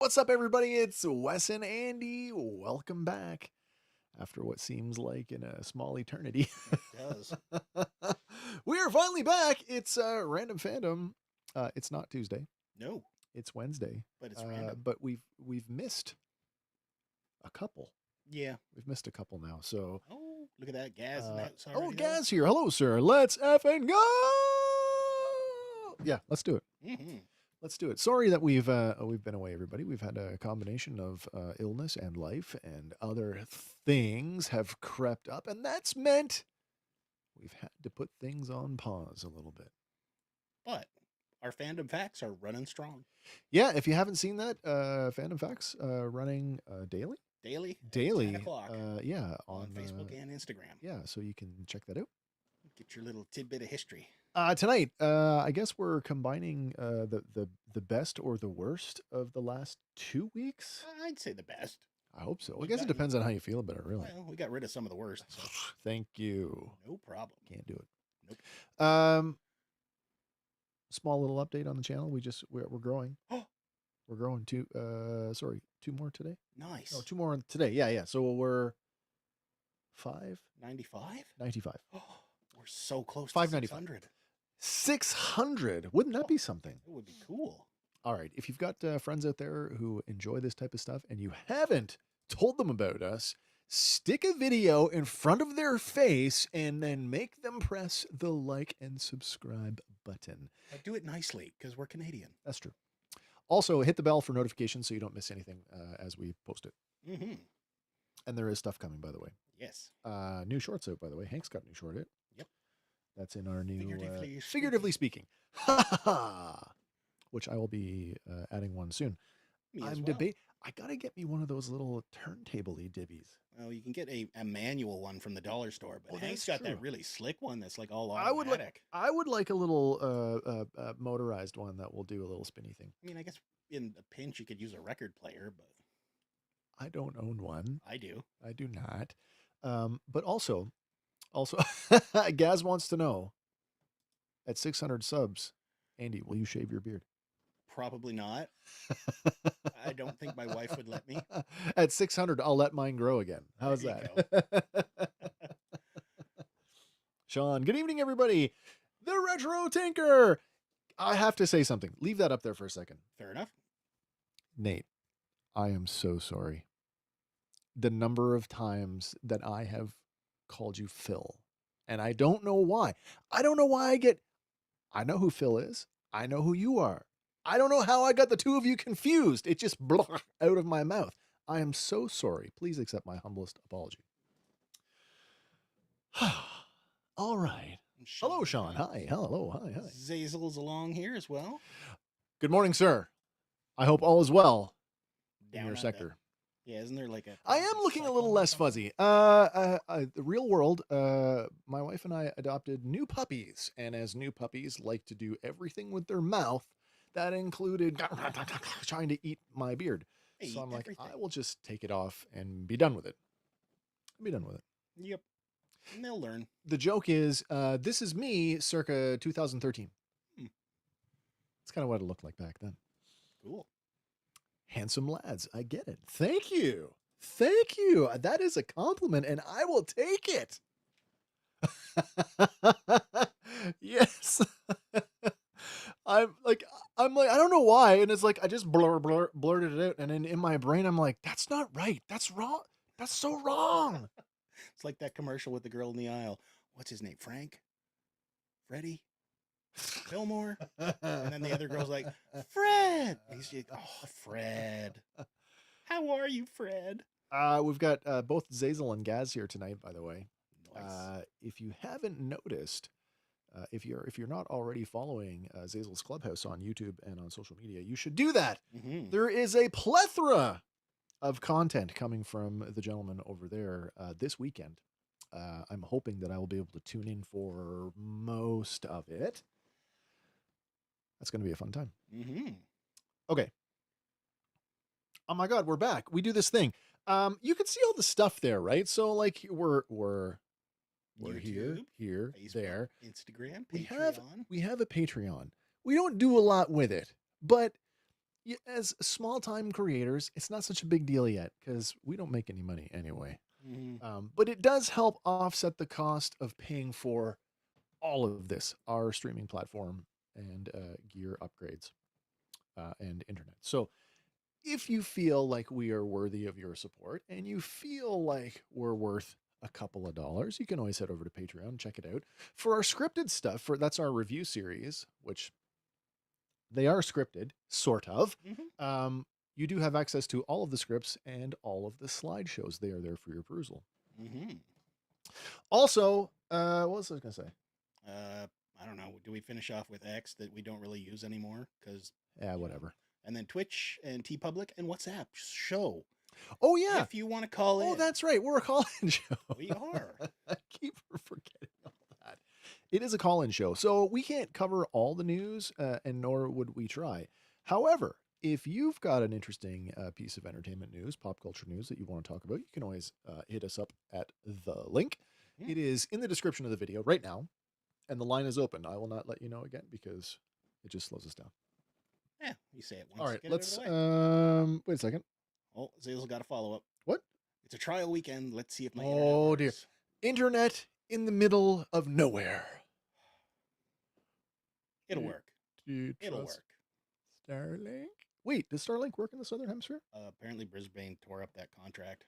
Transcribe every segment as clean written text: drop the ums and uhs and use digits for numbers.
What's up, everybody? It's Wes and Andy. Welcome back after what seems like in a small eternity. It does. We are finally back. It's Random Fandom. It's not Tuesday. No, It's Wednesday. but it's random. But we've missed a couple. Yeah. We've missed a couple now. So Oh, look at that. Gaz in the house oh, already. Gaz here. Hello, sir. Let's effing go. Yeah, let's do it. Mm-hmm. Let's do it. Sorry that we've been away, everybody. We've had a combination of illness and life and other things have crept up, and that's meant we've had to put things on pause a little bit. But our fandom facts are running strong. Yeah, if you haven't seen that, Fandom Facts running Daily. At daily, 10 o'clock yeah, on Facebook and Instagram. yeah, so you can check that out. Get your little tidbit of history. Tonight, I guess we're combining the best or the worst of the last 2 weeks. I'd say the best. I hope so. I We've guess it gotten- depends on how you feel about it, really. Well, we got rid of some of the worst. So Thank you. no problem. Can't do it. Nope. Small little update on the channel. We're growing. We're growing two more today. Nice. No, 2 more today. Yeah. So we're 95? 95. We're so close to 595. 600. 600. Wouldn't that be something? It would be cool. All right. If you've got friends out there who enjoy this type of stuff and you haven't told them about us, stick a video in front of their face and then make them press the like and subscribe button. But do it nicely because we're Canadian. That's true. Also, hit the bell for notifications so you don't miss anything as we post it. Mm-hmm. And there is stuff coming, by the way. Yes. New shorts out, by the way. Hank's got a new short out. Yep. That's in our new Figuratively speaking. Which I will be adding one soon. Me as I'm well. I gotta get me one of those little turntable-y dibbies. Well, you can get a manual one from the dollar store, but Oh, Hank's that's got that true. really slick one that's like all I would automatic. I would like a little motorized one that will do a little spinny thing. I mean, I guess in a pinch you could use a record player, but I don't own one. I do. I do not. But also, Gaz wants to know, at 600 subs, Andy, will you shave your beard? Probably not. I don't think my wife would let me. At 600, I'll let mine grow again. How's There that? Sean, good evening, everybody. The Retro Tinker. I have to say something. Leave that up there for a second. Fair enough. Nate, I am so sorry. The number of times that I have called you Phil, and I don't know why. I don't know why I know who Phil is. I know who you are. I don't know how I got the two of you confused. It just blew out of my mouth. I am so sorry. Please accept my humblest apology. All right. Hello, Sean. Hi. Hello. Hi. Zazel's along here as well. Good morning, sir. I hope all is well in your under. sector. Yeah, isn't there like a? I am looking a little less fuzzy. The real world, my wife and I adopted new puppies, and as new puppies like to do everything with their mouth, that included trying to eat my beard. They So eat I'm like, everything. I will just take it off and be done with it. Yep. And they'll learn. The joke is, this is me circa 2013. Hmm. That's kind of what it looked like back then. Cool. Handsome lads. I get it. Thank you. Thank you. That is a compliment, and I will take it. Yes. I'm like, I don't know why. And it's like, I just blurted it out. And then in my brain, I'm like, that's not right. That's wrong. That's so wrong. It's like that commercial with the girl in the aisle. What's his name? Frank? Freddie? Fillmore? And then the other girl's like, Fred. He's just, oh, Fred. How are you, Fred? We've got both Zazel and Gaz here tonight, by the way. Nice. If you haven't noticed, if you're not already following Zazel's Clubhouse on YouTube and on social media, you should do that. Mm-hmm. There is a plethora of content coming from the gentleman over there this weekend. I'm hoping that I will be able to tune in for most of it. That's going to be a fun time. Mm-hmm. Okay. Oh my God, we're back. We do this thing. You can see all the stuff there, right? So like we're YouTube, here, Facebook, there. Instagram, We Patreon. have a Patreon. We don't do a lot with it, but as small-time creators, it's not such a big deal yet because we don't make any money anyway. But it does help offset the cost of paying for all of this, our streaming platform and gear upgrades and internet. So if you feel like we are worthy of your support and you feel like we're worth a couple of dollars, you can always head over to Patreon and check it out. For our scripted stuff, that's our review series, which they are scripted, sort of. You do have access to all of the scripts and all of the slideshows. They are there for your perusal. Also, what was I going to say? I don't know. Do we finish off with X that we don't really use anymore? Because whatever. And then Twitch and TeePublic and WhatsApp show. Oh yeah, if you want to call in. Oh, that's right. We're a call-in show. We are. I keep forgetting all that. It is a call-in show, so we can't cover all the news, and nor would we try. However, if you've got an interesting piece of entertainment news, pop culture news that you want to talk about, you can always hit us up at the link. It is in the description of the video right now, and the line is open. I will not let you know again because it just slows us down. Yeah, you say it once. All right, let's wait a second. Oh, Zazel's got a follow-up. What? It's a trial weekend. Let's see if my internet dear. Internet in the middle of nowhere. It'll work. It'll work. Starlink? Wait, does Starlink work in the Southern Hemisphere? Apparently Brisbane tore up that contract.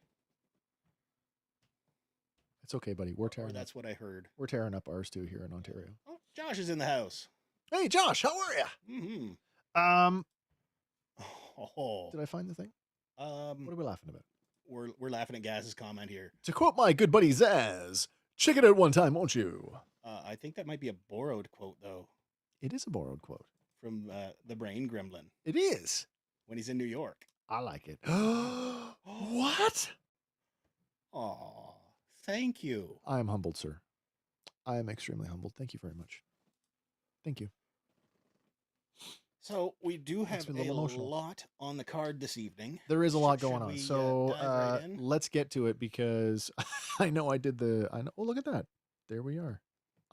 It's okay, buddy. We're tearing that's what I heard. We're tearing up ours too here in Ontario. Oh, Josh is in the house. Hey, Josh, how are you? Did I find the thing? What are we laughing about? We're laughing at Gaz's comment here. To quote my good buddy Zaz, check it out one time, won't you? I think that might be a borrowed quote, though. It is a borrowed quote. From the Brain Gremlin. It is. When he's in New York. I like it. What? Aw, thank you. I am humbled, sir. I am extremely humbled. Thank you very much. Thank you. So we do have a lot on the card this evening. There is a lot going on. So let's get to it because I know I did oh, look at that. There we are.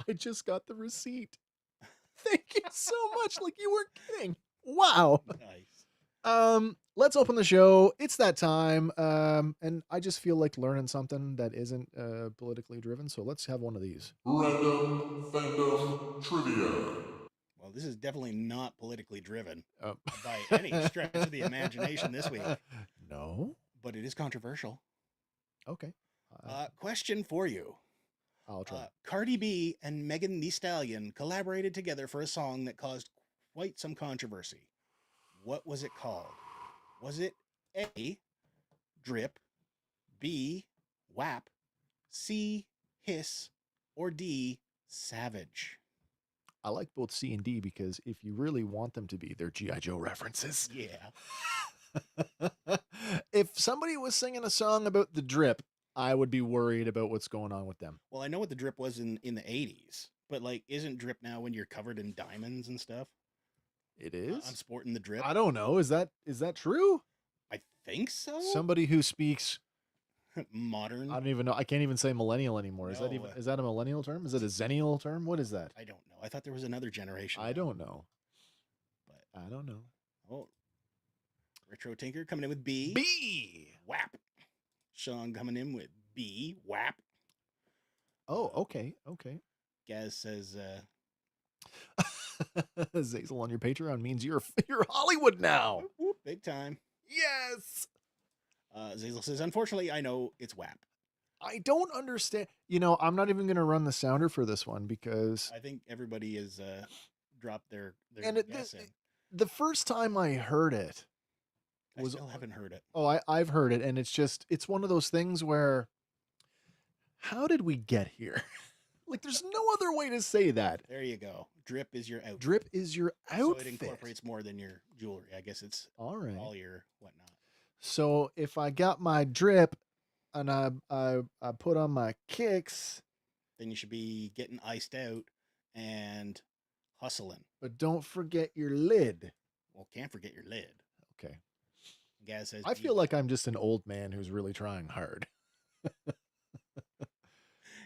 I just got the receipt. Thank you so much. Like you weren't kidding. Wow. Nice. Let's open the show. It's that time. And I just feel like learning something that isn't politically driven. So let's have one of these. Random Fandom Trivia. Well, this is definitely not politically driven by any stretch of the imagination this week. No. But it is controversial. Okay. Question for you. I'll try. Cardi B and Megan Thee Stallion collaborated together for a song that caused quite some controversy. What was it called? Was it A, Drip, B, WAP, C, Hiss, or D, Savage? I like both C and D because if you really want them to be, they're G.I. Joe references. Yeah. If somebody was singing a song about the Drip, I would be worried about what's going on with them. Well, I know what the Drip was in the 80s, but like, isn't Drip now when you're covered in diamonds and stuff? It is? I'm sporting the Drip. I don't know. Is that true? I think so. Somebody who speaks modern. I don't even know. I can't even say millennial anymore. No. Is that a millennial term? Is it a zennial term? What is that? I don't know. I thought there was another generation. I don't know. But I don't know. Oh, Retro Tinker coming in with B. B. WAP. Sean coming in with B. WAP. Oh, okay. Gaz says, Zazel on your Patreon means you're Hollywood now. Whoop, big time. Yes. Zazel says, unfortunately, I know it's WAP. I don't understand. I'm not even going to run the sounder for this one because I think everybody has dropped their guess in. The first time I heard it, I still haven't heard it. Oh, I've heard it, and it's one of those things where, how did we get here? Like, there's no other way to say that. There you go. Drip is your outfit. Drip is your outfit. So it incorporates more than your jewelry. I guess it's all right. All your whatnot. So if I got my drip and I put on my kicks, then you should be getting iced out and hustling. But don't forget your lid. Well, can't forget your lid. Okay. Gaz says, I feel like I'm just an old man who's really trying hard.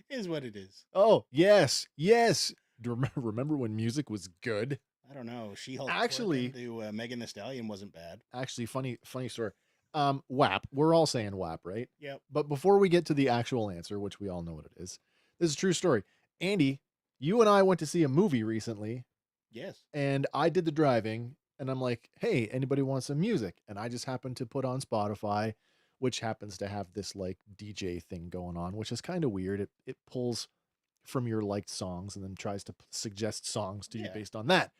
Is what it is. Oh, yes. Do you remember when music was good? I don't know. She-Hulk Actually- into Megan Thee Stallion wasn't bad. Actually, funny story. WAP. We're all saying WAP, right? Yep. But before we get to the actual answer, which we all know what it is, this is a true story. Andy, you and I went to see a movie recently, Yes. and I did the driving, and I'm like, hey, anybody want some music? And I just happened to put on Spotify, which happens to have this like DJ thing going on, which is kind of weird. It pulls from your liked songs and then tries to suggest songs to you Yeah. based on that.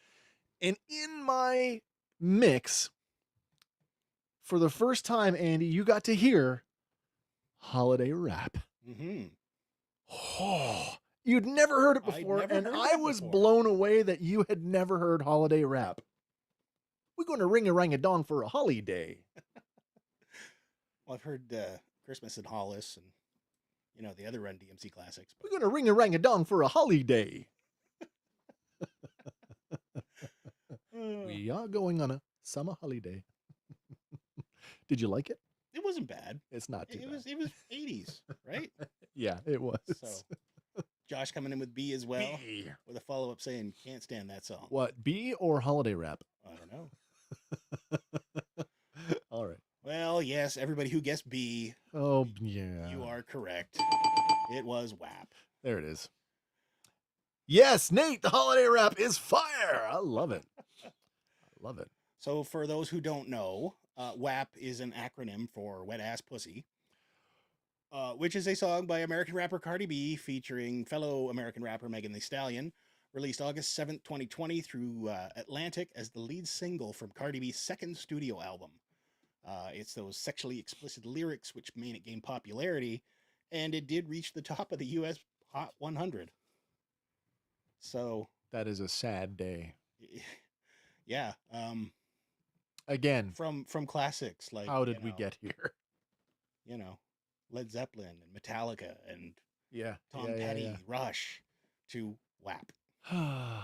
And in my mix, for the first time, Andy, you got to hear holiday rap. Mm-hmm. Oh, you'd never heard it I'd before, never and heard I that was before. blown away that you had never heard holiday rap. We're going to ring a rang a dong for a holiday. Well, I've heard Christmas in Hollis and, you know, the other Run DMC classics. We're But going to ring a rang a dong for a holiday. We are going on a summer holiday. Did you like it? it wasn't bad. It's not too It bad. was 80s, right? Yeah, it was. So Josh coming in with B as well, B. with a follow-up saying, can't stand that song. What, B or holiday rap? I don't know. All right. Well, yes, everybody who guessed B, Oh, yeah. you are correct. It was WAP. There it is. Yes, Nate, the holiday rap is fire. I love it. I love it. So for those who don't know, WAP is an acronym for Wet Ass Pussy, which is a song by American rapper Cardi B featuring fellow American rapper Megan Thee Stallion, released August 7th, 2020 through Atlantic as the lead single from Cardi B's second studio album. It's those sexually explicit lyrics which made it gain popularity, and it did reach the top of the U.S. Hot 100. So, That is a sad day. yeah, Again, from classics like how did you we know, get here? you know, Led Zeppelin and Metallica and Yeah. Tom yeah, Petty, yeah, Rush to WAP. yeah.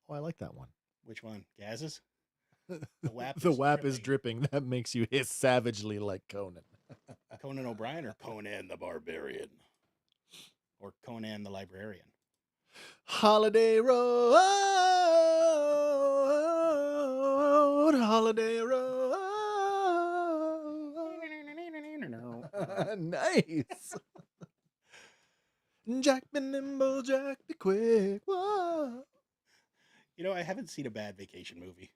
Oh, I like that one. Which one? Gaz's? The WAP The is WAP is dripping. That makes you hiss savagely like Conan. Conan O'Brien or Conan the Barbarian? Or Conan the Librarian? Holiday Road, Holiday Road. Nice. Jack be nimble, Jack be quick. Whoa. You know, I haven't seen a bad vacation movie.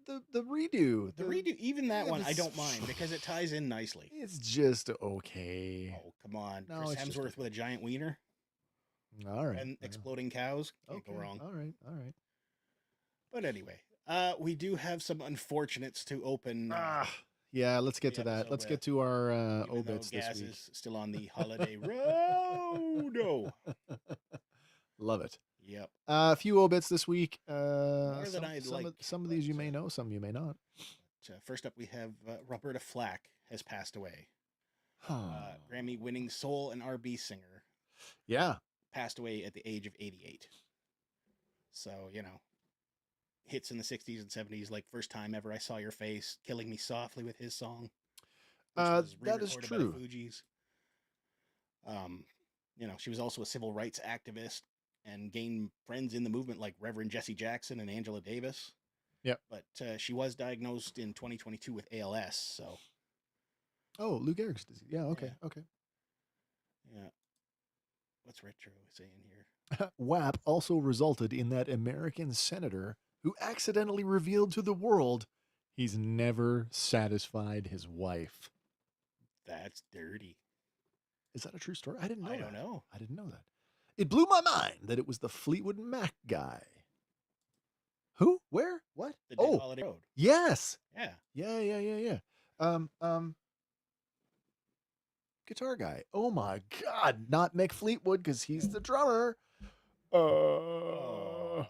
The redo. The redo, even that yeah, one, I this- don't mind because it ties in nicely. It's just okay. Oh, come on. No, Chris it's just Hemsworth okay. with a giant wiener All right. and exploding cows. Can't okay. go wrong. All right. All right. But anyway, we do have some unfortunates to open. Yeah, let's get the to that. episode Let's with, get to our even though obits this Gaz week. is still on the holiday road. No. Love it. Yep. A few obits this week. More than some, I'd some like, of, some of these you but, may know, some you may not. First up, we have Roberta Flack has passed away. Grammy-winning soul and R&B singer Yeah. passed away at the age of 88. So, you know, hits in the 60s and 70s, like First Time Ever I Saw Your Face, Killing Me Softly with his song. Which was that is re-recorded by the true. Fugees. You know, she was also a civil rights activist and gained friends in the movement like Reverend Jesse Jackson and Angela Davis. Yep. But she was diagnosed in 2022 with ALS. So, Oh, Lou Gehrig's disease. Yeah. Okay. Yeah. Okay. yeah. What's Retro saying here? WAP also resulted in that American senator who accidentally revealed to the world he's never satisfied his wife. That's dirty. Is that a true story? I didn't know I that. don't know. I didn't know that. It blew my mind that it was the Fleetwood Mac guy. Who? Where? What? The Dead Oh, Holiday Road. yes. Yeah. Yeah. Guitar guy. Oh my God. Not Mick Fleetwood because he's the drummer. Oh.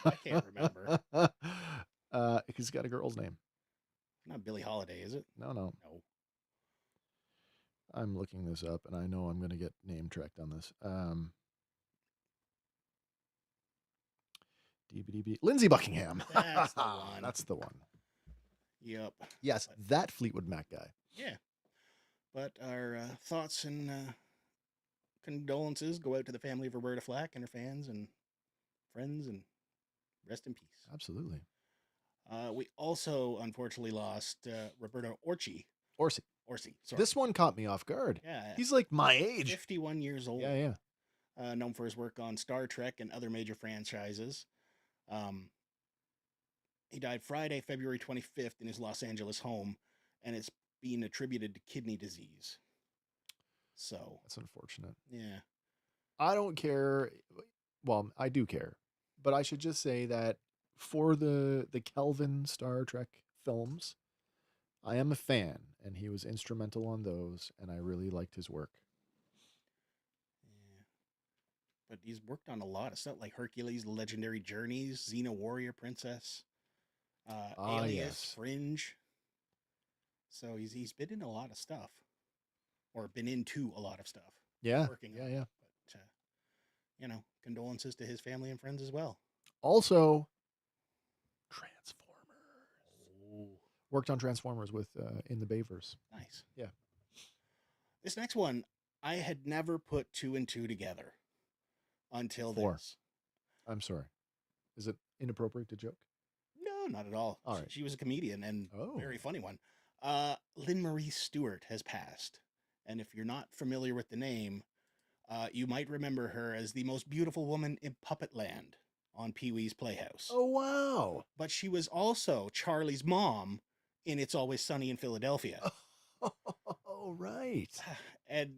I can't remember. He's got a girl's name. Not Billie Holiday, is it? No. No. I'm looking this up and I know I'm going to get name tracked on this. DBDB. Lindsey Buckingham. That's the one. That's the one. Yep. Yes, that Fleetwood Mac guy. Yeah. But our thoughts and condolences go out to the family of Roberta Flack and her fans and friends, and rest in peace. Absolutely. We also unfortunately lost Roberto Orci. Orsi. Sorry. This one caught me off guard. Yeah, He's like my age. 51 years old. Yeah, yeah. Known for his work on Star Trek and other major franchises. He died Friday, February 25th in his Los Angeles home, and it's being attributed to kidney disease. So That's unfortunate. yeah, I don't care. Well, I do care, but I should just say that for the Kelvin Star Trek films, I am a fan, and he was instrumental on those, and I really liked his work. yeah. But he's worked on a lot of stuff like Hercules, The Legendary Journeys, Xena Warrior Princess, Alias, yes. Fringe. So he's been in a lot of stuff, or been into a lot of stuff. Yeah, Working yeah, on it. yeah. But condolences to his family and friends as well. Also, Transformers. Oh, Worked on Transformers with in the Bayverse. nice. Yeah. This next one, I had never put 2 and 2 together until 4. this. I'm sorry. Is it inappropriate to joke? No, not at all. All right. She was a comedian and Oh. very funny one. Lynn Marie Stewart has passed. And if you're not familiar with the name, you might remember her as the most beautiful woman in Puppetland on Pee-wee's Playhouse. Oh, wow. But she was also Charlie's mom in It's Always Sunny in Philadelphia. Oh, right. And,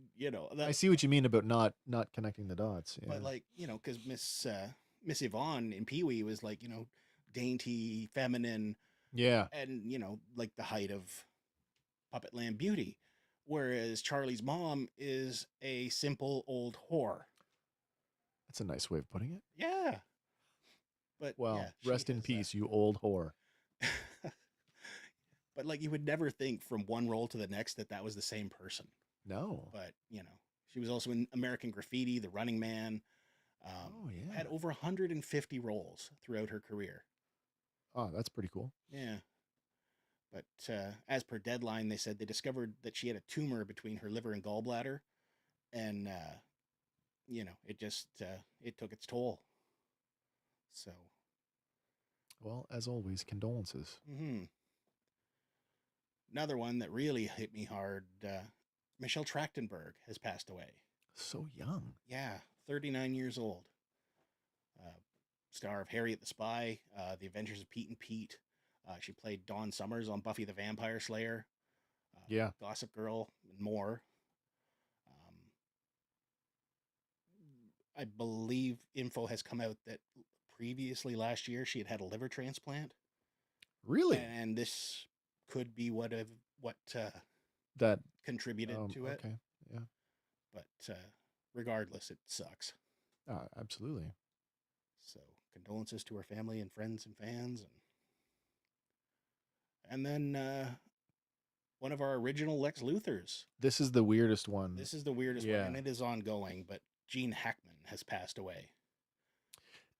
I see what you mean about not connecting the dots. Yeah. but like, because Miss Yvonne in Pee-wee was like, dainty, feminine, yeah. and, like the height of Puppetland beauty. Whereas Charlie's mom is a simple old whore. That's a nice way of putting it. Yeah. But Well, yeah, she rest in has, peace, you old whore. But like you would never think from one role to the next that was the same person. No. But, she was also in American Graffiti, The Running Man. Oh, yeah. Had over 150 roles throughout her career. Oh, that's pretty cool. Yeah. But as per Deadline, they said they discovered that she had a tumor between her liver and gallbladder. And, it just, it took its toll. So. Well, as always, condolences. Mm-hmm. Another one that really hit me hard, Michelle Trachtenberg has passed away. So young. Yeah, 39 years old. Star of Harriet the Spy, The Adventures of Pete and Pete. She played Dawn Summers on Buffy the Vampire Slayer. Yeah. Gossip Girl, and more. I believe info has come out that previously last year she had had a liver transplant. Really? And this could be what That contributed to it. Okay. Yeah. But regardless, it sucks. Absolutely. So condolences to her family and friends and fans, and then one of our original Lex Luthors. This is the weirdest one. This is the weirdest Yeah. one, and it is ongoing. But Gene Hackman has passed away.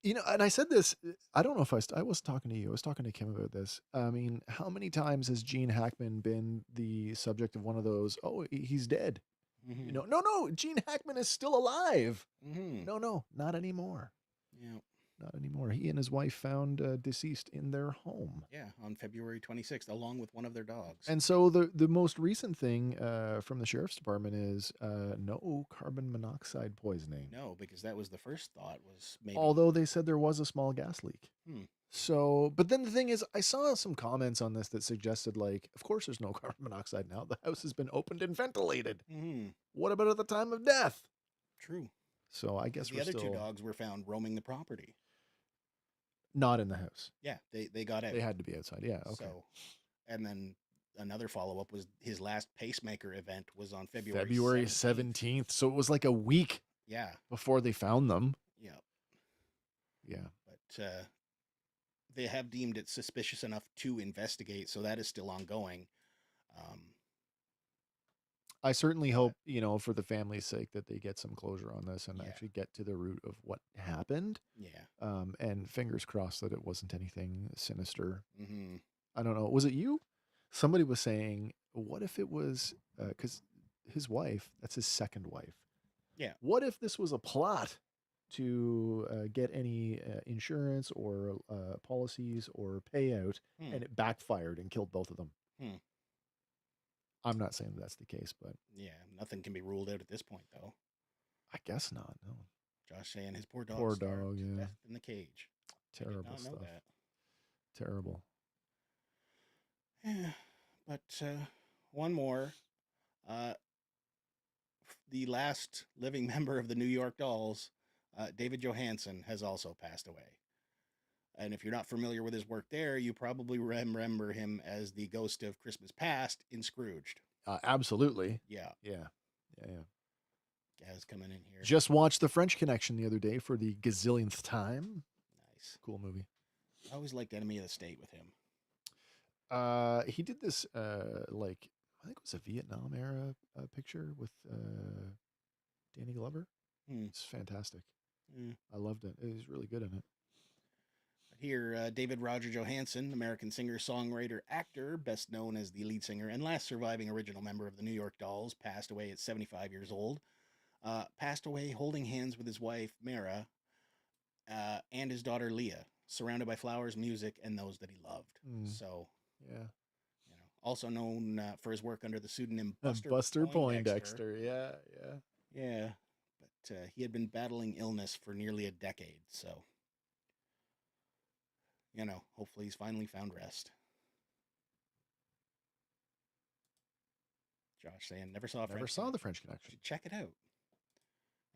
And I said this, I don't know if I was talking to you. I was talking to Kim about this. I mean, how many times has Gene Hackman been the subject of one of those, oh, he's dead? Mm-hmm. No, Gene Hackman is still alive. Mm-hmm. No, not anymore. Yeah. Not anymore. He and his wife found deceased in their home. Yeah, on February 26th, along with one of their dogs. And so the most recent thing from the sheriff's department is no carbon monoxide poisoning. No, because that was the first thought was maybe. Although they said there was a small gas leak. So, but then the thing is, I saw some comments on this that suggested, like, of course there's no carbon monoxide now. The house has been opened and ventilated. Mm-hmm. What about at the time of death? True. So I guess The we're other still two dogs were found roaming the property. not in the house. Yeah, they got out. They had to be outside. Yeah. Okay. So, and then another follow up was his last pacemaker event was on February February 17th. 17th. So it was like a week Yeah. before they found them. Yeah. Yeah. But they have deemed it suspicious enough to investigate, so that is still ongoing. I certainly hope, for the family's sake that they get some closure on this and Yeah. actually get to the root of what happened. Yeah. And fingers crossed that it wasn't anything sinister. Mm-hmm. I don't know. Was it you? Somebody was saying, what if it was, because his wife, that's his second wife. Yeah. What if this was a plot to get any insurance or policies or payout, Hmm. and it backfired and killed both of them? Hmm. I'm not saying that's the case, but Yeah. Nothing can be ruled out at this point, though. I guess not. No. Josh saying his poor dog Poor starved dog, to yeah. death in the cage. I did Terrible not know stuff. that. Terrible. Yeah. But one more. Uh, the last living member of the New York Dolls, David Johansen, has also passed away. And if you're not familiar with his work there, you probably remember him as the ghost of Christmas Past in Scrooged. Absolutely. Yeah. Yeah. Yeah. Yeah. Gaz coming in here. Just watched The French Connection the other day for the gazillionth time. Nice. Cool movie. I always liked Enemy of the State with him. He did this like, I think it was a Vietnam era picture with Danny Glover. Hmm. It's fantastic. Mm. I loved it. He was really good in it. Here, David Roger Johansen, American singer, songwriter, actor, best known as the lead singer and last surviving original member of the New York Dolls, passed away at 75 years old. Passed away holding hands with his wife, Mara, and his daughter, Leah, surrounded by flowers, music, and those that he loved. Mm. So, Yeah. also known for his work under the pseudonym Buster, Buster Poindexter. Yeah. Yeah. Yeah, but he had been battling illness for nearly a decade, so, hopefully he's finally found rest. Josh saying, never saw Never saw The French Connection. Should check it out.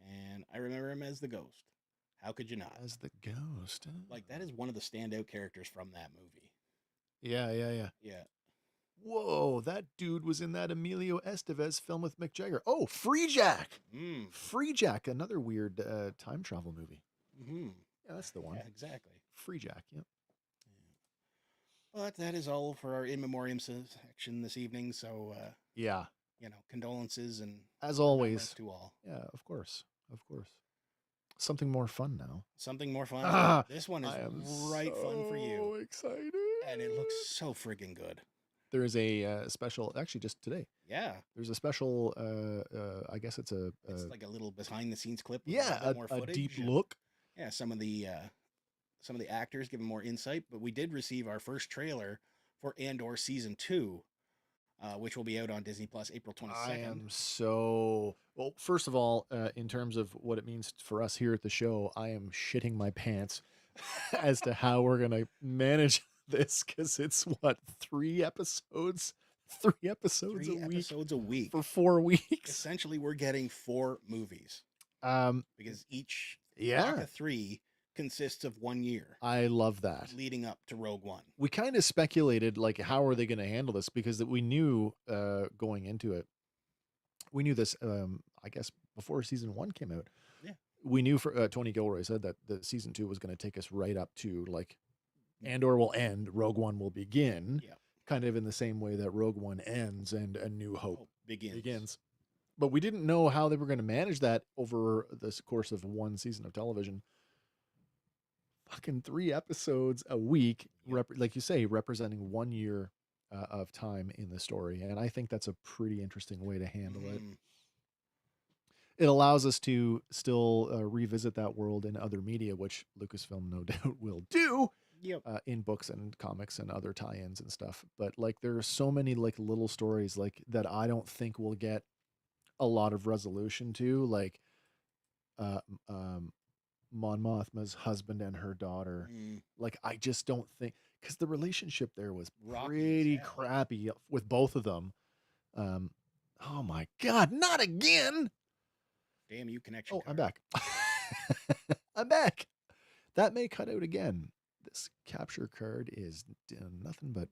And I remember him as the ghost. How could you not? As the ghost. Like, that is one of the standout characters from that movie. Yeah. Yeah. Yeah. Yeah. Whoa, that dude was in that Emilio Estevez film with Mick Jagger. Oh, Free Jack. Mm. Free Jack, another weird time travel movie. Mm-hmm. Yeah, that's the one. Yeah, exactly. Free Jack, yep. But that is all for our in memoriam section this evening. So, Yeah, condolences and as always. remembrance to all. Yeah, of course. Of course. Something more fun now. Something more fun. Ah, This one is I am right fun for you. Excited. And it looks so friggin' good. There is a special, actually just today, Yeah. there's a special, I guess it's a, It's like a little behind the scenes clip. With yeah, a, bit more a deep footage and- look. Yeah, some of the actors giving more insight, but we did receive our first trailer for Andor season 2, which will be out on Disney Plus April 22nd. I am so well. First of all, in terms of what it means for us here at the show, I am shitting my pants as to how we're gonna manage this, because it's what, 3 episodes, 3 episodes Three a week episodes a week. for 4 weeks. Essentially, we're getting 4 movies because each Yeah, block of 3 consists of 1 year I love that. leading up to Rogue One. We kind of speculated, like, how are they going to handle this, because that we knew going into it, we knew this I guess before season 1 came out. Yeah. We knew, for Tony Gilroy said that the season 2 was going to take us right up to, like, Andor will end, Rogue One will begin. Yeah. Kind of in the same way that Rogue One ends and A New Hope Begins. But we didn't know how they were going to manage that over the course of 1 season of television. Fucking 3 episodes a week, like you say, representing 1 year of time in the story. And I think that's a pretty interesting way to handle it. Mhm. It allows us to still revisit that world in other media, which Lucasfilm no doubt will do. Yep. In books and comics and other tie-ins and stuff. But like, there are so many like little stories like that I don't think we'll get a lot of resolution to, like Mon Mothma's husband and her daughter. Mm. Like, I just don't think, because the relationship there was Rocky as pretty hell. crappy with both of them. Oh my God, not again. Damn you, connection. Oh, I'm card. back. I'm back. That may cut out again. This capture card is nothing but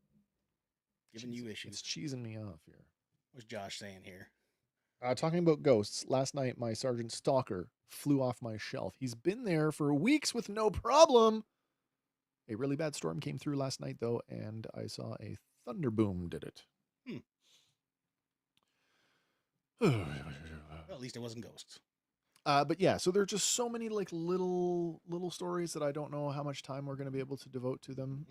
Giving you It's issues. cheesing me off here. What's Josh saying here? Talking about ghosts, last night my Sergeant Stalker flew off my shelf. He's been there for weeks with no problem. A really bad storm came through last night, though, and I saw a thunderboom did it. Well, at least it wasn't ghosts. But yeah, so there are just so many like little stories that I don't know how much time we're going to be able to devote to them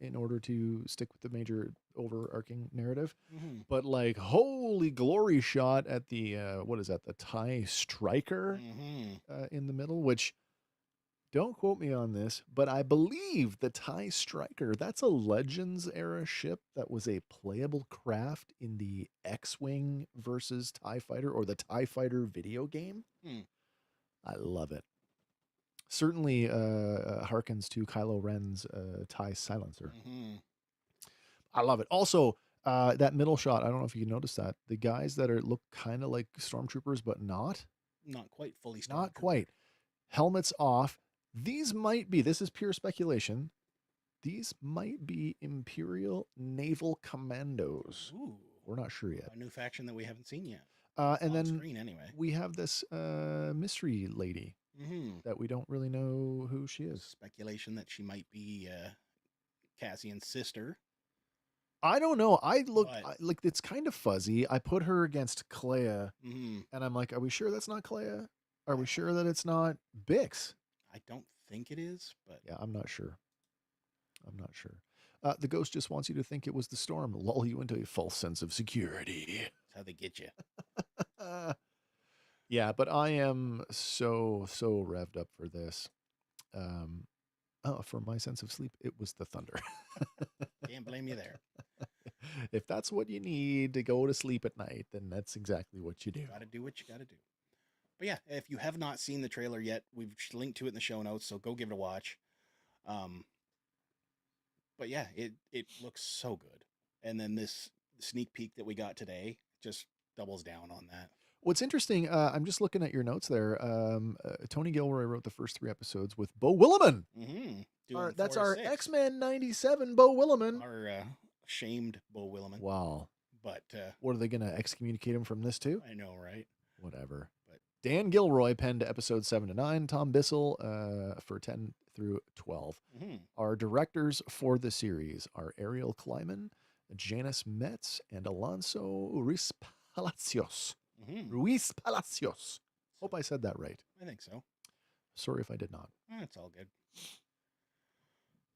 in order to stick with the major overarching narrative. Mm-hmm. But like, holy glory shot at the what is that? The TIE Striker Mm-hmm. in the middle, which don't quote me on this, but I believe the TIE Striker, that's a Legends era ship that was a playable craft in the X-Wing versus TIE Fighter or the TIE Fighter video game. Hmm. I love it. Certainly harkens to Kylo Ren's TIE Silencer. Mm-hmm. I love it. Also, that middle shot, I don't know if you noticed that. The guys that look kind of like stormtroopers, but not. Not quite fully Not stormtrooper. quite. Helmets off. These might be, this is pure speculation, these might be Imperial Naval Commandos. Ooh. We're not sure yet. A new faction that we haven't seen yet. And On then screen anyway. we have this mystery lady Mm-hmm. that we don't really know who she is. Speculation that she might be Cassian's sister. I don't know. I looked But- like it's kind of fuzzy. I put her against Clea, Mm-hmm. and I'm like, are we sure that's not Clea? Are we sure that it's not Bix? I don't think it is, but Yeah, I'm not sure. I'm not sure. The ghost just wants you to think it was the storm, lull you into a false sense of security. that's how they get you. Yeah, but I am so revved up for this. For my sense of sleep, it was the thunder. Can't blame you there. If that's what you need to go to sleep at night, then that's exactly what you do. Got to do what you got to do. But yeah, if you have not seen the trailer yet, we've linked to it in the show notes, so go give it a watch. But yeah, it looks so good. And then this sneak peek that we got today just doubles down on that. What's interesting, I'm just looking at your notes there. Tony Gilroy wrote the first 3 episodes with Beau Willimon. Mm-hmm. That's our X-Men 97 Beau Willimon. Our shamed Beau Willimon. Wow. But What are they going to excommunicate him from this too? I know, right? Whatever. But Dan Gilroy penned episodes 7 to 9. Tom Bissell for 10 through 12. mm-hmm. Our directors for the series are Ariel Kleiman, Janice Metz, and Alonso Ruiz Palacios. Mm-hmm. Ruiz Palacios. Hope I said that right. I think so. Sorry if I did not. It's all good.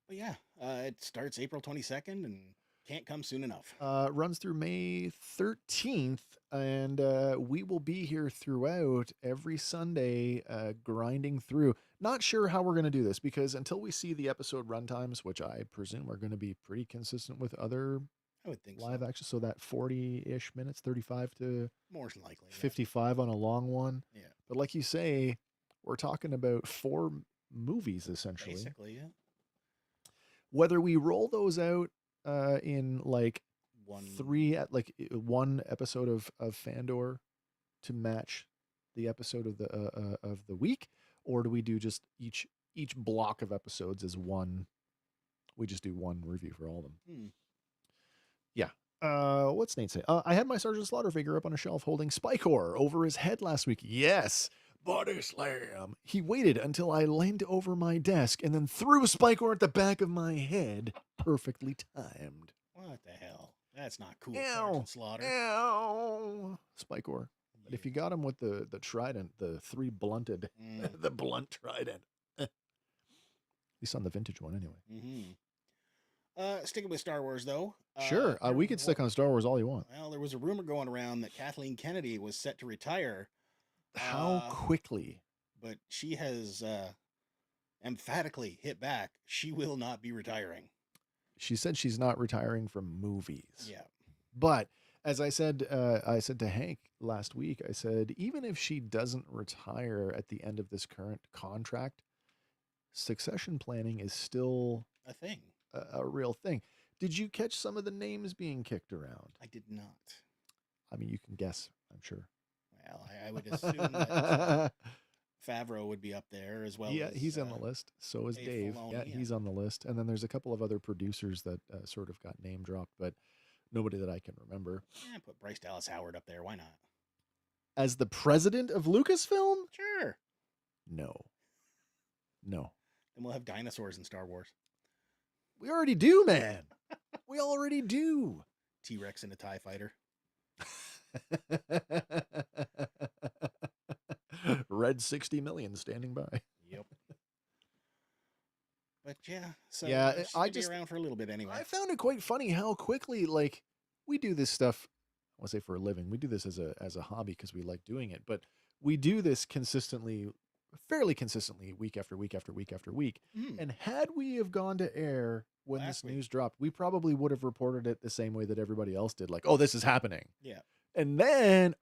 But yeah, it starts April 22nd and can't come soon enough. Runs through May 13th, and we will be here throughout every Sunday, grinding through. Not sure how we're going to do this, because until we see the episode runtimes, which I presume are going to be pretty consistent with other I would think live so. action, so that 40-ish minutes, 35 to More than likely. 55 on a long one. Yeah. But like you say, we're talking about 4 movies, essentially. Basically, yeah. Whether we roll those out in like One. 1 episode of Fandor to match the episode of the week, or do we do just each block of episodes as one? We just do one review for all of them. Yeah. What's Nate say? I had my Sergeant Slaughter figure up on a shelf holding Spikor over his head last week. Yes, body slam. He waited until I leaned over my desk and then threw Spikor at the back of my head. Perfectly timed. What the hell? That's not cool. Ow. Sergeant Slaughter. Ow. Spikor. But if you got him with the trident, the 3 blunted, the blunt trident. At least on the vintage one, anyway. Mm-hmm. Sticking with Star Wars, though. Sure. We could stick on Star Wars all you want. Well, there was a rumor going around that Kathleen Kennedy was set to retire, How quickly? but she has emphatically hit back. She will not be retiring. She said she's not retiring from movies. Yeah. But as I said to Hank last week, I said, even if she doesn't retire at the end of this current contract, succession planning is still A thing. a real thing. Did you catch some of the names being kicked around? I did not. I mean, you can guess, I'm sure. Well, I would assume that Favreau would be up there as well. Yeah, as, he's on the list. So is Dave Dave. Filoni, Yeah, yeah. he's on the list. And then there's a couple of other producers that sort of got name dropped, but nobody that I can remember. Yeah, put Bryce Dallas Howard up there. Why not? As the president of Lucasfilm? Sure. No. Then we'll have dinosaurs in Star Wars. We already do, man. We already do. T-Rex and a TIE fighter. red 60 million standing by. Yep. But yeah, so Yeah, she's I gonna be just around for a little bit anyway. I found it quite funny how quickly, like, we do this stuff. I want to say for a living. We do this as a hobby because we like doing it, but we do this consistently, fairly consistently, week after week after week after week. Mhm. And had we have gone to air when Last this week. news dropped, we probably would have reported it the same way that everybody else did, like, oh, this is happening. Yeah. And then,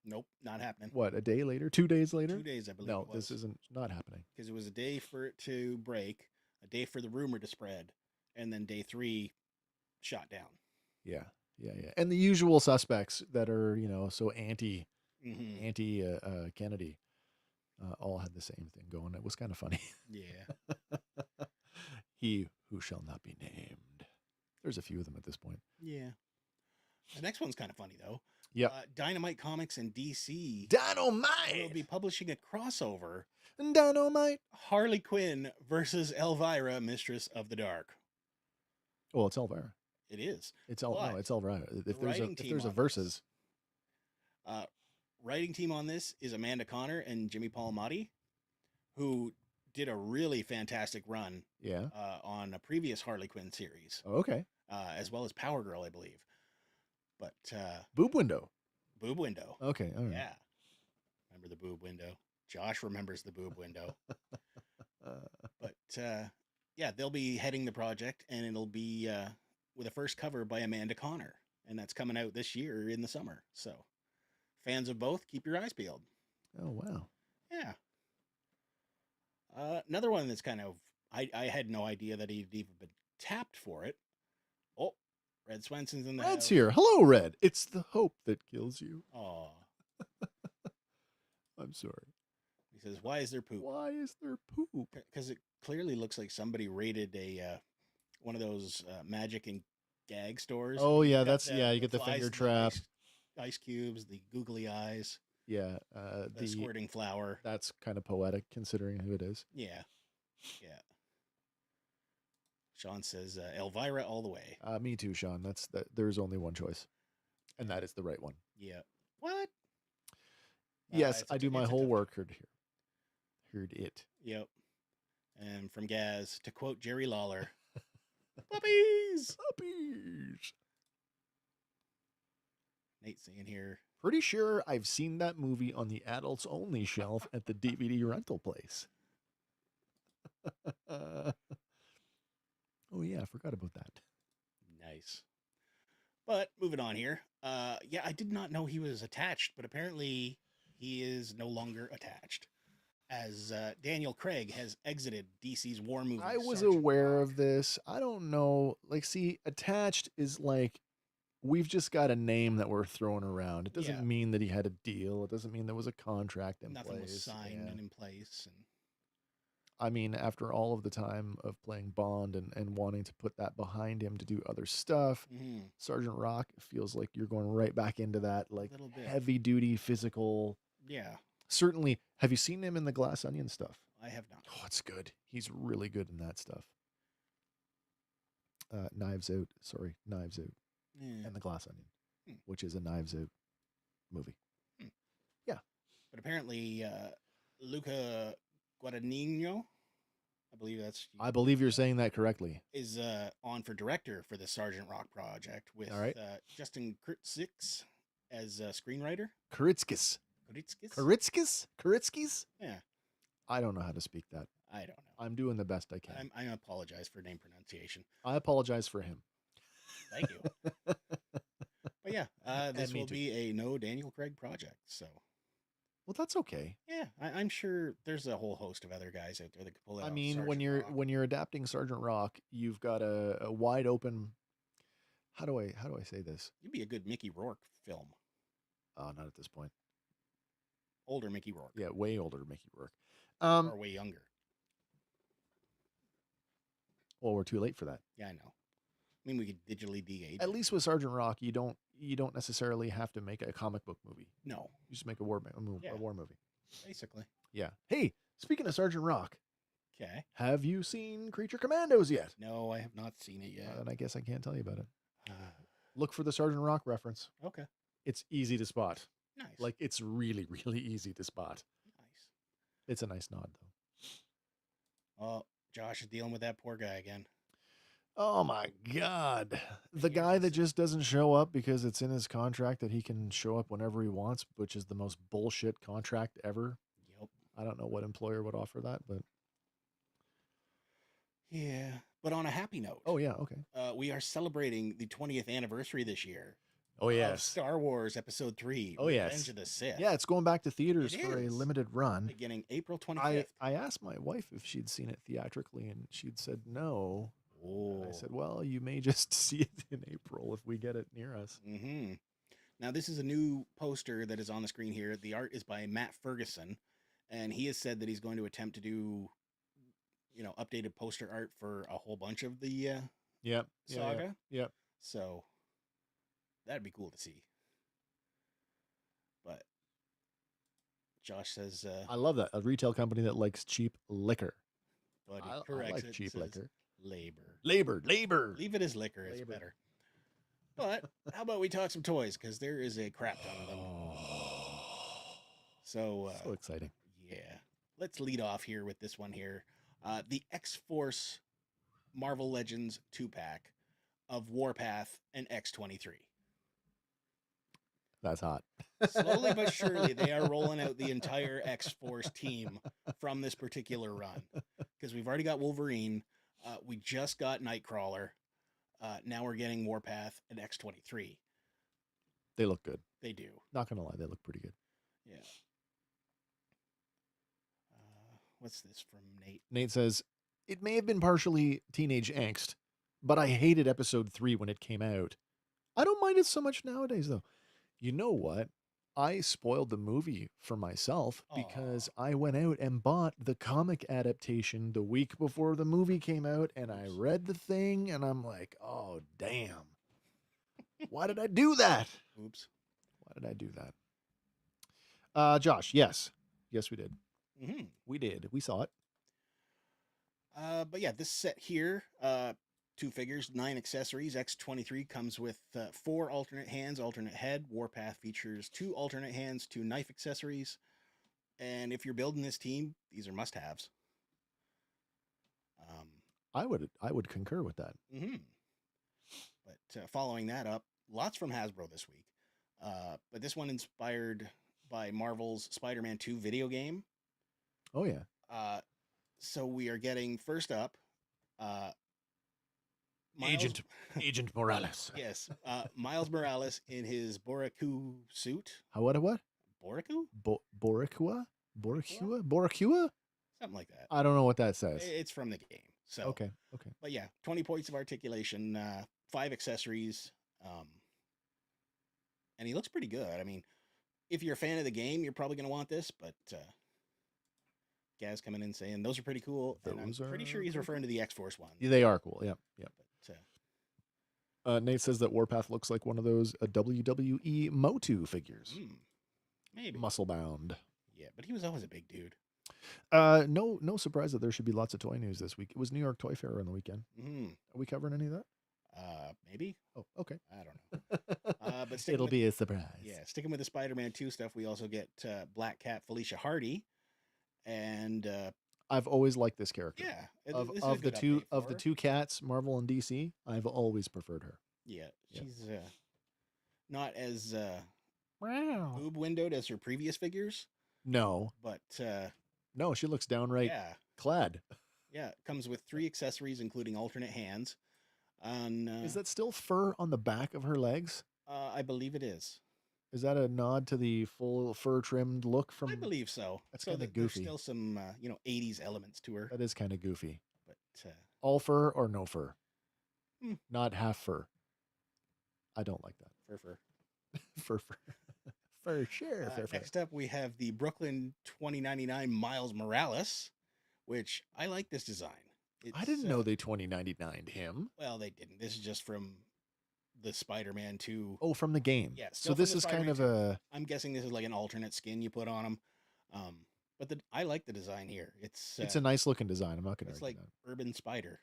Nope, not happening. what, a day later, 2 days later? 2 days, I believe No, it was. this isn't not happening. Because it was a day for it to break, a day for the rumor to spread, and then day 3 shot down. Yeah. And the usual suspects that are, so anti Hmm. Kennedy, all had the same thing going. It was kind of funny. Yeah. He who shall not be named. There's a few of them at this point. Yeah. The next one's kind of funny, though. Yep. Dynamite Comics and DC will Dynamite! be publishing a crossover, Dynamite! Harley Quinn versus Elvira, Mistress of the Dark. Well, it's Elvira. It is. It's But it's Elvira. If the there's writing if team there's a on this- versus, Writing team on this is Amanda Connor and Jimmy Palmiotti, who did a really fantastic run yeah. on a previous Harley Quinn series, Oh, okay. as well as Power Girl, I believe. But Boob window. Boob Window. Okay. All right. Yeah. Remember the boob window? Josh remembers the boob window. But yeah, they'll be heading the project, and it'll be with a first cover by Amanda Connor, and that's coming out this year in the summer. So, fans of both, keep your eyes peeled. Oh wow. Yeah. Another one that's kind of I had no idea that he'd even been tapped for it. Oh, Red Swenson's in the Red's house. here. Hello, Red. It's the hope that kills you. Aw. I'm sorry. He says, "Why is there poop?" Why is there poop? Because it clearly looks like somebody raided a one of those magic and gag stores. Oh yeah, Got that's you get the flies finger and trap. ice cubes, the googly eyes, Yeah. the squirting flour. That's kind of poetic considering who it is. Yeah, yeah. Sean says Elvira all the way. Me too, Sean. There's only one choice, and that is the right one. Yeah. What? Yes, it's a I do t- my it's a whole tough- work here. Heard it. Yep. And from Gaz, to quote Jerry Lawler, puppies. Puppies. Nate's saying here, Pretty sure I've seen that movie on the adults only shelf at the DVD rental place. Oh yeah, I forgot about that. nice. But moving on here, yeah, I did not know he was attached, but apparently he is no longer attached, as Daniel Craig has exited DC's war movie. I was Sergeant aware Rock. of this. I don't know. Like, see, attached is like we've just got a name that we're throwing around. It doesn't Yeah. mean that he had a deal. It doesn't mean there was a contract in Nothing place. was signed Yeah. and in place, and I mean, after all of the time of playing Bond and wanting to put that behind him to do other stuff, mhm, Sergeant Rock feels like you're going right back into that, like little bit. heavy duty physical. yeah, Certainly, have you seen him in the Glass Onion stuff? I have not. Oh, it's good. He's really good in that stuff. Knives Out, Yeah. and the Glass Onion, Hmm. which is a Knives Out movie. But apparently, Luca Guadagnino, I believe I believe you're saying that correctly. is on for director for the Sergeant Rock project with All right. Justin Kurtzis as screenwriter. Kuritzkis. Kuritzkis? Yeah, I don't know how to speak that. I don't know. I'm doing the best I can. I apologize for name pronunciation. I apologize for him. Thank you. But yeah, this me will too. be a no Daniel Craig project. So Well, that's okay. yeah, I'm sure there's a whole host of other guys out there that could pull it I off. mean, Sergeant Rock. when you're adapting Sergeant Rock, you've got a wide open. How do I say this? You'd be a good Mickey Rourke film. Oh, not at this point. Older Mickey Rourke. Yeah, way older Mickey Rourke. Or way younger. Well, we're too late for that. Yeah, I know. I mean, we could digitally de-age. At least with Sergeant Rock, you don't necessarily have to make a comic book movie. No, You just make a war Yeah. movie. basically. Yeah. Hey, speaking of Sergeant Rock, Okay. have you seen Creature Commandos yet? No, I have not seen it yet. And I guess I can't tell you about it. Look for the Sergeant Rock reference. Okay. It's easy to spot. Nice. Like, it's really, really easy to spot. nice. It's a nice nod, though. Oh, Josh is dealing with that poor guy again. Oh my God. The Here's guy that this- just doesn't show up because it's in his contract that he can show up whenever he wants, which is the most bullshit contract ever. Yep. I don't know what employer would offer that, but Yeah. But on a happy note, oh yeah, okay. we are celebrating the 20th anniversary this year Oh of yes. Star Wars Episode 3, Oh, Revenge yes. of the Sith. Yeah, it's going back to theaters It for a is. limited run. Beginning April 25th. I asked my wife if she'd seen it theatrically, and she'd said no. Oh. And I said, well, you may just see it in April if we get it near us. Mm-hmm. Now, this is a new poster that is on the screen here. The art is by Matt Ferguson, and he has said that he's going to attempt to do, updated poster art for a whole bunch of the Yep. saga. Yep. So that'd be cool to see. But Josh says, I love that. A retail company that likes cheap liquor. but he I corrects like it, cheap says liquor. labor. Labor. Leave it as liquor. It's Labor. better. But how about we talk some toys? Because there is a crap ton of them. So, So exciting. yeah, let's lead off here with this one here. The X-Force Marvel Legends 2-pack of Warpath and X-23. That's hot. Slowly but surely, they are rolling out the entire X-Force team from this particular run. Because we've already got Wolverine. We just got Nightcrawler. Now we're getting Warpath and X-23. They look good. They do. Not gonna lie, they look pretty good. Yeah. What's this from Nate? Nate says, it may have been partially teenage angst, but I hated episode 3 when it came out. I don't mind it so much nowadays, though. You know what? I spoiled the movie for myself because I went out and bought the comic adaptation the week before the movie came out, and I read the thing, and I'm like, oh, damn. Why did I do that? Oops. Why did I do that? Josh, yes. Yes, we did. Mm-hmm. We did. We saw it. But yeah, this set here, 2 figures, 9 accessories. X-23 comes with 4 alternate hands, alternate head. Warpath features 2 alternate hands, 2 knife accessories. And if you're building this team, these are must-haves. I would concur with that. Mm-hmm. But following that up, lots from Hasbro this week. But this one inspired by Marvel's Spider-Man 2 video game. Oh, yeah. So we are getting first up, Miles, Agent Morales. yes, Miles Morales in his Boraku suit. What? Boraku? Boricua? Boricua? Boricua? Something like that. I don't know what that says. It's from the game. So Okay. But yeah, 20 points of articulation, 5 accessories, and he looks pretty good. I mean, if you're a fan of the game, you're probably going to want this, but Gaz coming in saying those are pretty cool, and I'm Those are pretty sure he's pretty referring to the X-Force one. Yeah, they are cool. Yep. But, Nate says that Warpath looks like one of those WWE Motu figures. maybe. Muscle bound. Yeah, but he was always a big dude. No surprise that there should be lots of toy news this week. It was New York Toy Fair on the weekend. Are we covering any of that? Maybe. Oh, okay. I don't know. But sticking It'll with, be a surprise. yeah, sticking with the Spider-Man 2 stuff, we also get Black Cat Felicia Hardy, and I've always liked this character. yeah, Of this is a of the good two update for of the her. two cats, Marvel and DC, I've always preferred her. Yeah, Yep. she's not as Wow. boob windowed as her previous figures, No, but no, she looks downright clad. yeah, it comes with 3 accessories, including alternate hands. On Is that still fur on the back of her legs? I believe it is. Is that a nod to the full fur trimmed look from? I believe so. That's So kinda there's goofy. still some 80s elements to her, That is kind of goofy. but All fur or no fur? Hmm. Not half fur. I don't like that. fur. Fur. For sure. Fur. Next up, we have the Brooklyn 2099 Miles Morales, which I like this design. I didn't know they 2099'd him. Well, they didn't. This is just from the Spider-Man 2. Oh, from the game. Yeah, So still from this the is kind of Spider-Man a. I'm guessing this is like an alternate skin you put on him. But I like the design here. It's It's a nice looking design. I'm not going to it's argue like that. Urban Spider,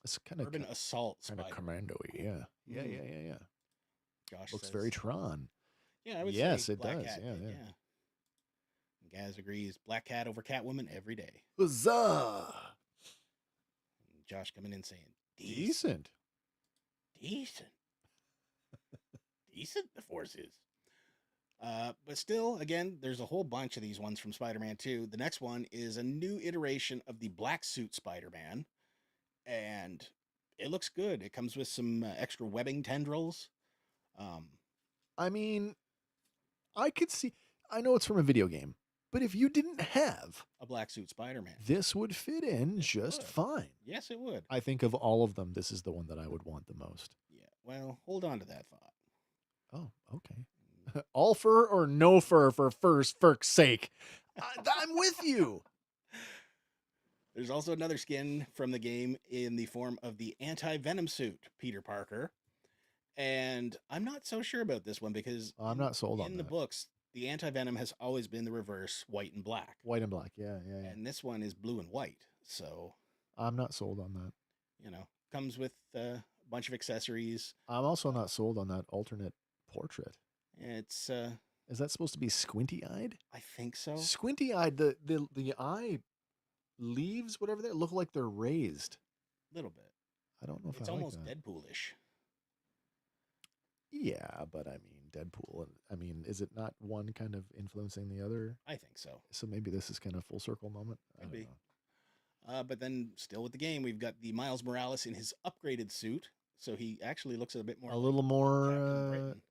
It's kind of Urban Assault kind Spider. of commando-y. Yeah. Mhm. Yeah. Josh Looks says, very Tron. Yeah, I would Yes, say it Black does. Cat Yeah. did, Gaz agrees. Black Cat over Catwoman every day. Huzzah! And Josh coming in saying, Decent. Decent. Decent, the Force is. But still, again, there's a whole bunch of these ones from Spider-Man 2. The next one is a new iteration of the black suit Spider-Man. And it looks good. It comes with some extra webbing tendrils. I mean, I could see. I know it's from a video game, but if you didn't have, A black suit Spider-Man. this would fit in just would. fine. Yes, it would. I think of all of them, this is the one that I would want the most. Yeah. Well, hold on to that thought. Oh, okay. All fur or no fur for fur's sake. I'm with you. There's also another skin from the game in the form of the anti-venom suit, Peter Parker. And I'm not so sure about this one because I'm not sold on in the that. books, the anti-venom has always been the reverse, white and black. White and black. Yeah. And this one is blue and white. So, I'm not sold on that. comes with a bunch of accessories. I'm also not sold on that alternate portrait. It's, Is that supposed to be squinty-eyed? I think so. Squinty-eyed, the eye leaves, whatever they look like they're raised. A little bit. I don't know if It's I like almost that. Deadpoolish. Yeah, but I mean, Deadpool. I mean, is it not one kind of influencing the other? I think so. So maybe this is kind of full circle moment. I Could don't be. know. But then, still with the game, we've got the Miles Morales in his upgraded suit. So he actually looks a bit more A like little more. Captain Britain.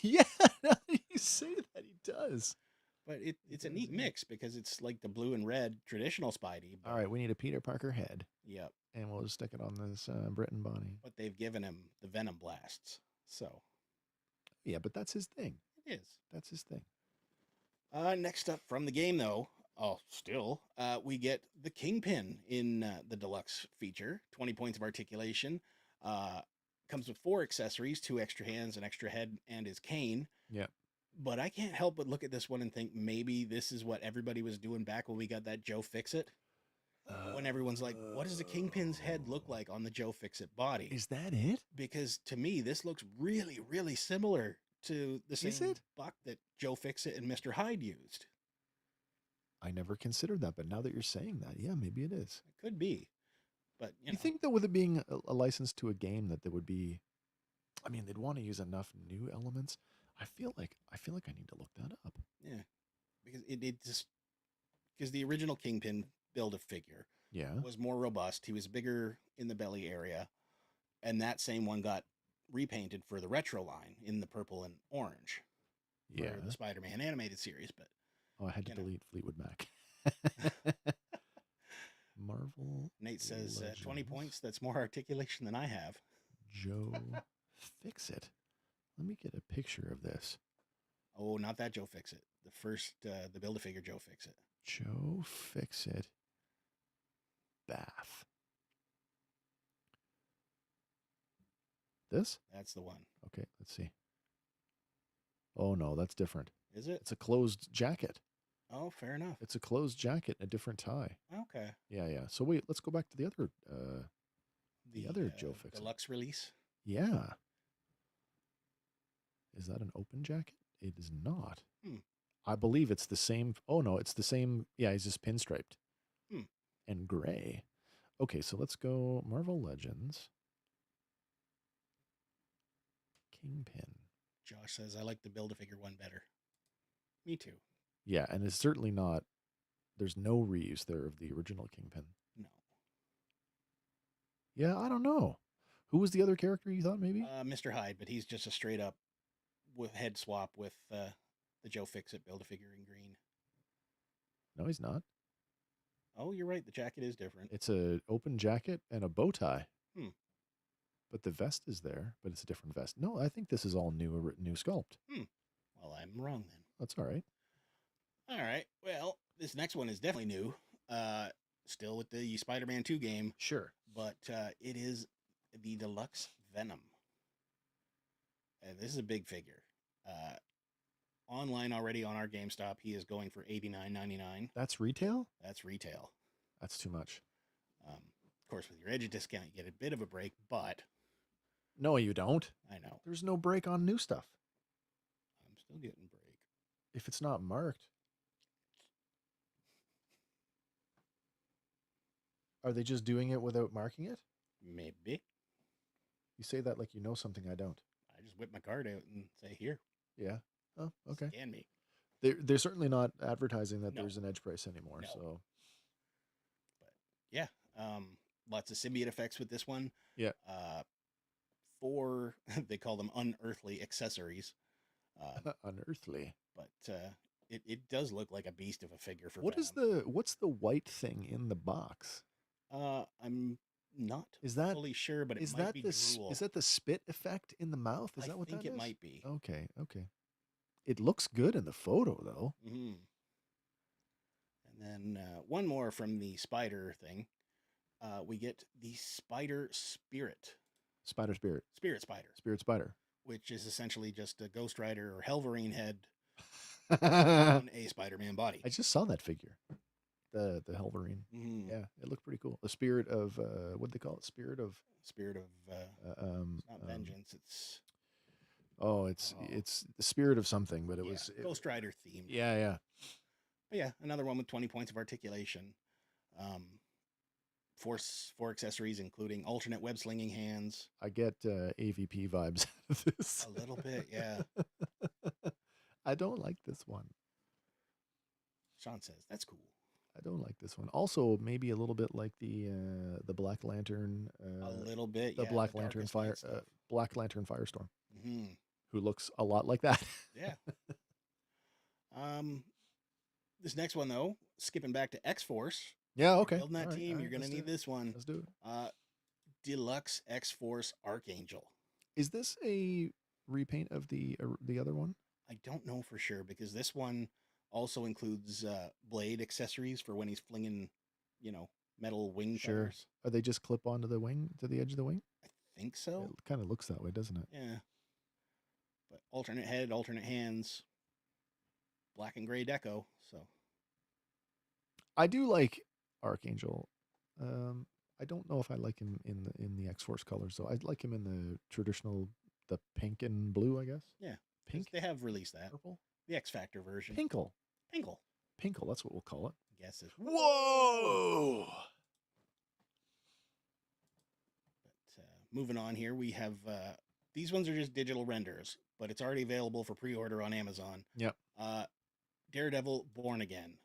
Yeah, now that you say that, he does. But it's a does, neat yeah. mix because it's like the blue and red traditional Spidey. But, All right, we need a Peter Parker head, Yep. and we'll just stick it on this Britain body. But they've given him the Venom blasts. So Yeah, but that's his thing. it is. That's his thing. Next up from the game, though, we get the Kingpin in the deluxe feature. 20 points of articulation. Comes with 4 accessories, 2 extra hands, an extra head, and his cane. Yeah. But I can't help but look at this one and think maybe this is what everybody was doing back when we got that Joe Fixit. When everyone's like, what does the Kingpin's head look like on the Joe Fixit body? Is that it? Because to me, this looks really, really similar to the Is same it? buck that Joe Fixit and Mr. Hyde used. I never considered that, but now that you're saying that, yeah, maybe it is. It could be. But, You think that with it being a license to a game that there would be, I mean, they'd want to use enough new elements. I feel like I need to look that up. Yeah, because because the original Kingpin Build-A-Figure Yeah. was more robust. He was bigger in the belly area, and that same one got repainted for the retro line in the purple and orange Yeah. for the Spider-Man animated series. But Oh, I had to you know. delete Fleetwood Mac. Marvel. Nate says 20 Legends. points. That's more articulation than I have. Joe Fixit. Let me get a picture of this. Oh, not that Joe Fixit. The first, the Build-A-Figure Joe Fixit. Joe Fixit. Bath. This? That's the one. Okay, let's see. Oh no, that's different. Is it? It's a closed jacket. Oh, fair enough. It's a closed jacket and a different tie. Okay. Yeah. So wait, let's go back to the other. The other Joe Fixit. Deluxe release. Yeah. Is that an open jacket? It is not. I believe it's the same. Oh no, it's the same. Yeah, he's just pinstriped and gray. Okay, so let's go Marvel Legends. Kingpin. Josh says, I like the Build-A-Figure one better. Me too. Yeah, and it's certainly not. There's no reuse there of the original Kingpin. No. Yeah, I don't know. Who was the other character you thought maybe? Mr. Hyde, but he's just a straight up with head swap with the Joe Fixit Build-A-Figure in green. No, he's not. Oh, you're right. The jacket is different. It's a open jacket and a bow tie. Hmm. But the vest is there, but it's a different vest. No, I think this is all new sculpt. Well, I'm wrong then. That's all right. All right. Well, this next one is definitely new. Still with the Spider-Man 2 game, Sure. but it is the Deluxe Venom. This is a big figure. Online already on our GameStop, he is going for $89.99. That's retail? That's retail. That's too much. Of course, with your Edge discount, you get a bit of a break, but No, you don't. I know There's no break on new stuff. I'm still getting break. If it's not marked. Are they just doing it without marking it? Maybe. You say that like you know something I don't. I just whip my card out and say, here, Yeah. Oh, okay. scan me. They're certainly not advertising that No. there's an edge price anymore. No. So But yeah, lots of symbiote effects with this one. yeah, 4, they call them unearthly accessories. unearthly. But it does look like a beast of a figure for What is Venom. what's the white thing in the box? I'm not Is that fully sure, but it is might that be the drool. is that the spit effect in the mouth? Is I that what think that it is? might be. Okay, okay. It looks good in the photo though. Hmm. And then one more from the spider thing. We get the spider spirit, Spider Spirit. spirit spider, Spirit Spider. which is essentially just a Ghost Rider or Helverine head I on a Spider-Man body. just saw that figure. The Helverine. Mhm. Yeah, it looked pretty cool. The spirit of what they call it? Spirit of Spirit of it's not vengeance. It's oh, Oh. it's the spirit of something, but it yeah, was Ghost Rider themed. yeah, yeah. But yeah, another one with 20 points of articulation. Four accessories, including alternate web slinging hands. I get AVP vibes out of this. A little bit, yeah. I don't like this one. Sean says that's cool. I don't like this one. Also, maybe a little bit like the Black Lantern. A little bit, the yeah. Black the Lantern Darkest Night Fire stuff. Black Lantern Firestorm, Hmm. who looks a lot like that. Yeah. This next one though, skipping back to X Force. Yeah, okay. Building that All right, team, all you're right, gonna let's do need it. this one. Let's do it. Deluxe X Force Archangel. Is this a repaint of the other one? I don't know for sure because this one also includes blade accessories for when he's flinging, metal wing Sure. feathers. Are they just clip onto the wing, to the edge of the wing? I think so. It kind of looks that way, doesn't it? Yeah. But alternate head, alternate hands, black and gray deco. So I do like Archangel. I don't know if I like him in the X Force colors, though. I like him in the traditional, the pink and blue, I guess. yeah, 'cause Pink, they have released that purple, the X Factor version. pinkle, Pinkle, pinkle. That's what we'll call it. I guess is. Whoa! But moving on here, we have these ones are just digital renders, but it's already available for pre-order on Amazon. Yep. Daredevil Born Again.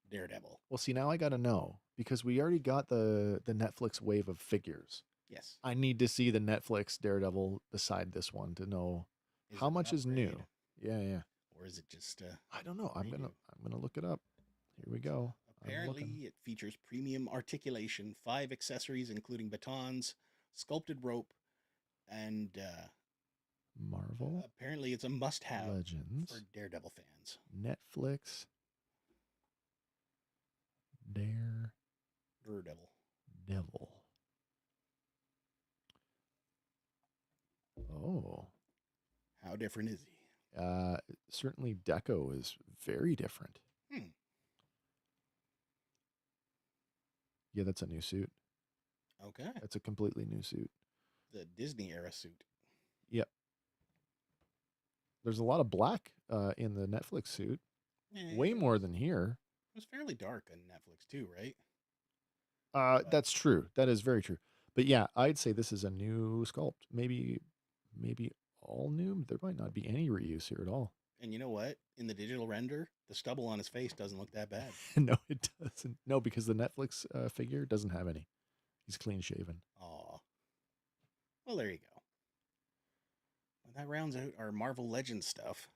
Daredevil. Well, see, now I got to know because we already got the Netflix wave of figures. Yes. I need to see the Netflix Daredevil beside this one to know Is how it an much is new. upgrade, Yeah, yeah. or is it just I don't know. I'm redo? gonna look it up. Here we go. I'm Apparently, looking. it features premium articulation, 5 accessories, including batons, sculpted rope, and Marvel apparently it's a must-have Legends for Daredevil fans. Netflix Daredevil. Devil. Oh, How different is he? certainly Deco is very different. Hmm. Yeah, that's a new suit. Okay. That's a completely new suit. The Disney era suit. Yep. There's a lot of black in the Netflix suit. Way it more than here. was fairly dark on Netflix too, right? That's true. That is very true. But yeah, I'd say this is a new sculpt. Maybe all new. There might not be any reuse here at all. And you know what? In the digital render, the stubble on his face doesn't look that bad. No, it doesn't. No, because the Netflix figure doesn't have any. He's clean shaven. Aw. Well, there you go. Well, that rounds out our Marvel Legends stuff.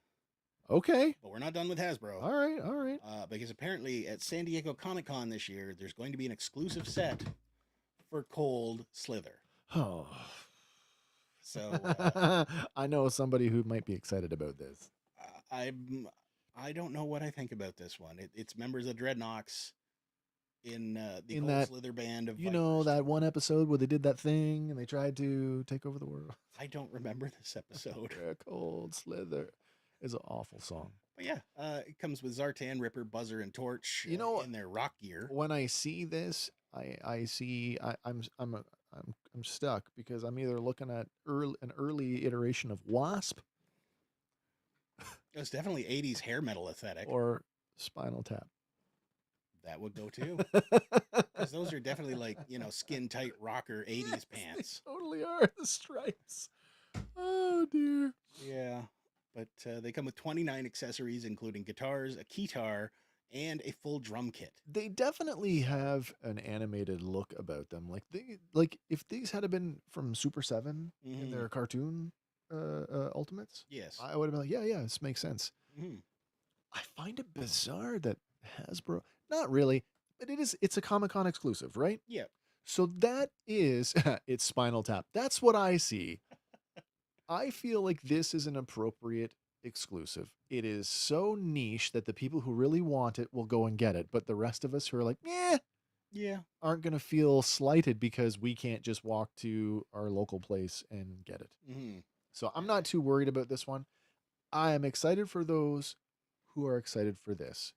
Okay. But we're not done with Hasbro. All right. All right. Because apparently at San Diego Comic-Con this year, there's going to be an exclusive set for Cold Slither. Oh. So I know somebody who might be excited about this. I don't know what I think about this one. It's members of Dreadnoks in the In Cold that- Slither band of You know Vipers. that one episode where they did that thing and they tried to take over the world? I don't remember this episode. Yeah, Cold Slither is an awful song. But yeah, it comes with Zartan, Ripper, Buzzer, and Torch. You know- in their rock gear. When I see this, I'm stuck because I'm either looking at an early iteration of Wasp It's definitely 80s hair metal aesthetic. or Spinal Tap. That would go too. Because those are definitely like, skin tight rocker 80s pants. They totally are the stripes. Oh dear. Yeah. But they come with 29 accessories, including guitars, a keytar, and a full drum kit. They definitely have an animated look about them. Like if these had been from Super 7 in Mhm. their cartoon ultimates, Yes. I would have been like, yeah, this makes sense. hmm I find it bizarre that Hasbro, not really, but it's a Comic-Con exclusive, right? Yeah. So that is it's Spinal Tap. That's what I see. I feel like this is an appropriate exclusive. It is so niche that the people who really want it will go and get it, but the rest of us who are like, Yeah. aren't going to feel slighted because we can't just walk to our local place and get it. hmm So I'm not too worried about this one. I am excited for those who are excited for this,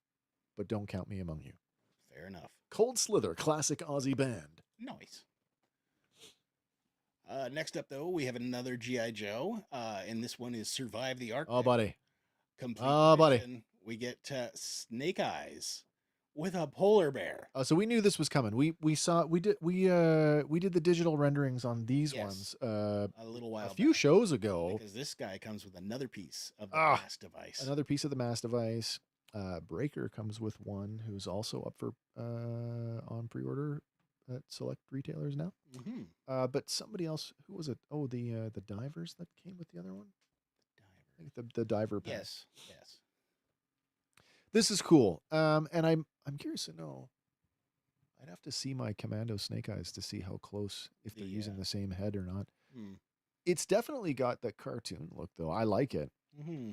but don't count me among you. Fair enough. Cold Slither, classic Aussie band. Nice. Next up, though, we have another G.I. Joe, and this one is Survive the Arctic. Oh, buddy. Complete Oh, buddy. edition. We get Snake Eyes with a polar bear. So we knew this was coming. We did the digital renderings on these Yes. ones A little while a few back, shows ago. because this guy comes with another piece of the Ah, mass device. Another piece of the mass device. Breaker comes with one who's also up for on pre-order at select retailers now. hmm But somebody else, who was it? Oh, the divers that came with the other one. I think the diver pack. Yes. Yes. This is cool. And I'm curious to know. I'd have to see my Commando Snake Eyes to see how close, if they're using the same head or not. Hmm. It's definitely got that cartoon look, though. I like it. hmm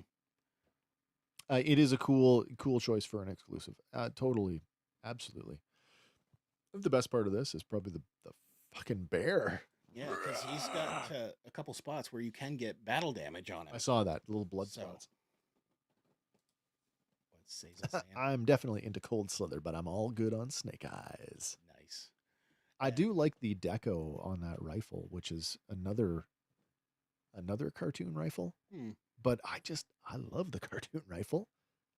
It is a cool choice for an exclusive. Totally, absolutely. The best part of this is probably the fucking bear. Yeah, because he's got a couple spots where you can get battle damage on him. I saw that little blood So- spots. What's Cesar saying? I'm definitely into Cold Slither, but I'm all good on Snake Eyes. Nice. I Yeah. do like the deco on that rifle, which is another cartoon rifle. Hmm. But I love the cartoon rifle,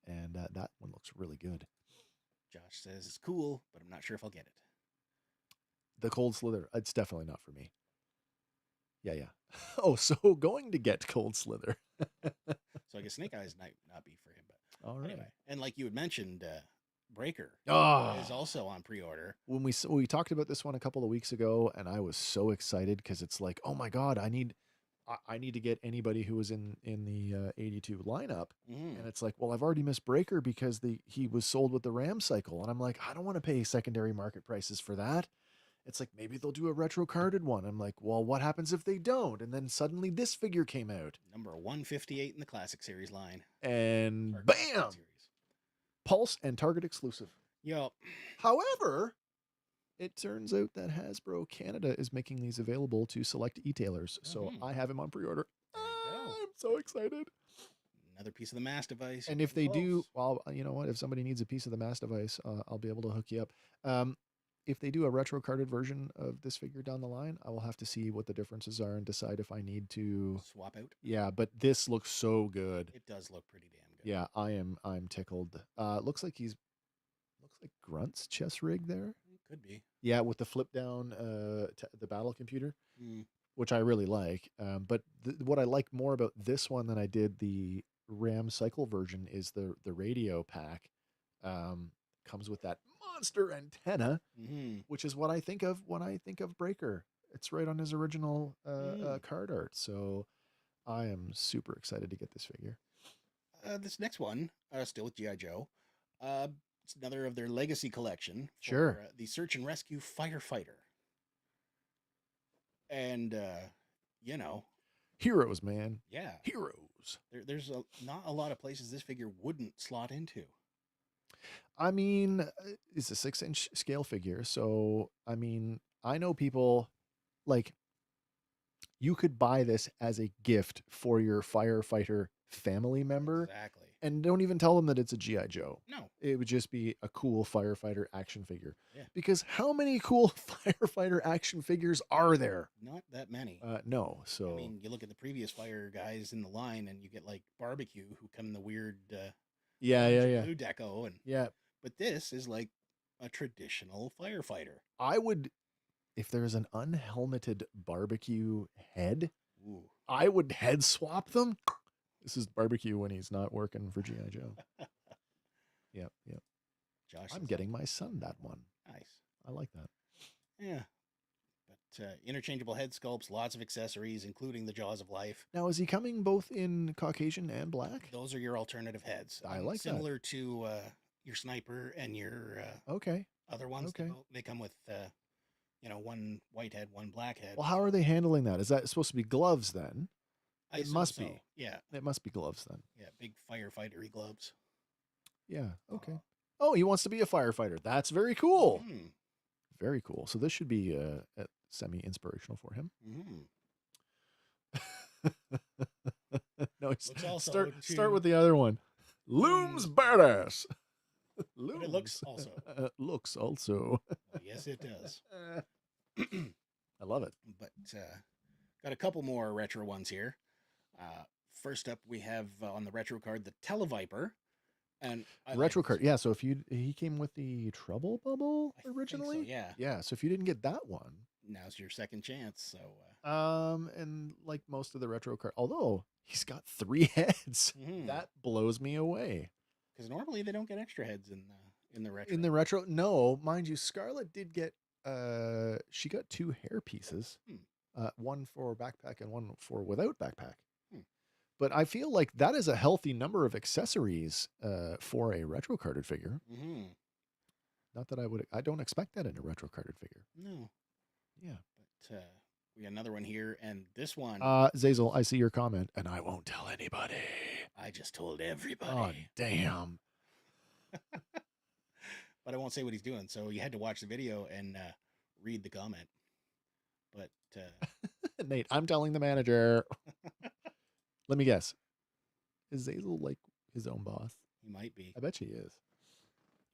and that one looks really good. Josh says it's cool, but I'm not sure if I'll get it. The Cold Slither, it's definitely not for me. Yeah. Oh, so going to get Cold Slither. So I guess Snake Eyes might not be for him. But All right. anyway, and like you had mentioned, Breaker Oh, is also on pre-order. when we talked about this one a couple of weeks ago, and I was so excited because it's like, oh my god, I need to get anybody who was in the 82 lineup, Mhm. and it's like, well, I've already missed Breaker because he was sold with the Ram cycle, and I'm like, I don't want to pay secondary market prices for that. It's like, maybe they'll do a retro carded one. I'm like, well, what happens if they don't? And then suddenly this figure came out, Number 158 in the Classic Series line. and Or bam, Classic Series. Pulse and Target exclusive. Yo, However, it turns out that Hasbro Canada is making these available to select e-tailers. So Mhm. I have him on pre-order. There you go. I'm so excited. another piece of the mass device. And You're if they getting do, close. well, you know what? If somebody needs a piece of the mass device, I'll be able to hook you up. If they do a retro carded version of this figure down the line, I will have to see what the differences are and decide if I need to. Swap out. Yeah, but this looks so good. It does look pretty damn good. Yeah, I'm tickled. Looks like Grunt's chest rig there. Could be. Yeah, with the flip down the battle computer, Mm. which I really like. But what I like more about this one than I did the Ram cycle version is the radio pack. Comes with that monster antenna, hmm which is what I think of when I think of Breaker. It's right on his original Mm. card art. So I am super excited to get this figure. This next one, still with G.I. Joe, it's another of their legacy collection. For, Sure. the Search and Rescue Firefighter. And, Heroes, man. yeah, Heroes. there's not a lot of places this figure wouldn't slot into. I mean, it's a 6-inch scale figure. So, I mean, I know people like you could buy this as a gift for your firefighter family member Exactly. and don't even tell them that it's a G.I. Joe. No. It would just be a cool firefighter action figure. Yeah. Because how many cool firefighter action figures are there? Not that many. No. So, I mean, you look at the previous fire guys in the line, and you get like Barbecue, who come in the weird yeah. blue deco, and Yeah. but this is like a traditional firefighter. I would, if there's an unhelmeted barbecue head, Ooh. I would head swap them. This is barbecue when he's not working for G.I. Joe. Yep. Josh, I'm is getting my son that one. nice. I like that. Yeah. But interchangeable head sculpts, lots of accessories, including the Jaws of Life. Now, is he coming both in Caucasian and black? Those are your alternative heads. I like that. similar to your sniper and your Okay. other ones. Okay. They come with one white head, one black head. Well, how are they handling that? Is that supposed to be gloves then? I it assume must so. be. Yeah. It must be gloves then. Yeah. Big firefighter gloves. Yeah. Okay. Oh, he wants to be a firefighter. That's very cool. Mm. Very cool. So this should be semi-inspirational for him. No, Looks also start with the other one. Looms badass. But it looks also. Looks also. Well, yes, it does. I love it. But got a couple more retro ones here. First up, we have on the retro card the Televiper, and I like Retro this card. one. Yeah. So if he came with the Trouble Bubble I think so, originally. yeah. Yeah. So if you didn't get that one, Now's your second chance. So and like most of the retro card, although he's got 3 heads, Mhm. that blows me away. because normally they don't get extra heads in the retro. In the retro, no, mind you, Scarlet did get she got 2 hair pieces. One for backpack and one for without backpack. But I feel like that is a healthy number of accessories for a retro carded figure. Mm-hmm. Not that I don't expect that in a retro carded figure. No, Yeah. but we got another one here, and this one Zazel, I see your comment, and I won't tell anybody. I just told Oh, everybody, damn. but I won't say what he's doing. So you had to watch the video and read the comment. But Nate, I'm telling the manager. Let me guess. Is Zazel like his own boss? he might be. I bet she is.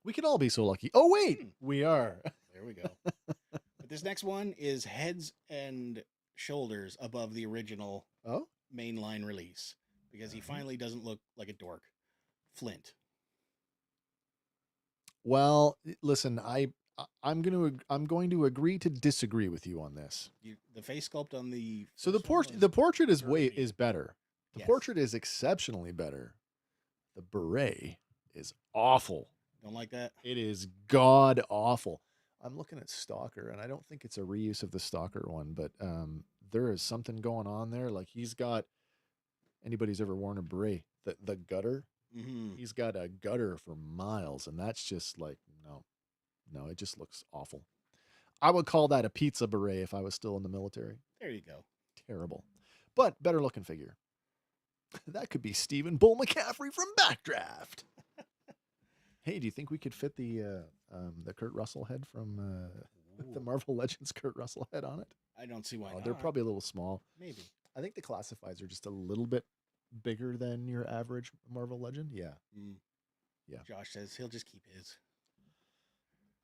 We can all be so lucky. Oh, wait. We are. There we go. But this next one is heads and shoulders above the original Oh? mainline release because he finally doesn't look like a dork. Flint. Well, listen, I'm going to agree to disagree with you on this. The face sculpt on the So the first one was portrait is dirty. better. The Yes. portrait is exceptionally better. The beret is awful. Don't like that. It is god awful. I'm looking at Stalker, and I don't think it's a reuse of the Stalker one, but there is something going on there. Like he's got anybody's ever worn a beret, the gutter. Mm-hmm. He's got a gutter for miles, and that's just like no, it just looks awful. I would call that a pizza beret if I was still in the military. There you go. Terrible, but better looking figure. That could be Stephen Bull McCaffrey from Backdraft. Hey, do you think we could fit the Kurt Russell head from the Marvel Legends Kurt Russell head on it? I don't see why not. They're probably a little small. Maybe. I think the classifieds are just a little bit bigger than your average Marvel Legend. Yeah. Yeah. Josh says he'll just keep his.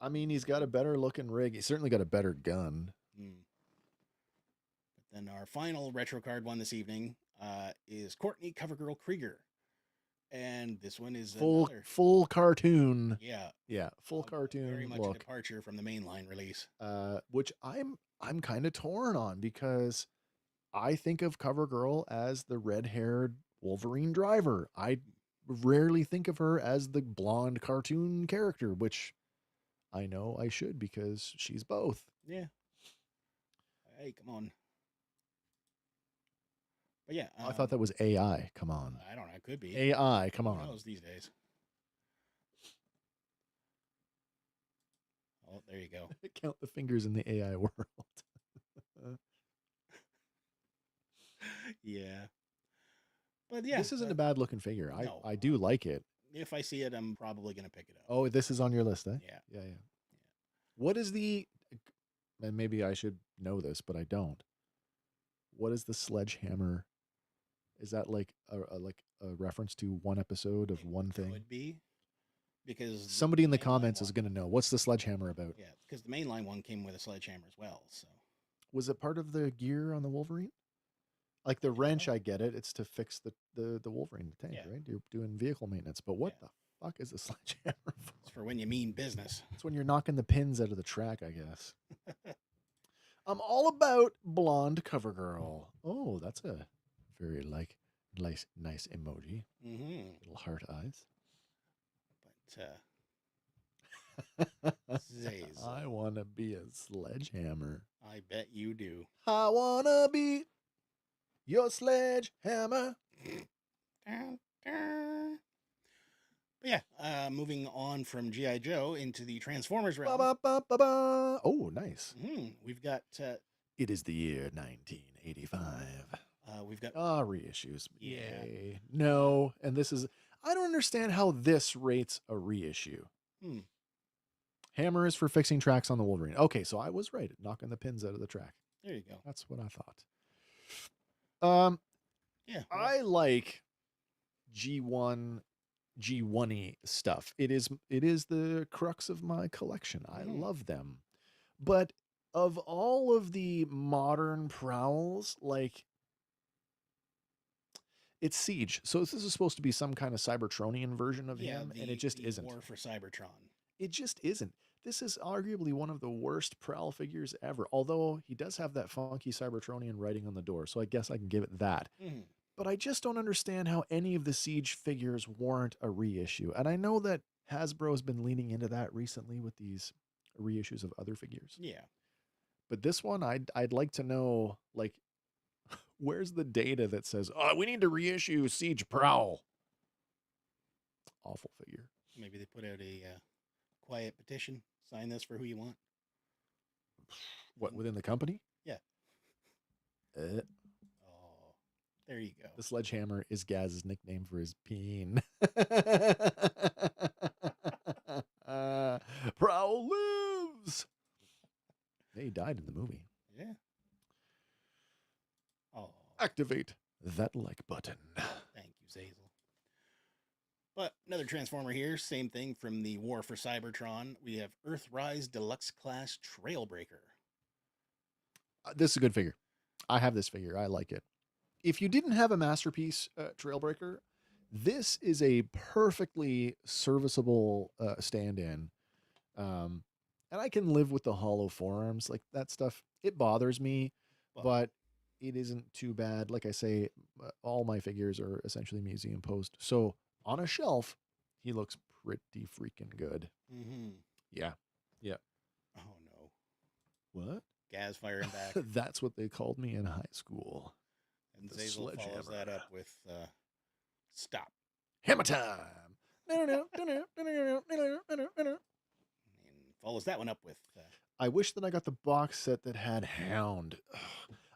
I mean, he's got a better looking rig. He's certainly got a better gun. But then our final retro card one this evening is Courtney Covergirl Krieger, and this one is another, full cartoon. yeah, Full cartoon very much a look. departure from the mainline release. Which I'm kind of torn on because I think of CoverGirl as the red-haired Wolverine driver. I rarely think of her as the blonde cartoon character, which I know I should because she's both. Yeah. Hey, come on. But yeah, I thought that was AI. Come on. I don't know. It could be AI. Come Who on. knows these days? Oh, there you go. Count the fingers in the AI world. Yeah. But yeah, This isn't a bad looking figure. no. I do like it. If I see it, I'm probably gonna pick it up. Oh, this is on your list, eh? Yeah. Yeah. What is the, and maybe I should know this, but I don't. What is the sledgehammer? Is that like a reference to one episode of one thing? Could be because Somebody in the mainline comments is one- going to know. What's the sledgehammer about? Yeah, because the mainline one came with a sledgehammer as well. So Was it part of the gear on the Wolverine? Like the wrench, I get it. It's to fix the Wolverine tank, Yeah. right? You're doing vehicle maintenance. But what Yeah. the fuck is a sledgehammer for? It's for when you mean business. It's when you're knocking the pins out of the track, I guess. I'm all about blonde cover girl. Oh, that's a very nice emoji. Mm-hmm. Little heart eyes. But Zazel, I want to be a sledgehammer. I bet you do. I want to be your sledgehammer. Dun, dun. But yeah, moving on from G.I. Joe into the Transformers realm. Ba, ba, ba, ba, ba. Oh, nice. We've got It is the year 1985. we've got Reissues. Yeah. Yay. No, and this is, I don't understand how this rates a reissue. Hammer is for fixing tracks on the Wolverine. Okay, so I was right at knocking the pins out of the track. there you go. That's what I thought. Yeah, I like G1 G1-y stuff. It is the crux of my collection. I love them. But of all of the modern Prowls, like, it's Siege. So this is supposed to be some kind of Cybertronian version of him, and it just isn't. War for Cybertron. It just isn't. This is arguably one of the worst Prowl figures ever, although he does have that funky Cybertronian writing on the door, so I guess I can give it that. But I just don't understand how any of the Siege figures warrant a reissue. And I know that Hasbro has been leaning into that recently with these reissues of other figures. Yeah. But this one, I'd like to know, like, where's the data that says, oh, we need to reissue Siege Prowl? Awful figure. Maybe they put out a quiet petition. Sign this for who you want. What, within the company? Yeah. Oh, there you go. the sledgehammer is Gaz's nickname for his peen. Prowl lives. He died in the movie. Yeah. Oh. Activate that like button. Thank you, Zazel. But another Transformer here, same thing from the War for Cybertron. We have Earthrise Deluxe Class Trailbreaker. This is a good figure. I have this figure. I like it. If you didn't have a Masterpiece Trailbreaker, this is a perfectly serviceable stand-in. And I can live with the hollow forearms. Like, that stuff, it bothers me, but it isn't too bad. Like I say, all my figures are essentially museum posed. So on a shelf, he looks pretty freaking good. Mm-hmm. Yeah. Yeah. Oh, no. What? Gaz firing back. That's what they called me in high school. And The Zazel follows sledgehammer. that up with Stop. Hammer time. And follows that one up with I wish that I got the box set that had Hound. Ugh.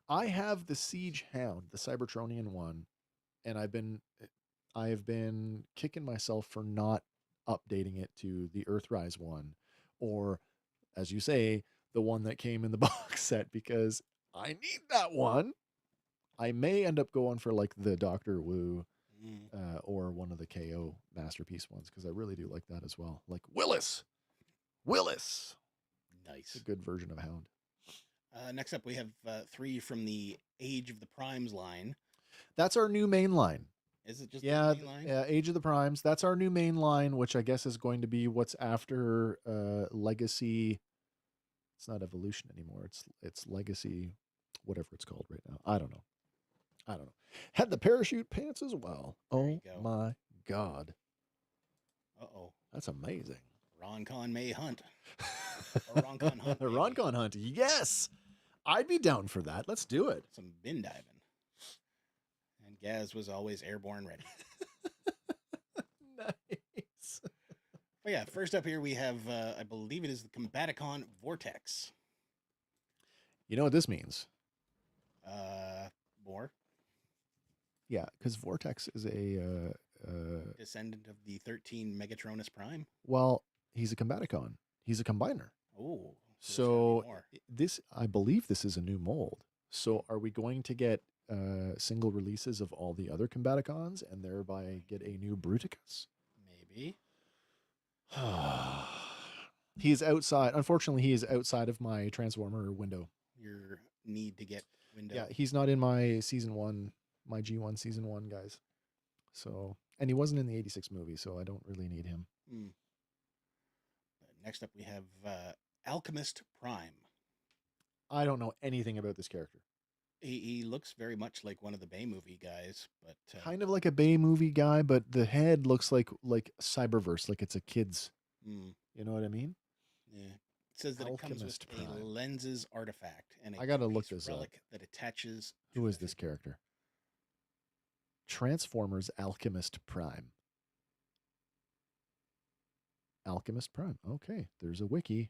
I have the Siege Hound, the Cybertronian one, and I have been kicking myself for not updating it to the Earthrise one, or, as you say, the one that came in the box set, because I need that one. I may end up going for like the Dr. Wu or one of the KO Masterpiece ones, because I really do like that as well. Like Willis. It's nice. a good version of Hound. Next up, we have 3 from the Age of the Primes line. That's our new main line. Is it just Yeah, the main line? Age of the Primes. That's our new main line, which I guess is going to be what's after Legacy. It's not Evolution anymore. It's Legacy, whatever it's called right now. I don't know. Had the parachute pants as well. There Oh you go. my God. Uh-oh. That's amazing. Roncon May Hunt. Or Roncon Hunt. maybe. Roncon Hunt. Yes. I'd be down for that. Let's do it. Some bin diving. And Gaz was always airborne ready. Nice. But yeah, first up here we have, I believe it is the Combaticon Vortex. You know what this means? More. Yeah, because Vortex is a Descendant of the 13 Megatronus Prime. well, he's a Combaticon. He's a combiner. Oh. So more. this, I believe this is a new mold. So are we going to get single releases of all the other Combaticons and thereby get a new Bruticus? Maybe. He is outside. Unfortunately, he is outside of my Transformer window. Your need to get window. Yeah, he's not in my season 1, my G1 season 1, guys. So, and he wasn't in the 86 movie, so I don't really need him. Hmm. Next up, we have Alchemist Prime. I don't know anything about this character. He looks very much like one of the Bay movie guys, but Kind of like a Bay movie guy, but the head looks like Cyberverse, like it's a kid's. hmm, You know what I mean? yeah. It says that it comes with Alchemist a Prime. lenses artifact and a I gotta look two-piece this up. relic that attaches. Who to is the this figure. character? Transformers Alchemist Prime. Alchemist Prime. Okay, there's a wiki.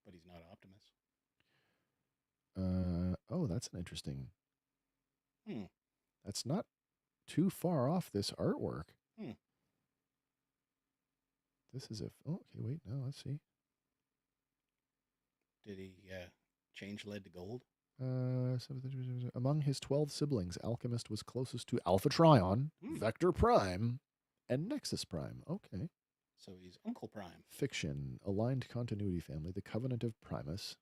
But he's not Optimus. Oh, that's an interesting. Hmm. That's not too far off this artwork. Hmm. This is a. Oh, okay, wait. No, let's see. Did he change lead to gold? Among his 12 siblings, Alchemist was closest to Alpha Trion, Hmm. Vector Prime, and Nexus Prime. Okay. So he's Uncle Prime. Fiction, aligned continuity family, the Covenant of Primus,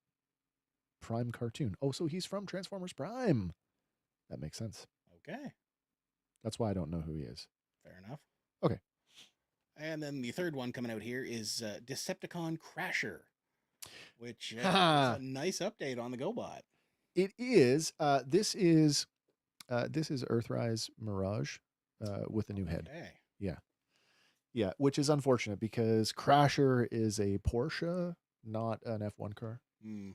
Prime cartoon. Oh, so he's from Transformers Prime. That makes sense. Okay, That's why I don't know who he is. fair enough. Okay. And then the third one coming out here is Decepticon Crasher, which is Ha! a nice update on the GoBot. It is. This is Earthrise Mirage with a new head. Okay. Yeah, which is unfortunate because Crasher is a Porsche, not an F1 car. Hmm.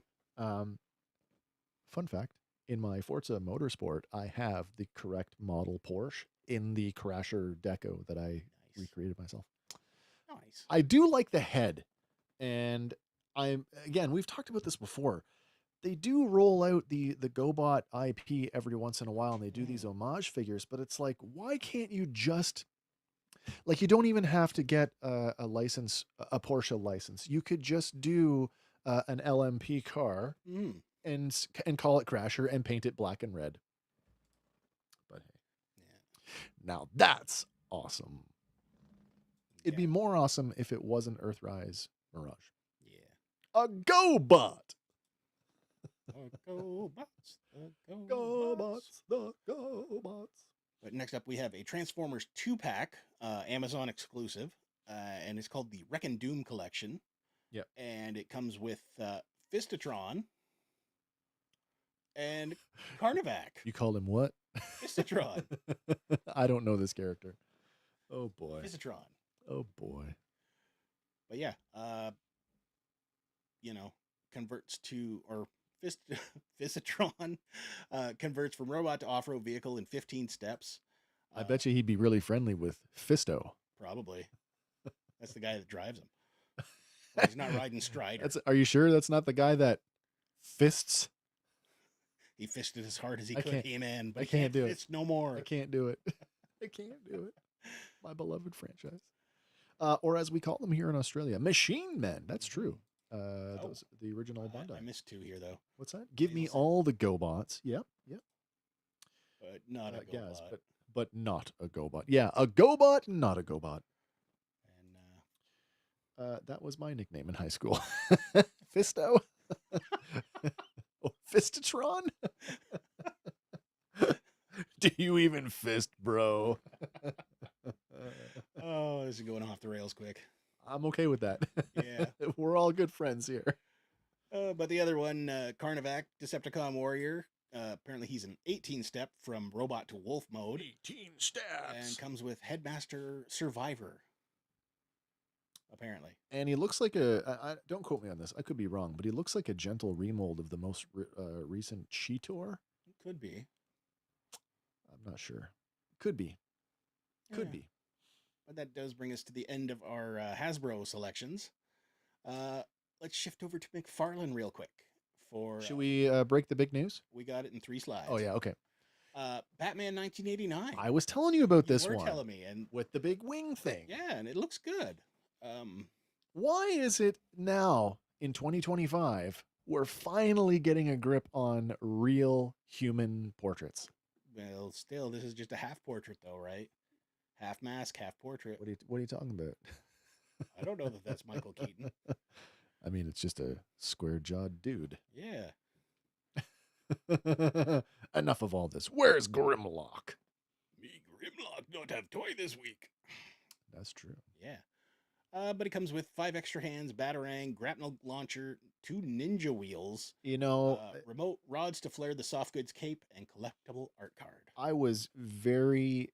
Fun fact, in my Forza Motorsport, I have the correct model Porsche in the Crasher deco that I Nice. recreated myself. Nice. I do like the head. And we've talked about this before. They do roll out the GoBot IP every once in a while and they do these homage figures, but it's like, why can't you just like, you don't even have to get a license, a Porsche license. You could just do an LMP car Hmm. and call it Crasher and paint it black and red. But hey, Yeah. now that's awesome. It'd be Yeah. more awesome if it wasn't Earthrise Mirage. Yeah. A GoBot! The GoBots. The GoBots. GoBots, the GoBots. But next up, we have a Transformers 2-pack, Amazon exclusive, and it's called the Wreck and Doom Collection. Yep. And it comes with Fistatron and Carnivac. You called him what? Fistatron. I don't know this character. Oh boy. Fistatron. Oh boy. But yeah, converts to, or Fistatron converts from robot to off-road vehicle in 15 steps. I bet you he'd be really friendly with Fisto. Probably. That's the guy that drives him. Well, he's not riding Strider. Are you sure that's not the guy that fists? He fisted as hard as he I could, can't- He-Man, but I he can't do it. fist no more. I can't do it. I can't do it. My beloved franchise. Or as we call them here in Australia, Machine Men. That's true. Those the original Bandai. I missed two here though, What's that? Give me Wheels. all the GoBots. Yep. but not a Yes, GoBot. but not a GoBot. Yeah, a GoBot, not a GoBot. And That was my nickname in high school. Fisto. Oh, Fistatron. Do you even fist, bro? oh, this is going off the rails quick. I'm okay with that. Yeah. We're all good friends here. But the other one, Carnivac, Decepticon Warrior. Apparently, he's an 18-step from robot to wolf mode, 18 steps. and comes with Headmaster Survivor. Apparently, And he looks like I don't quote me on this. I could be wrong, but he looks like a gentle remold of the most recent Cheetor. could be. I'm not sure. Could be. Could Yeah. be. But that does bring us to the end of our Hasbro selections. Let's shift over to McFarlane real quick. Should we break the big news? We got it in 3 slides. Oh yeah, okay. Batman 1989. I was telling you about this you were one telling me, and with the big wing thing. yeah, and it looks good. Why is it now in 2025 we're finally getting a grip on real human portraits? Well, still, this is just a half portrait, though, right? Half mask, half portrait. What are you talking about? I don't know that that's Michael Keaton. I mean, it's just a square-jawed dude. Yeah. Enough of all this. Where's Grimlock? Me, Grimlock, don't have toy this week. That's true. Yeah. But it comes with 5 extra hands, batarang, grapnel launcher, 2 ninja wheels, You know, remote rods to flare the soft goods cape, and collectible art card. I was very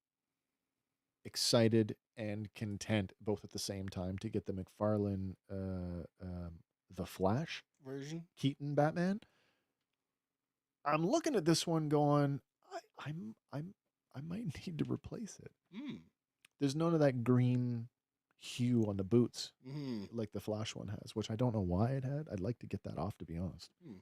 excited and content both at the same time to get the McFarlane the Flash Version. Keaton Batman. I'm looking at this one going, I might need to replace it. Mm. There's none of that green hue on the boots Mm. like the Flash one has, which I don't know why it had. I'd like to get that off, to be honest. Mm.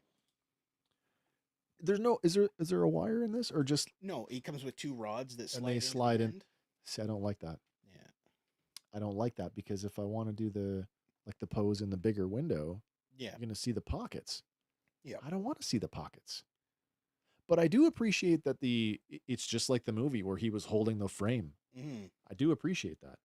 There's no is there a wire in this or just No, it comes with 2 rods that and slide they into the slide in? end. See, I don't like that. Yeah. I don't like that because if I want to do the pose in the bigger window, Yeah. you're going to see the pockets. Yeah. I don't want to see the pockets. But I do appreciate that it's just like the movie where he was holding the frame. Mm-hmm. I do appreciate that.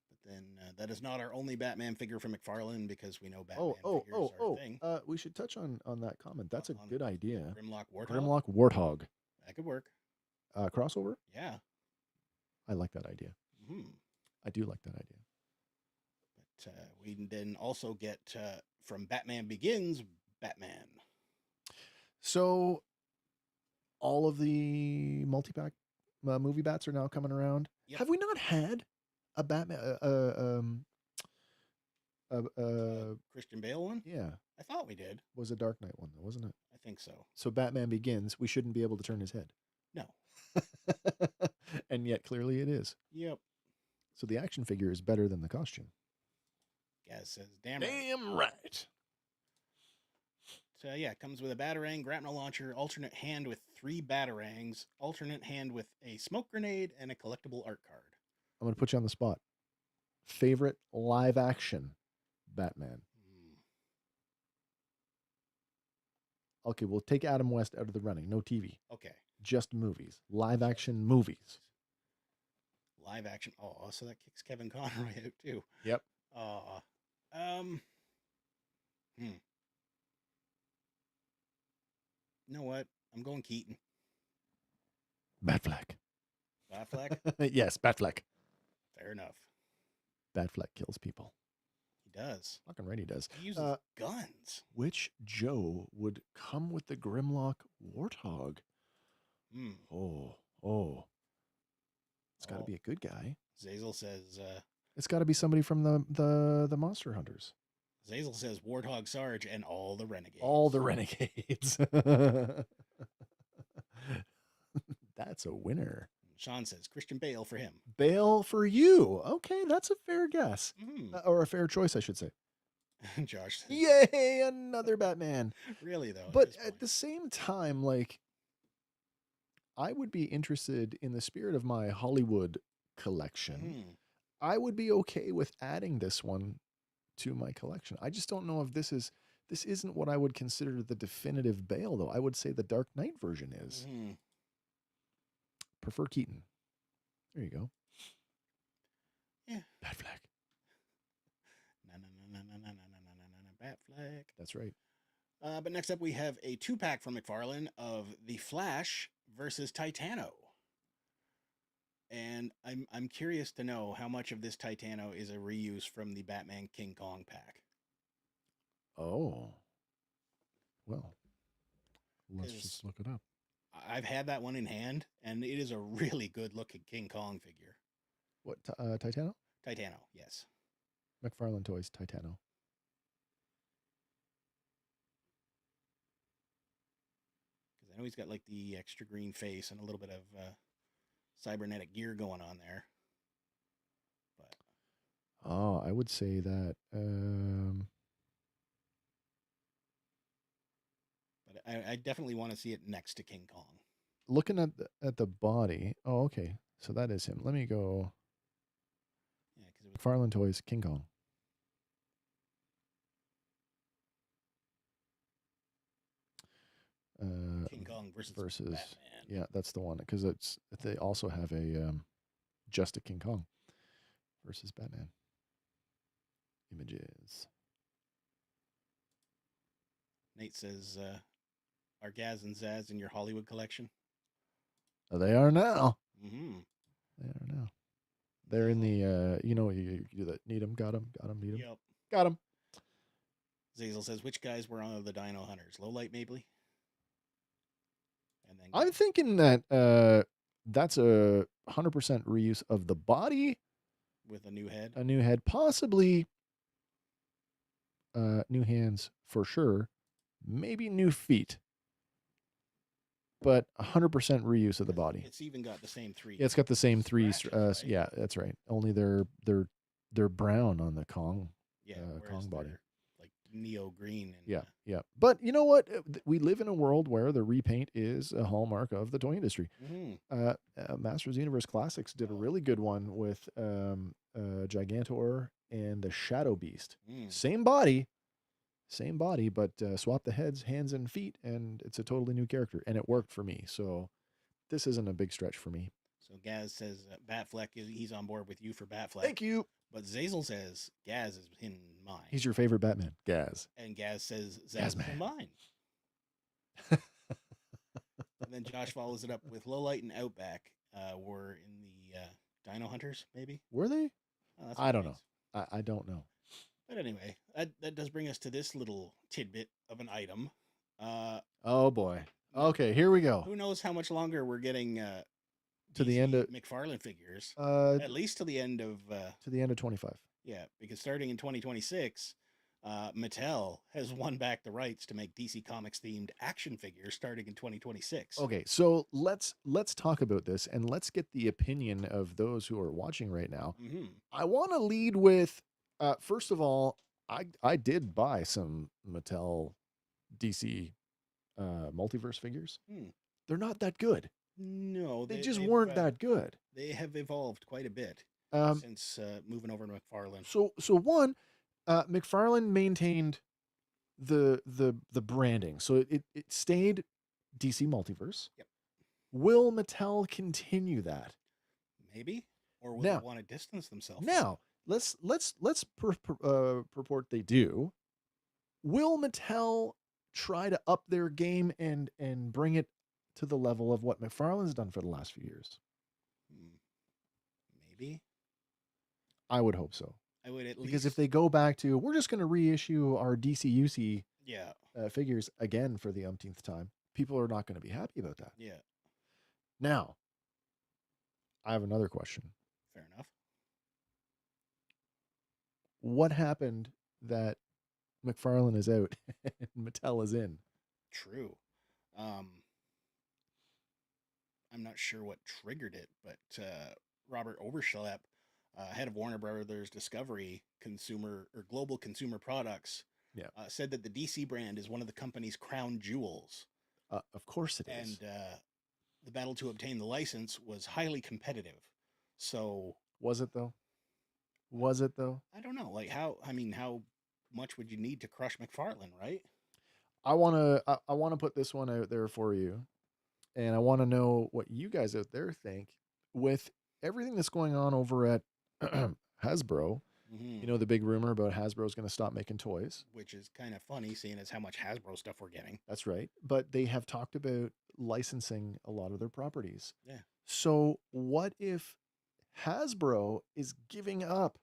But then that is not our only Batman figure from McFarlane because we know Batman figures are a thing. We should touch on that comment. That's a On good idea. Grimlock Warthog. Grimlock Warthog. That could work. Crossover? Yeah. I like that idea. Mm-hmm. I do like that idea. But we then also get from Batman Begins, Batman. So all of the multi-pack movie bats are now coming around. Yep. Have we not had a Batman Christian Bale one? yeah. I thought we did. Was a Dark Knight one though, wasn't it? I think so. So Batman Begins, we shouldn't be able to turn his head. No. And yet clearly it is. Yep. So the action figure is better than the costume. Gaz says, damn right. Damn right. So yeah, it comes with a batarang, grapnel launcher, alternate hand with 3 batarangs, alternate hand with a smoke grenade, and a collectible art card. I'm going to put you on the spot. Favorite live action Batman? Okay, we'll take Adam West out of the running. No TV. Okay. Just movies. Live action movies. Live action. Oh, so that kicks Kevin Conroy out too. Yep. You know what? I'm going Keaton. Batfleck. Batfleck? Yes, Batfleck. Fair enough. Batfleck kills people. He does. Fucking right he does. He uses guns. Which Joe would come with the Grimlock Warthog? Oh. It's got to be a good guy. Zazel says... it's got to be somebody from the Monster Hunters. Zazel says Warthog Sarge and all the Renegades. All the Renegades. That's a winner. Sean says Christian Bale for him. Bale for you. Okay, that's a fair guess. Mm-hmm. Or a fair choice, I should say. Josh says, yay, another Batman. Really, though? But at the same time, like, I would be interested in the spirit of my Hollywood collection. Mm-hmm. I would be okay with adding this one to my collection. I just don't know if this isn't what I would consider the definitive Bale, though. I would say the Dark Knight version is. Mm-hmm. Prefer Keaton. There you go. Yeah. Batfleck. Batfleck. That's right. But next up, we have a 2-pack from McFarlane of The Flash versus Titano. And I'm curious to know how much of this Titano is a reuse from the Batman King Kong pack. Oh. Well, let's just look it up. I've had that one in hand, and it is a really good-looking King Kong figure. What, Titano? Titano, yes. McFarlane Toys, Titano. Because I know he's got, like, the extra green face and a little bit of cybernetic gear going on there. But Oh, I would say that... But I definitely want to see it next to King Kong. Looking at the body. Oh, okay. So that is him. Let me go. Yeah, because McFarlane Toys, King Kong. King Kong versus Batman. Batman. Yeah, that's the one. Because they also have a just a King Kong versus Batman. Images. Nate says, are Gaz and Zaz in your Hollywood collection? Oh, they are now. Mm-hmm. I don't know. They're in the you do that. Need 'em, got 'em, need 'em, Yep. got 'em. Zazel says, which guys were on the Dino Hunters? Lowlight, maybe? And then I'm Gaz. thinking that that's a 100% reuse of the body, With a new head. a new head, possibly new hands for sure, maybe new feet, but 100% reuse of the body. It's even got the same three. Yeah, it's got the same three. scratches, right? Yeah, that's right. Only they're brown on the Kong. Yeah, Kong whereas body. they're like neo green. And, Yeah, yeah. But you know what? We live in a world where the repaint is a hallmark of the toy industry. Masters Universe Classics did a really good one with Gigantor and the Shadow Beast. Same body, but swap the heads, hands, and feet, and it's a totally new character, and it worked for me. So this isn't a big stretch for me. So Gaz says Batfleck, he's on board with you for Batfleck. Thank you. But Zazel says Gaz is in mine. He's your favorite Batman, Gaz. And Gaz says Zaz's in mine. And then Josh follows it up with Lowlight and Outback were in the Dino Hunters, maybe? Were they? Oh, I don't know. I don't know. But anyway, that does bring us to this little tidbit of an item. Oh boy. Okay, here we go. Who knows how much longer we're getting to the end of McFarlane figures? At least to the end of 25. Yeah, because starting in 2026, Mattel has won back the rights to make DC Comics themed action figures starting in 2026. Okay, so let's talk about this and let's get the opinion of those who are watching right now. I want to lead with first of all, I did buy some Mattel DC multiverse figures. They're not that good. No, they just weren't that good. They have evolved quite a bit since moving over to McFarlane. So one, McFarlane maintained the branding, so it stayed DC Multiverse. Yep. Will Mattel continue that? Maybe, or will they want to distance themselves? Now, let's purport they do. Will Mattel try to up their game and bring it to the level of what McFarlane's done for the last few years? Maybe. I would hope so. I would at least, because if they go back to, we're just going to reissue our DCUC figures again for the umpteenth time, people are not going to be happy about that. Yeah. Now, I have another question. Fair enough. What happened that McFarlane is out and Mattel is in? True. I'm not sure what triggered it, but Robert Overschlepp, head of Warner Brothers Discovery Global Consumer Products, said that the DC brand is one of the company's crown jewels. Of course it is. And the battle to obtain the license was highly competitive. So was it though? Was it though? I don't know. Like how much would you need to crush McFarlane, right? I want to put this one out there for you, and I want to know what you guys out there think with everything that's going on over at Hasbro. You know, the big rumor about Hasbro is going to stop making toys, which is kind of funny seeing as how much Hasbro stuff we're getting. That's right. But they have talked about licensing a lot of their properties. Yeah. So what if Hasbro is giving up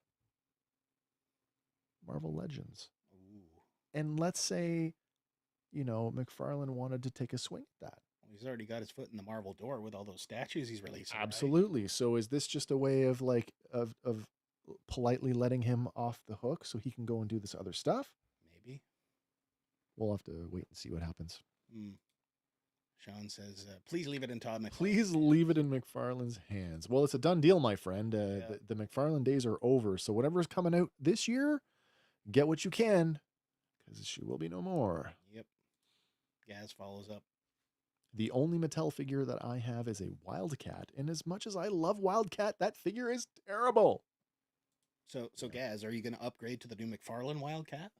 Marvel Legends? Ooh. And let's say, you know, McFarlane wanted to take a swing at that. Well, he's already got his foot in the Marvel door with all those statues he's releasing. Absolutely. Right? So is this just a way of of politely letting him off the hook so he can go and do this other stuff? Maybe. We'll have to wait and see what happens. Sean says, please leave it in Todd McFarlane. Please leave it in McFarlane's hands. Well, it's a done deal, my friend. The McFarlane days are over. So whatever's coming out this year, get what you can, because she will be no more. Yep. Gaz follows up. The only Mattel figure that I have is a Wildcat. And as much as I love Wildcat, that figure is terrible. So Gaz, are you going to upgrade to the new McFarlane Wildcat?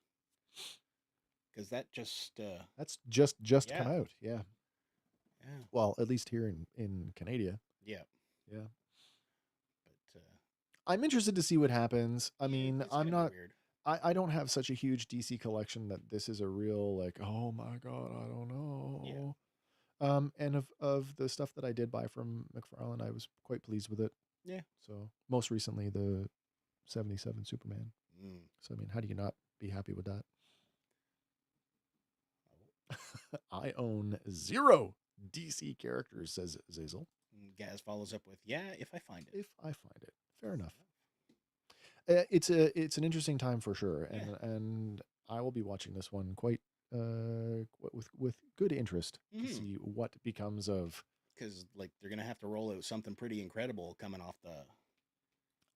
Because that that's just come out. Yeah. Well, at least here in Canada. Yeah. Yeah. But I'm interested to see what happens. I mean, I'm not weird. I don't have such a huge DC collection that this is a real like, oh my God, I don't know. And of the stuff that I did buy from McFarlane, I was quite pleased with it. Yeah. So most recently, the 77 Superman. Mm. So I mean, how do you not be happy with that? I own 0 DC characters, says Zazel. Gaz follows up with, "Yeah, if I find it." If I find it, fair enough. It's an interesting time for sure, and I will be watching this one quite with good interest to see what becomes of. Because like they're gonna have to roll out something pretty incredible coming off the.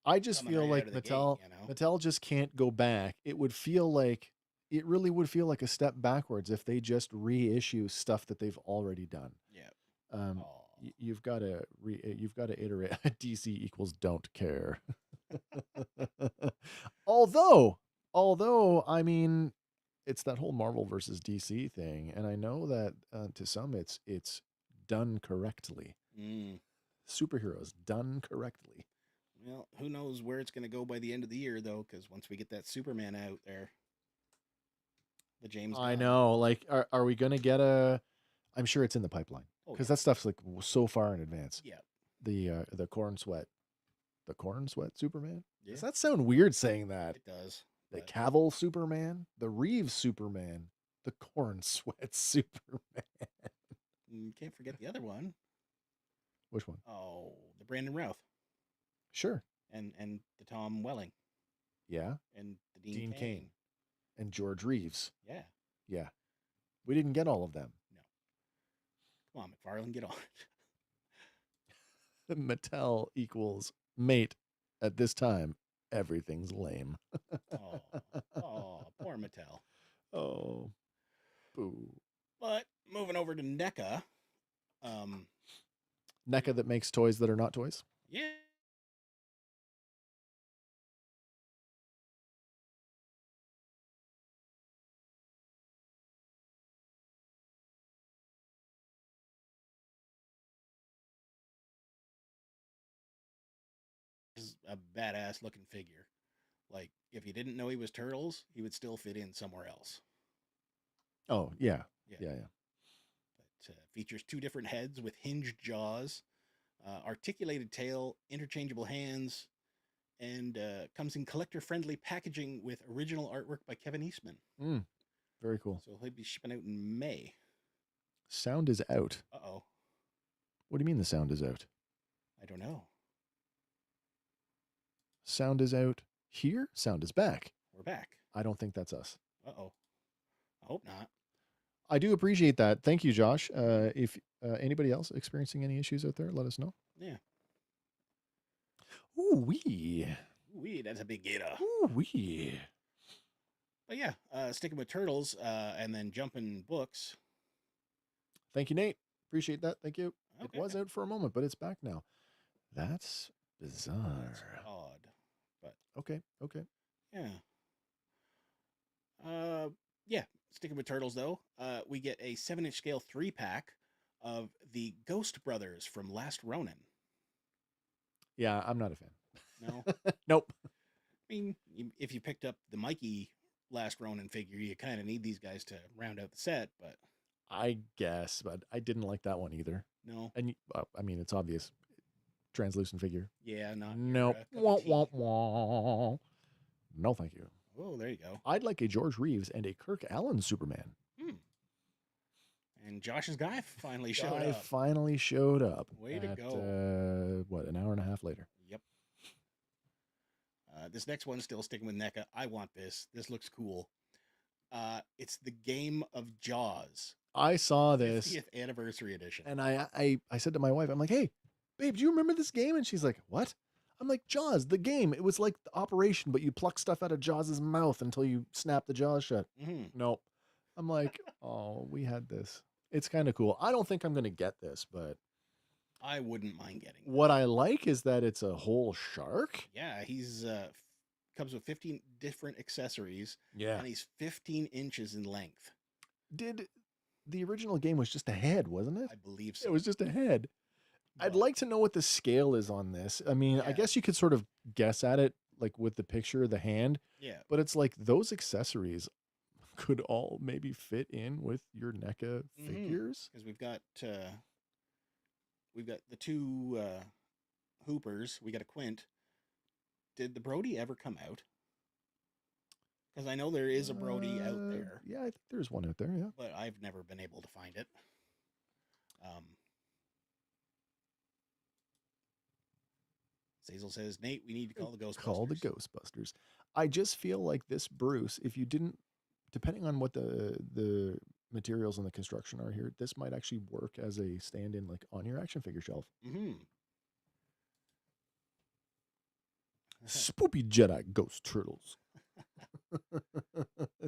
I just coming feel right like out of the Mattel gate, you know? Mattel just can't go back. It really would feel like a step backwards if they just reissue stuff that they've already done. Yeah. Um, Aw. you've got to iterate. DC equals don't care. although I mean, it's that whole Marvel versus DC thing, and I know that to some it's done correctly. Mm. Superheroes done correctly. Well, who knows where it's gonna go by the end of the year though? Because once we get that Superman out there, the James. I Gunn. know. Like, are we gonna get a? I'm sure it's in the pipeline Oh, because yeah. that stuff's like so far in advance. Yeah. The corn sweat Superman. Yeah. Does that sound weird saying that? It does. The but- Cavill Superman, the Reeves Superman, the corn sweat Superman. You can't forget the other one. Which one? Oh, the Brandon Routh Sure. and the Tom Welling Yeah. and the Dean Dean Cain. Cain. And George Reeves. Yeah. Yeah. We didn't get all of them. Come on, McFarlane, get on it. Mattel equals mate. At this time, everything's lame. Oh, poor Mattel. Oh, boo. But moving over to NECA, NECA that makes toys that are not toys. yeah. Is a badass looking figure. Like, if you didn't know he was Turtles, he would still fit in somewhere else. Oh, yeah. Yeah. Yeah. But features 2 different heads with hinged jaws, articulated tail, interchangeable hands, and comes in collector-friendly packaging with original artwork by Kevin Eastman. Very cool. So he'll be shipping out in May. Sound is out. Uh-oh. What do you mean the sound is out? I don't know. Sound is out here. Sound is back. We're back. I don't think that's us. Uh-oh. I hope not. I do appreciate that. Thank you, Josh. If anybody else experiencing any issues out there, let us know. Yeah. Ooh wee. Ooh, that's a big gator. Ooh wee. But yeah, sticking with Turtles and then jumping books. Thank you, Nate. Appreciate that. Thank you. Okay. It was out for a moment, but it's back now. That's bizarre. That's odd. But Okay. yeah. Yeah. Sticking with Turtles though, we get a 7-inch scale 3-pack of the Ghost Brothers from Last Ronin. Yeah, I'm not a fan. No, Nope. I mean, if you picked up the Mikey Last Ronin figure, you kind of need these guys to round out the set. But I guess, but I didn't like that one either. no, And I mean, it's obvious. Translucent figure. yeah, not. Nope. Your, Wah, cup of tea. wah, wah. No, thank you. Oh, there you go. I'd like a George Reeves and a Kirk Allen Superman. And Josh's guy finally showed Guy up. finally showed up. Way to at, go. What, an hour and a half later? Yep. This next one's still sticking with NECA. I want this. This looks cool. It's the Game of Jaws. I saw this, 50th anniversary edition. and I said to my wife, I'm like, hey, babe, do you remember this game? And she's like, what? I'm like, Jaws, the game. It was like the operation, but you pluck stuff out of Jaws' mouth until you snap the jaws shut. Mhm. Nope. I'm like, oh, we had this. It's kind of cool. I don't think I'm going to get this, but I wouldn't mind getting it. what I like is that it's a whole shark. Yeah, he's comes with 15 different accessories, Yeah. and he's 15 inches in length. Did the original game was just a head, wasn't it? I believe so. It was just a head. I'd But- like to know what the scale is on this. I mean, I Yeah. guess you could sort of guess at it, like with the picture, the hand, Yeah. but it's like those accessories, could all maybe fit in with your NECA figures. Because we've got the two Hoopers. We got a Quint. Did the Brody ever come out? Because I know there is a Brody out there. Yeah, I think there's one out there, yeah. But I've never been able to find it. Zazel says, Nate, we need to call the Ghostbusters. Call the Ghostbusters. I just feel like this Bruce, if you didn't, depending on what the materials and the construction are here, this might actually work as a stand-in, like on your action figure shelf. Mm-hmm. Spoopy Jedi Ghost Turtles.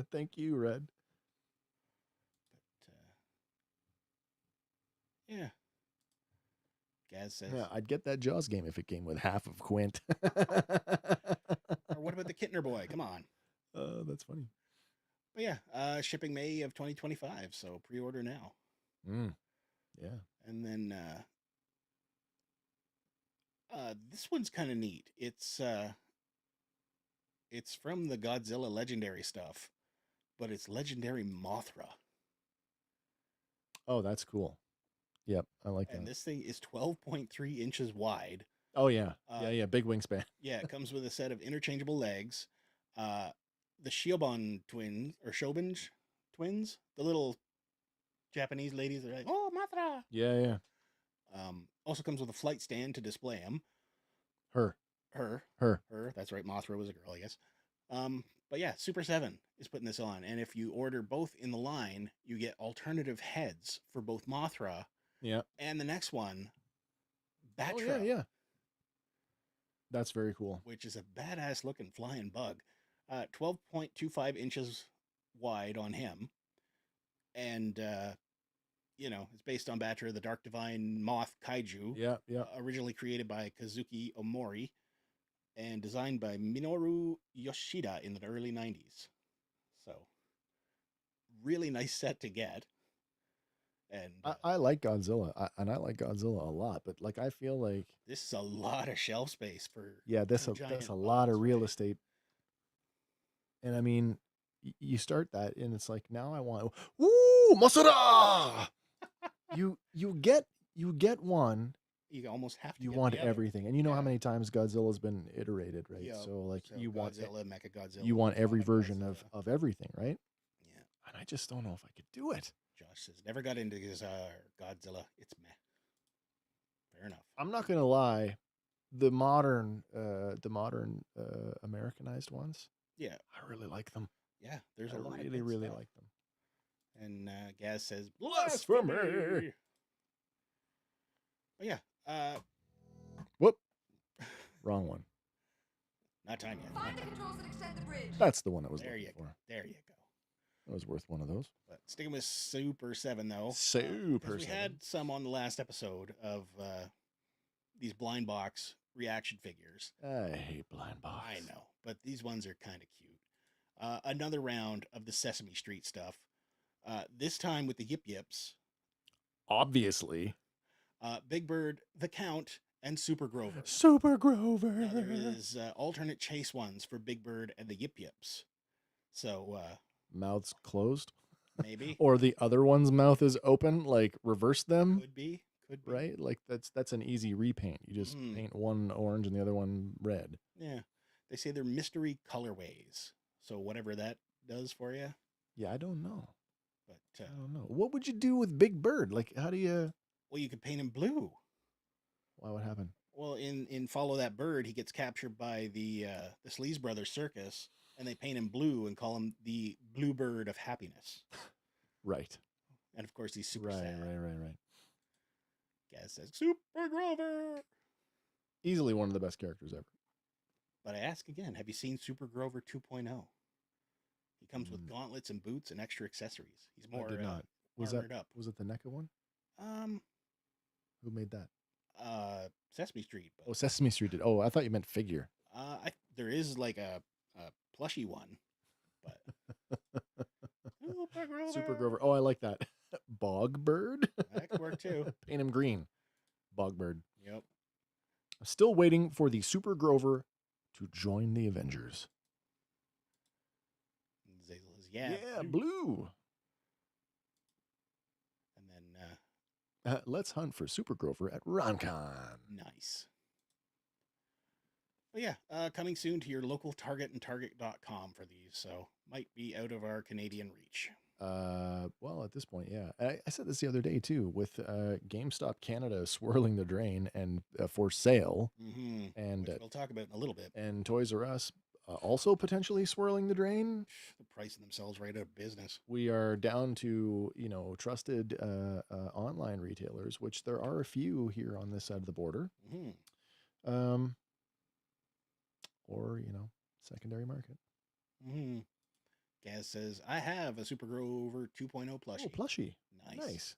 Thank you, Red. But, yeah. Gaz says. Yeah, I'd get that Jaws game if it came with half of Quint. Or what about the Kittner boy? Come on. That's funny. But yeah, shipping May of 2025, so pre-order now. Yeah. And then this one's kind of neat. It's from the Godzilla Legendary stuff, but it's Legendary Mothra. Oh, that's cool. Yep, I like And that. this thing is 12.3 inches wide. Oh yeah, yeah, big wingspan. Yeah, it comes with a set of interchangeable legs. The Shiobon twins, or Shobin twins, the little Japanese ladies that are like, oh, Mothra! Yeah. Also comes with a flight stand to display him. Her. That's right. Mothra was a girl, I guess. But yeah, Super 7 is putting this on. And if you order both in the line, you get alternative heads for both Mothra and the next one, Batra. Oh, yeah. That's very cool. Which is a badass looking flying bug. 12.25 inches wide on him. And, it's based on Batra, the Dark Divine Moth Kaiju. Yeah. Originally created by Kazuki Omori and designed by Minoru Yoshida in the early 90s. So, really nice set to get. And I like Godzilla, and I like Godzilla a lot, but like I feel like this is a lot of shelf space for that's a lot of real estate. And I mean, you start that, and it's like now I want Masura. you get one. You almost have to. You want everything, and you know how many times Godzilla's been iterated, right? Yep. So like you want Godzilla, Mechagodzilla. You want every version of everything, right? Yeah. And I just don't know if I could do it. Josh says never got into his Godzilla. It's meh. Fair enough. I'm not gonna lie, the modern Americanized ones. Yeah, I really like them. Yeah, there's a lot. I really like them. And Gaz says blasphemy. But yeah. Whoop. Wrong one. Not time yet. Find the controls that extend the bridge. That's the one I was There looking you go. for. There you go. That was worth one of those. But sticking with Super 7 though. Super we 7. had some on the last episode of these blind box reaction figures. I hate blind box. I know, but these ones are kind of cute. Another round of the Sesame Street stuff. This time with the Yip Yips. Obviously. Big Bird, the Count, and Super Grover. Super Grover. Now, there is alternate chase ones for Big Bird and the Yip Yips. So mouths closed. Maybe. Or the other one's mouth is open, like reverse them. Could be. Right? Like that's an easy repaint. You just paint one orange and the other one red. Yeah. They say they're mystery colorways. So whatever that does for you. Yeah, I don't know. But I don't know. What would you do with Big Bird? Like, how do you? Well, you could paint him blue. Why would happen? Well, in Follow That Bird, he gets captured by the Sleaze Brothers circus, and they paint him blue and call him the Blue Bird of Happiness. Right. And of course, he's super sad. Right. Gaz says, Super Grover! Easily one of the best characters ever. But I ask again, have you seen Super Grover 2.0? He comes with gauntlets and boots and extra accessories. He's more I did not. armored up. Was it the NECA one? Who made that? Sesame Street. But, Oh, Sesame Street did. Oh, I thought you meant figure. there is like a plushy one, but Super Grover. Oh, I like that. Bog Bird. That could work too. Paint him green. Bog Bird. Yep. I'm still waiting for the Super Grover to join the Avengers. Zazel says, yeah, blue. And then Let's hunt for Super Grover at RonCon. nice. But yeah, coming soon to your local Target and Target.com for these, so might be out of our Canadian reach. Well, at this point, yeah. I said this the other day too, with GameStop Canada swirling the drain and for sale, and Which we'll talk about in a little bit. and Toys R Us also potentially swirling the drain. They're pricing themselves right out of business. We are down to trusted online retailers, which there are a few here on this side of the border, or secondary market. Gaz says, I have a Super Grover 2.0 plushie. Oh, plushie. Nice.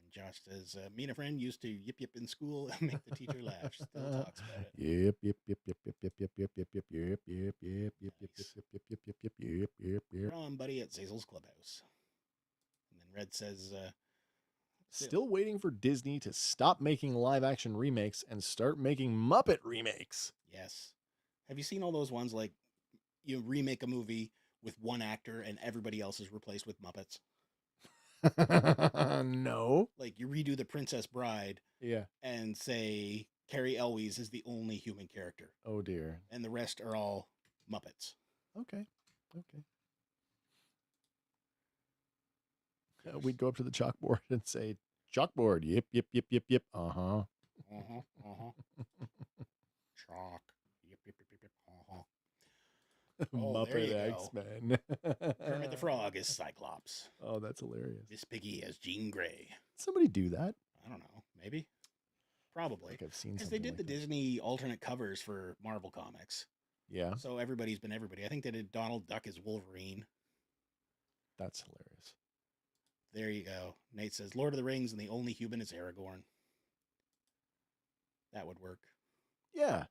And Josh says, me and a friend used to yip yip in school and make the teacher laugh. Still talks about it. Yep, yep, yep, yep, yep, yep, yep, yep, yep, yep, yep, yep, yep, yep, yep, yep, Nice. yep, yep, yep, yep, yep, yep, yep. From Buddy at Zazel's Clubhouse. And then Red says, Still waiting for Disney to stop making live action remakes and start making Muppet remakes. yes. Have you seen all those ones like you remake a movie with one actor and everybody else is replaced with Muppets? No. Like you redo The Princess Bride Yeah. and say Carrie Elwes is the only human character Oh dear. and the rest are all Muppets. Okay. Okay. We'd go up to the chalkboard and say, "Chalkboard, yip, yip, yip, yip, yip. Uh-huh. Chalk. Yip, yip, yip, yip, yip. Oh, there you Muppet go. X-Men. Kermit the Frog is Cyclops. Oh, that's hilarious. Miss Piggy as Jean Grey. Somebody do that. I don't know. Maybe. Probably. Like I've seen Because something they did like the that. Disney alternate covers for Marvel Comics. Yeah, So everybody's been everybody. I think they did Donald Duck as Wolverine. that's hilarious. There you go. Nate says Lord of the Rings and the only human is Aragorn. That would work. Yeah.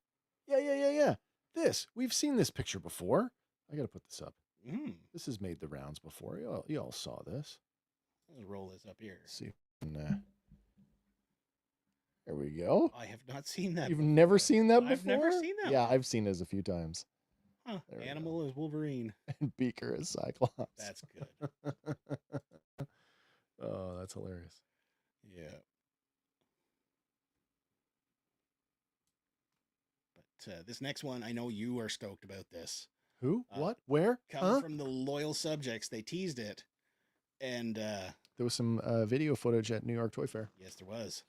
We've seen this picture before. I got to put this up. This has made the rounds before. You all saw this. Let's roll this up here. Let's see. There we go. I have not seen that. You've before. never seen that before? I've never seen that. Yeah, I've seen this a few times. Huh. There we Animal is Wolverine. And Beaker is Cyclops. That's good. Oh, that's hilarious. Yeah. But this next one, I know you are stoked about this. Who? What? Where? Coming from the loyal subjects, they teased it. And There was some video footage at New York Toy Fair. yes, there was.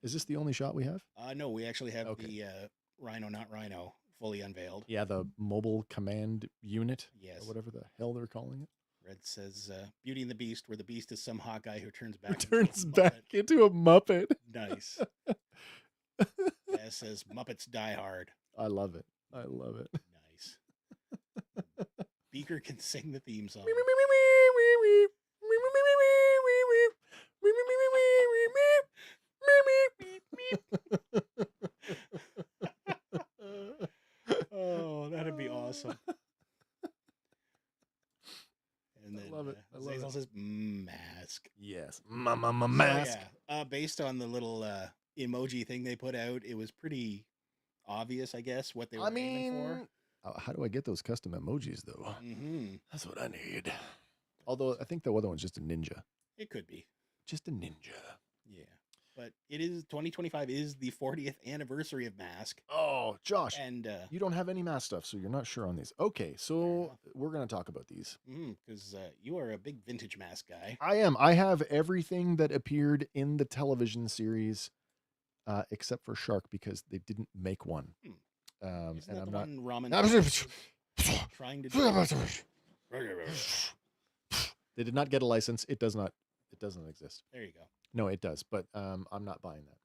Is this the only shot we have? No, we actually have Okay. the Rhino, not Rhino, fully unveiled. Yeah, the mobile command unit. Yes. Or whatever the hell they're calling it. Red says Beauty and the Beast, where the Beast is some hot guy who turns back. Who into a turns Muppet. back into a Muppet. Nice. As says Muppets Die Hard. I love it. I love it. Nice. Beaker can sing the theme song. Oh, that'd be awesome. And then love it. I love Zazel it. says mask. Yes. Mama So, mask. yeah, based on the little emoji thing they put out, it was pretty obvious, I guess, what they were I aiming for. mean, how do I get those custom emojis though? Mm-hmm. That's what I need. Although I think the other one's just a ninja. It could be. Just a ninja. Yeah. But it is 2025 is the 40th anniversary of Mask. Oh, Josh, And you don't have any mask stuff, so you're not sure on these. Okay, so we're going to talk about these. because you are a big vintage Mask guy. I am. I have everything that appeared in the television series, except for Shark, because they didn't make one. Isn't And that I'm the not. one Ramen was trying to do? They did not get a license. It does not. It doesn't exist. There you go. No, it does, but I'm not buying that.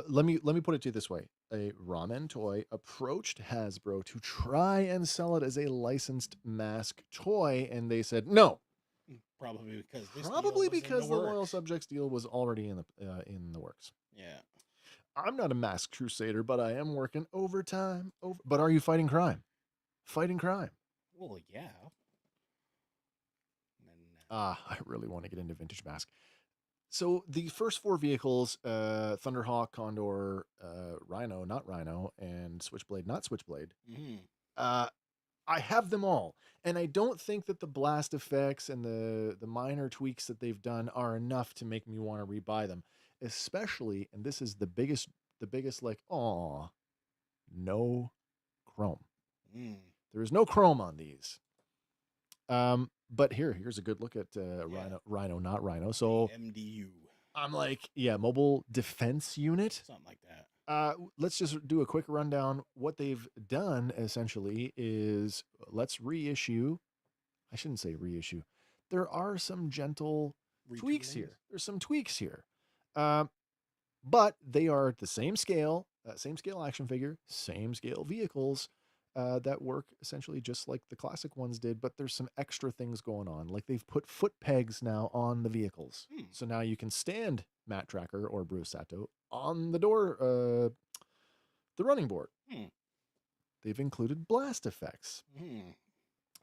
Zazel's- Let me put it to you this way: a ramen toy approached Hasbro to try and sell it as a licensed mask toy, and they said no. Probably because this Probably deal was in because the Loyal works. Subjects deal was already in the works. Yeah. I'm not a mask crusader, but I am working overtime. But are you fighting crime? Fighting crime. Well, yeah. And then, I really want to get into vintage mask. So the first four vehicles, Thunderhawk, Condor, Rhino, not Rhino, and Switchblade, not Switchblade, I have them all, and I don't think that the blast effects and the minor tweaks that they've done are enough to make me want to rebuy them. Especially, and this is the biggest like, oh, no chrome. Mm. There is no chrome on these. But here's a good look at Rhino, not Rhino. So MDU, I'm like, yeah, mobile defense unit. something like that. Let's just do a quick rundown. What they've done essentially is let's reissue. I shouldn't say reissue. There are some gentle tweaks Retoolings? here. There's some tweaks here. But they are the same scale action figure, same scale vehicles that work essentially just like the classic ones did. But there's some extra things going on. Like they've put foot pegs now on the vehicles. Hmm. So now you can stand Matt Tracker or Bruce Sato on the door, the running board. Hmm. They've included blast effects. Hmm.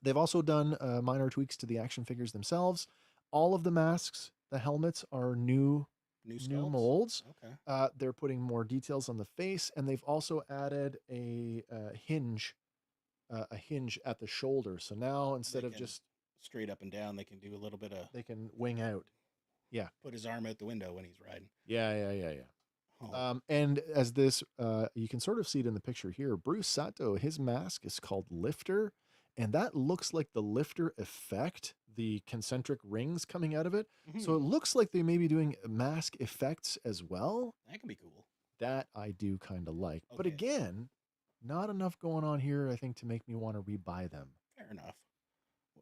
They've also done minor tweaks to the action figures themselves. All of the masks, the helmets are new New molds. Okay. They're putting more details on the face, and they've also added a hinge at the shoulder. So now instead They of can- just Straight up and down, they can do a little bit of they can wing out. put his arm out the window when he's riding. Yeah. Oh. And as this, you can sort of see it in the picture here. Bruce Sato, his mask is called Lifter, and that looks like the Lifter effect, the concentric rings coming out of it. So it Mhm. looks like they may be doing mask effects as well. That can be cool. That I do kind of like. But Okay. again, not enough going on here, I think, to make me want to rebuy them. Fair enough.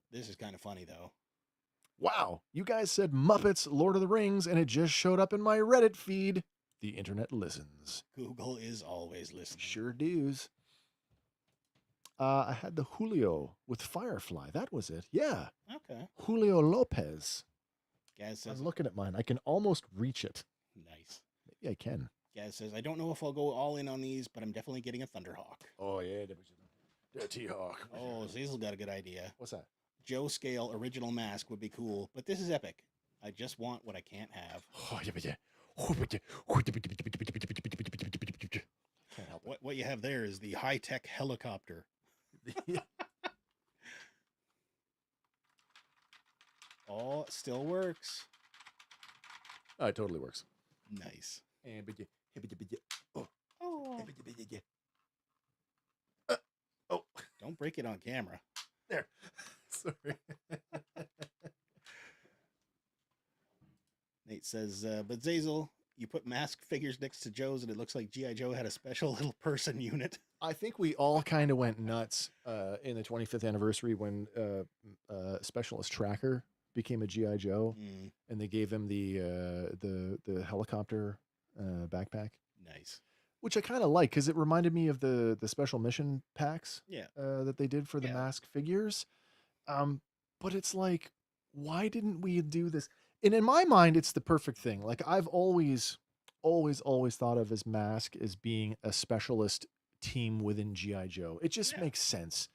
This is kind of funny though. Wow, you guys said Muppets, Lord of the Rings, and it just showed up in my Reddit feed. The internet listens. Google is always listening. Sure does. I had the Julio with Firefly. That was it. Yeah. Okay. Julio Lopez. Gaz says I'm looking at mine. I can almost reach it. nice. Maybe I can. Gaz says I don't know if I'll go all in on these, but I'm definitely getting a Thunderhawk. Oh, yeah. Dirty Hawk. Oh, Zazel got a good idea. What's that? Joe Scale original mask would be cool, but this is epic. I just want what I can't have. Oh, yeah. Can't help What you have there is the high tech helicopter. it. Oh, it still works. It totally works. Nice. Oh. Oh, Oh, don't break it on camera. there. Sorry. Nate says, but Zazel, you put mask figures next to Joe's and it looks like G.I. Joe had a special little person unit. I think we all kind of went nuts in the 25th anniversary when Specialist Tracker became a GI Joe, Mm, and they gave him the helicopter backpack, nice. which I kind of like because it reminded me of the special mission packs Yeah. that they did for the Yeah. mask figures. But it's like, why didn't we do this? And in my mind, it's the perfect thing. Like I've always thought of as Mask as being a specialist team within GI Joe. It just Yeah. makes sense.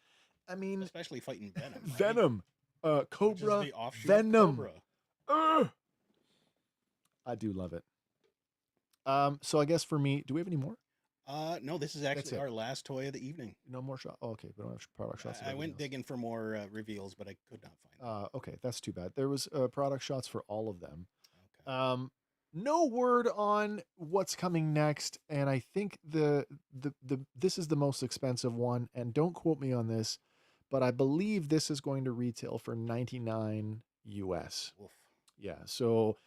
I mean, Especially fighting Venom. right? Venom, Which is Cobra, the offshoot of Venom. Cobra. I do love it. So I guess for me, do we have any more? No, this is That's actually it. our last toy of the evening. No more shot. Oh, okay, we don't have product shots. of I went everything else. digging for more reveals, but I could not find them. Okay, that's too bad. There was product shots for all of them. Okay. No word on what's coming next, and I think the this is the most expensive one. And don't quote me on this, but I believe this is going to retail for $99 US. Woof. Yeah, so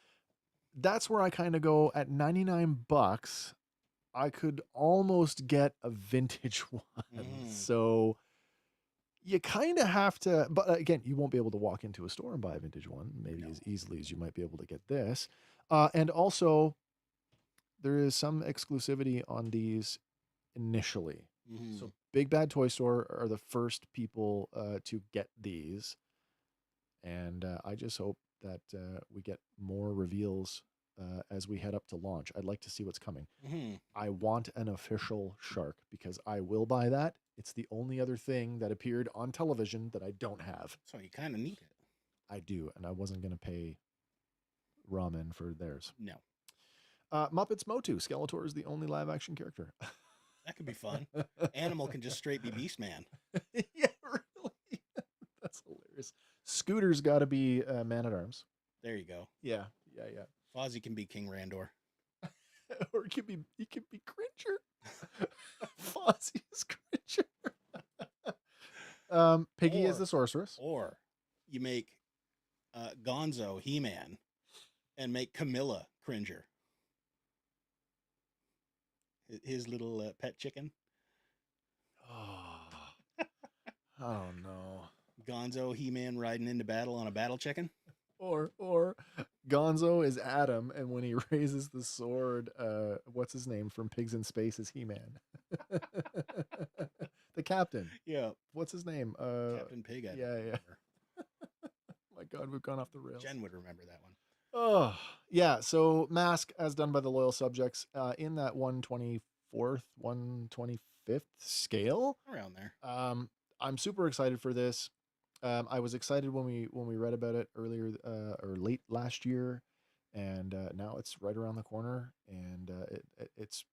that's where I kind of go at $99. I could almost get a vintage one. Mm. So you kind of have to, but again, you won't be able to walk into a store and buy a vintage one, maybe No. as easily as you might be able to get this. And also, there is some exclusivity on these initially. Mhm. So Big Bad Toy Store are the first people to get these. And I just hope that we get more reveals as we head up to launch. I'd like to see what's coming. Mhm. I want an official shark because I will buy that. It's the only other thing that appeared on television that I don't have. So you kind of need it. I do, and I wasn't going to pay ramen for theirs. No, Muppets Motu. Skeletor is the only live action character. that could be fun. Animal can just straight be Beast Man. Yeah, hilarious. Scooter's got to be Man at Arms. There you go. Yeah. Fozzie can be King Randor. Or he could be Cringer. Fozzie is Cringer. Piggy is Or- the sorceress. Or you make Gonzo He-Man and make Camilla Cringer. His little pet chicken. Oh no. Gonzo He-Man riding into battle on a battle chicken. Or Gonzo is Adam, and when he raises the sword, what's his name from Pigs in Space is He-Man. The captain. Yeah, What's his name? Captain Pig. I don't yeah. remember. My God, we've gone off the rails. Jen would remember that one. Oh, yeah. So Mask, as done by the loyal subjects, in that 124th, 125th scale. Around there. I'm super excited for this. I was excited when we read about it earlier or late last year, and now it's right around the corner, and it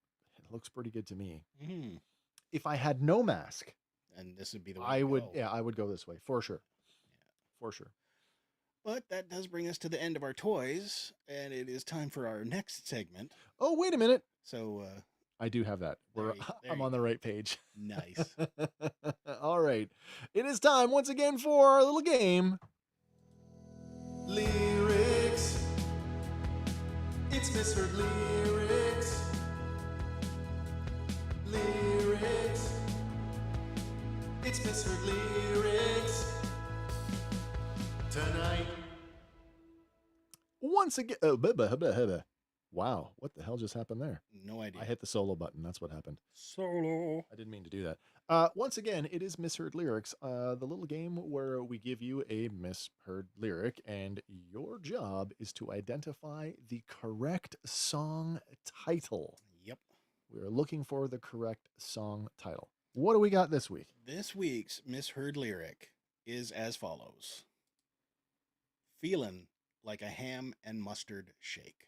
looks pretty good to me. Mm-hmm. If I had no Mask, And this would be the way I to would go. I would go this way for sure. For sure. But that does bring us to the end of our toys, and it is time for our next segment. Oh, wait a minute. So I do have that. There I'm you on the right page. nice. All right. It is time once again for our little game. Lyrics. It's misheard lyrics. Lyrics. It's misheard lyrics. Tonight. Once again. Wow. What the hell just happened there? No idea. I hit the solo button. That's what happened. Solo. I didn't mean to do that. Once again, it is Misheard Lyrics, the little game where we give you a misheard lyric, and your job is to identify the correct song title. Yep. We are looking for the correct song title. What do we got this week? This week's misheard lyric is as follows: feeling like a ham and mustard shake.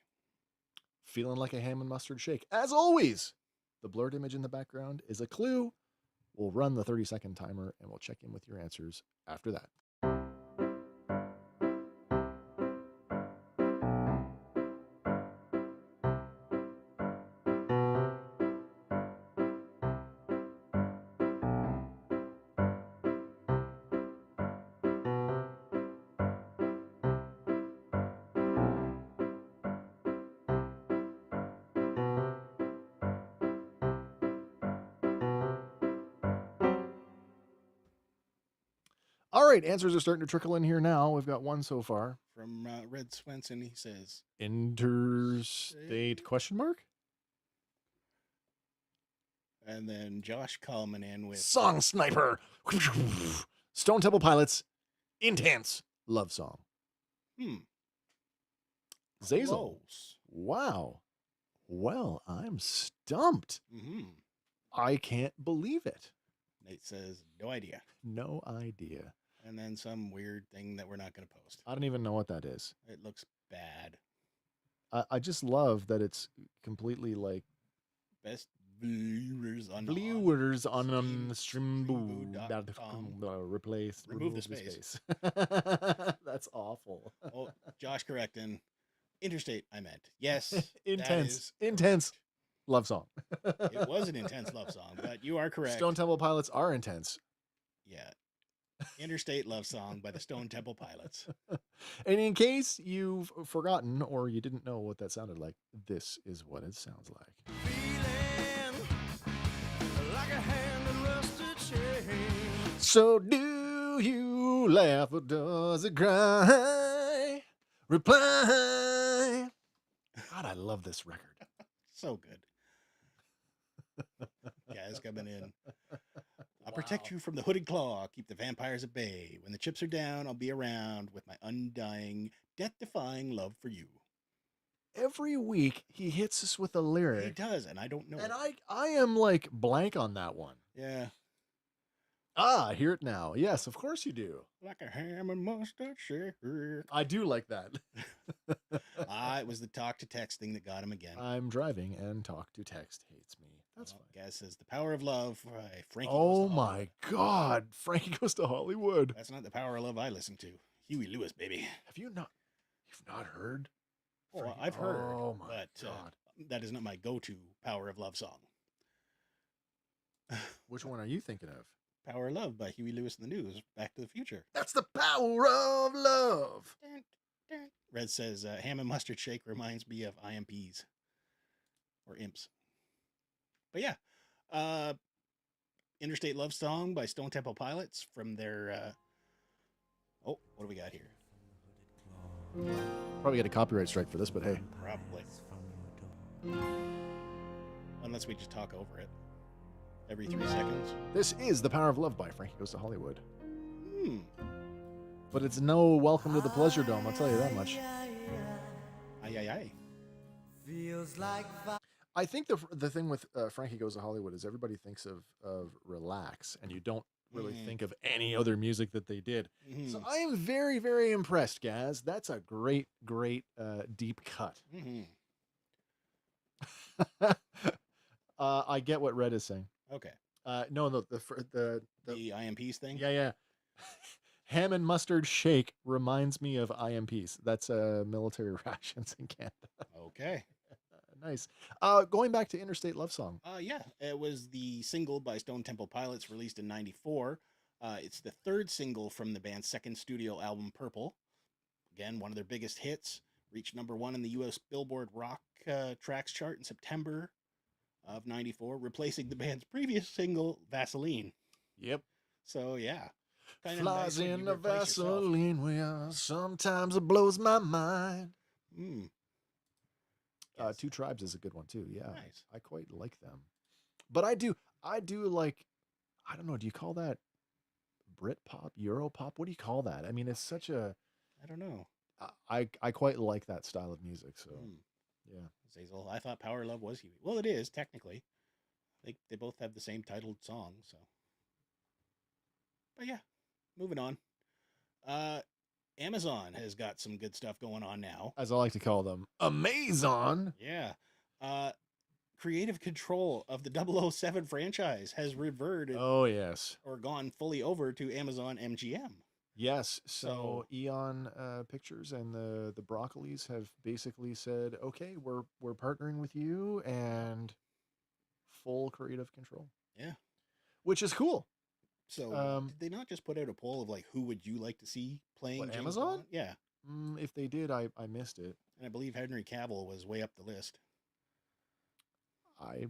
Feeling like a ham and mustard shake. As always, the blurred image in the background is a clue. We'll run the 30-second timer, and we'll check in with your answers after that. All right, answers are starting to trickle in here now. We've got one so far. From Red Swenson, he says, Interstate question mark? and then Josh Kallman in with Song Sniper. Stone Temple Pilots. Intense love song. Zazel. Close. Wow. Well, I'm stumped. Mm-hmm. I can't believe it. Nate says, no idea. No idea. And then some weird thing that we're not going to post. I don't even know what that is. It looks bad. I just love that it's completely like Best viewers on viewers on streamboo.com. replace Remove the space. That's awful. Oh, Josh correcting. Interstate, I meant. Yes. that Intense, is intense correct. love song. It was an intense love song, but you are correct. Stone Temple Pilots are intense. Yeah. Interstate Love Song by the Stone Temple Pilots. And in case you've forgotten or you didn't know what that sounded like, this is what it sounds like. Like a hand in rusted chain. So do you laugh or does it cry? Reply. God, I love this record. So good. Guys coming in. I'll protect you from the hooded claw, keep the vampires at bay. When the chips are down, I'll be around with my undying, death-defying love for you. Every week he hits us with a He lyric. does, and I don't know. And it. I am like blank on that one. Yeah. Ah, I hear it now. Yes, of course you do. Like a ham and mustard shake. I do like that. It was the talk to text thing that got him again. I'm driving and talk to text hates me. That's Well, fine. Gaz says The Power of Love by Frankie. Oh Goes to my Hollywood. God. Frankie Goes to Hollywood. That's not The Power of Love I listen to. Huey Lewis, baby. Have you not? You've not heard? Well, Frankie- I've heard, Oh my but God. that is not my go-to Power of Love song. Which one are you thinking of? Power of Love by Huey Lewis and the News. Back to the Future. That's the power of love. Red says ham and mustard shake reminds me of IMPs or imps. But yeah, Interstate Love Song by Stone Temple Pilots from their. Oh, what do we got here? Probably get a copyright strike for this, but hey. Probably. Unless we just talk over it every 3 seconds. This is The Power of Love by Frankie Goes to Hollywood. Hmm. But it's no Welcome to the Pleasure Dome, I'll tell you that much. Aye, aye, aye. Feels like I think the thing with Frankie Goes to Hollywood is everybody thinks of Relax, and you don't really think of any other music that they did. Mhm. So I am very, very impressed, Gaz. That's a great, great deep cut. Mhm. I get what Red is saying. Okay. No, the The IMPs thing? yeah. Ham and mustard shake reminds me of IMPs. That's military rations in Canada. Okay. Nice. Going back to Interstate Love Song. Yeah, it was the single by Stone Temple Pilots released in 94. It's the third single from the band's second studio album, Purple. Again, one of their biggest hits. Reached #1 in the U.S. Billboard Rock Tracks chart in September of 94, replacing the band's previous single, Vaseline. Yep. So, yeah. Kinda Flies nice when in you the replace yourself. Vaseline wheel. Sometimes it blows my mind. Mm. Two Tribes is a good one too. Yeah, Nice. I quite like them. But I do like, I don't know. Do you call that Brit pop, Euro pop? What do you call that? I mean, it's such a. I don't know. I quite like that style of music. So Mm. yeah. Zazel, I thought Power of Love was Huey. Well, it is, technically. They both have the same titled song, so. But yeah, moving on. Amazon has got some good stuff going on now. As I like to call them, Amazon. Yeah. Creative control of the 007 franchise has reverted Oh yes, or gone fully over to Amazon MGM. yes. So- So Eon Pictures and the Broccolis have basically said, okay, we're partnering with you and full creative control. Yeah. Which is cool. So did they not just put out a poll of like who would you like to see playing What, James Amazon? Bond? Yeah. If they did, I missed it. And I believe Henry Cavill was way up the list. I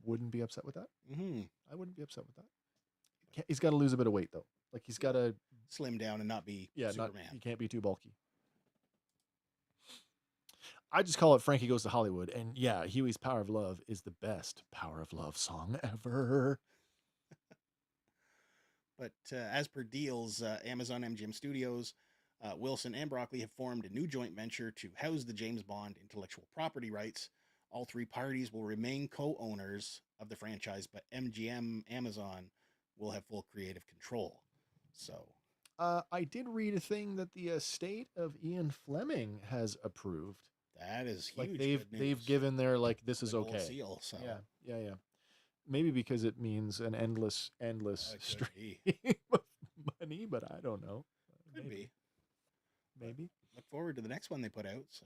wouldn't be upset with that. Mm-hmm. I wouldn't be upset with that. He's got to lose a bit of weight though. Like he's got to, Slim down and not be yeah, Superman. he can't be too bulky. I just call it Frankie Goes to Hollywood, and yeah, Huey's Power of Love is the best Power of Love song ever. But as per deals, Amazon MGM Studios, Wilson and Broccoli have formed a new joint venture to house the James Bond intellectual property rights. All three parties will remain co-owners of the franchise, but MGM Amazon will have full creative control. So, I did read a thing that the estate of Ian Fleming has approved. that is huge. Like good they've news. given their like this is The gold okay. seal, so Yeah. Maybe because it means an endless that could stream be. of money, but I don't know. Could be. Maybe. Look forward to the next one they put out. So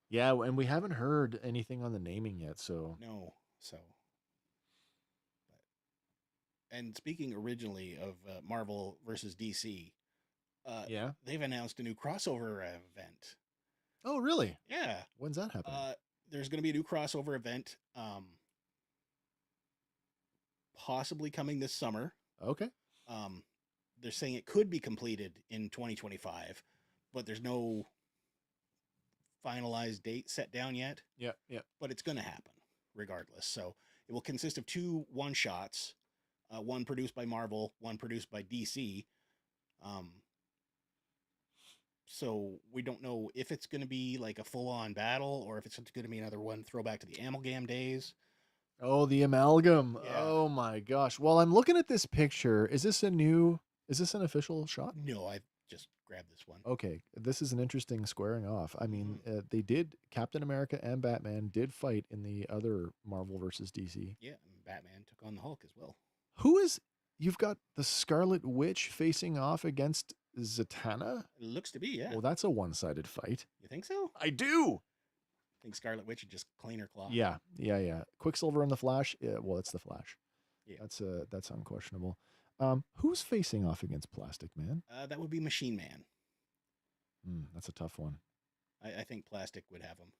Yeah, and we haven't heard anything on the naming yet, so no, so. But, and speaking originally of Marvel versus DC, yeah. they've announced a new crossover event. Oh, really? Yeah. When's that happening? There's going to be a new crossover event, possibly coming this summer. Okay. They're saying it could be completed in 2025, but there's no finalized date set down yet. Yeah. But it's going to happen regardless. So it will consist of 2 one-shots, one produced by Marvel, one produced by DC. So we don't know if it's going to be like a full-on battle or if it's going to be another one throwback to the Amalgam days. Oh, the amalgam. Yeah. Oh my gosh. Well, I'm looking at this picture. Is this an official shot? No, I just grab this one. Okay, this is an interesting squaring off. I mean, they did, Captain America and Batman did fight in the other Marvel versus DC. Yeah, and Batman took on the Hulk as well. You've got the Scarlet Witch facing off against Zatanna? It looks to be, yeah. Well, that's a one-sided fight. You think so? I do. I think Scarlet Witch would just clean her claw. Yeah. Quicksilver and the Flash. Yeah, well, it's the Flash. Yeah. That's unquestionable. Who's facing off against Plastic Man? That would be Machine Man. That's a tough one. I think Plastic would have him.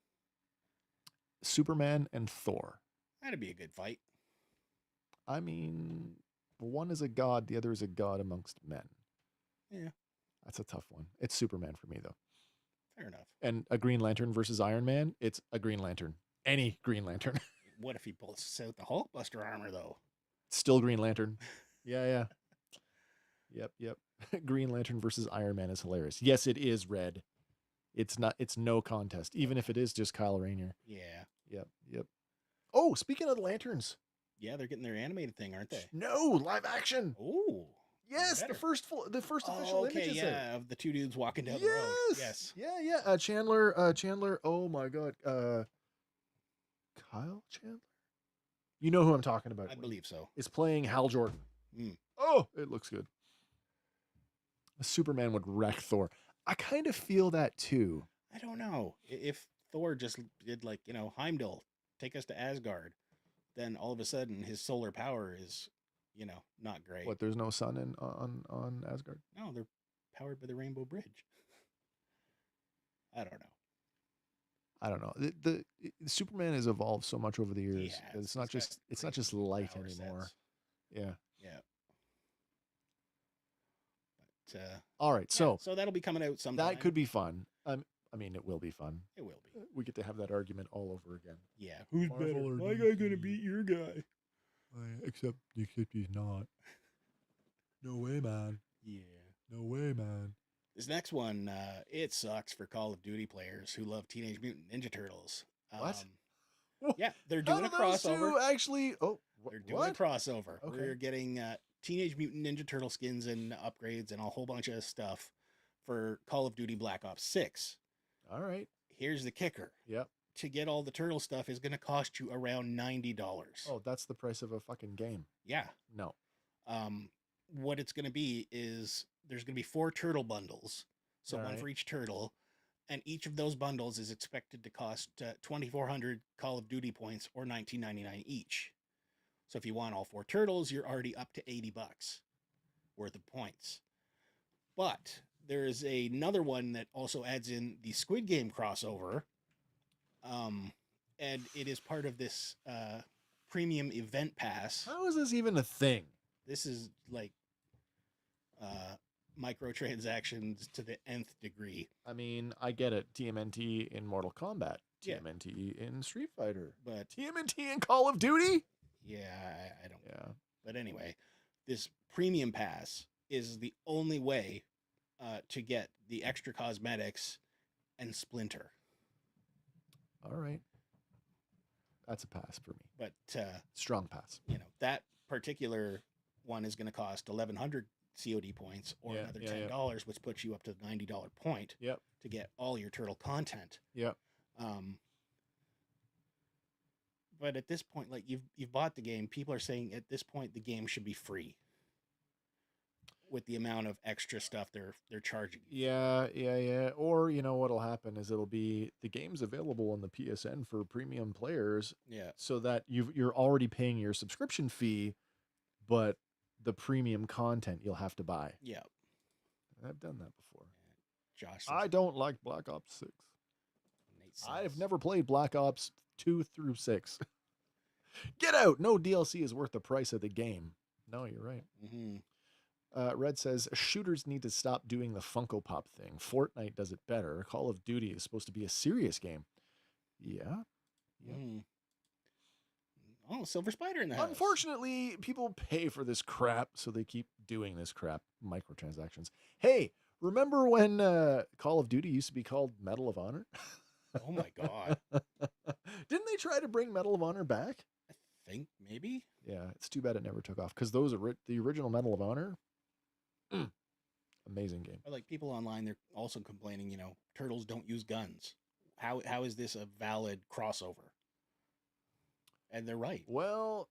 Superman and Thor. That'd be a good fight. I mean, one is a god, the other is a god amongst men. Yeah. That's a tough one. It's Superman for me, though. Fair enough. And a Green Lantern versus Iron Man, it's a Green Lantern. Any Green Lantern. What if he pulls out the Hulkbuster armor, though? Still Green Lantern. Yeah. Yep. Green Lantern versus Iron Man is hilarious. Yes, it is red. It's no contest, even if it is just Kyle Rayner. Yeah. Yep. Oh, speaking of lanterns. Yeah, they're getting their animated thing, aren't they? No, live action. Oh. Yes, the better. first official okay, image is yeah, there. of the two dudes walking down the road. Yes. Yeah. Chandler. Oh my God. Kyle Chandler. You know who I'm talking about. I believe so. Is playing Hal Jordan. Mm. Oh, it looks good. Superman would wreck Thor. I kind of feel that too. I don't know. If Thor just did like, Heimdall, take us to Asgard, then all of a sudden his solar power is, not great. What? There's no sun on Asgard. No, they're powered by the Rainbow Bridge. I don't know. The Superman has evolved so much over the years. Yeah, It's not got just light power anymore. sets. Yeah. Yeah. But All right. so So that'll be coming out sometime. that could be fun. I mean, it will be fun. It will be. We get to have that argument all over again. Yeah. Who's Marvel better? or My guy gonna DC? beat your guy? Except he's not. No way, man. Yeah. No way, man. This next one, it sucks for Call of Duty players who love Teenage Mutant Ninja Turtles. What? Yeah, they're How doing a do those crossover. two actually? Oh, They're doing what? a crossover. Okay. We're getting Teenage Mutant Ninja Turtle skins and upgrades and a whole bunch of stuff for Call of Duty Black Ops 6. All right. Here's the kicker. Yep. To get all the turtle stuff is going to cost you around $90. Oh, that's the price of a fucking game. Yeah. No. What it's going to be is there's going to be 4 turtle bundles. So All one right. for each turtle. And each of those bundles is expected to cost 2,400 Call of Duty points or $19.99 each. So if you want all 4 turtles, you're already up to $80 worth of points. But there is another one that also adds in the Squid Game crossover. And it is part of this premium event pass. How is this even a thing? This is like microtransactions to the nth degree. I mean, I get it. TMNT in Mortal Kombat. Yeah. TMNT in Street Fighter. But TMNT in Call of Duty? yeah, I don't. Yeah. But anyway, this premium pass is the only way to get the extra cosmetics and Splinter. All right. That's a pass for me. But Strong pass. that particular one is going to cost 1,100 COD points or Yeah, another yeah, $10, which puts you up to the $90 point Yep. to get all your turtle content. Yep. But at this point, like you've bought the game, people are saying at this point the game should be free with the amount of extra stuff they're charging you. Yeah. Or, what'll happen is it'll be the game's available on the PSN for premium players Yeah. so that you're already paying your subscription fee, but the premium content you'll have to buy. Yeah. I've done that before. Josh. I don't like Black Ops 6. Nate I've says- never played Black Ops 2 through 6. Get out! No DLC is worth the price of the game. No, you're right. Mhm. Red says, shooters need to stop doing the Funko Pop thing. Fortnite does it better. Call of Duty is supposed to be a serious game. Yeah. Yep. Mhm. Oh, Silver Spider in the house. Unfortunately, people pay for this crap, so they keep doing this crap. Microtransactions. Hey, remember when Call of Duty used to be called Medal of Honor? Oh my god. Didn't they try to bring Medal of Honor back? I think maybe. Yeah, it's too bad it never took off because the original Medal of Honor, Amazing game. But like people online, they're also complaining, turtles don't use guns. How is this a valid crossover? And they're right. Well,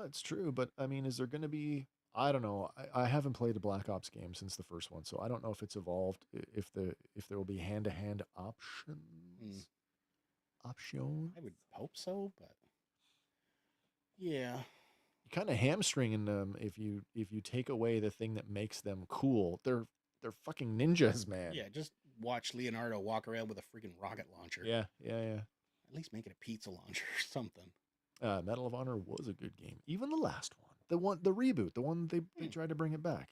it's true, but I mean, is there going to be? I don't know. I haven't played a Black Ops game since the first one, so I don't know if it's evolved. If there will be hand-to-hand options. Option. I would hope so, but yeah, You kind of hamstringing them if you take away the thing that makes them cool. They're fucking ninjas, man. yeah. Just watch Leonardo walk around with a freaking rocket launcher. Yeah. At least make it a pizza launcher or something. Medal of Honor was a good game. Even the last one, the reboot, the one they tried to bring it back.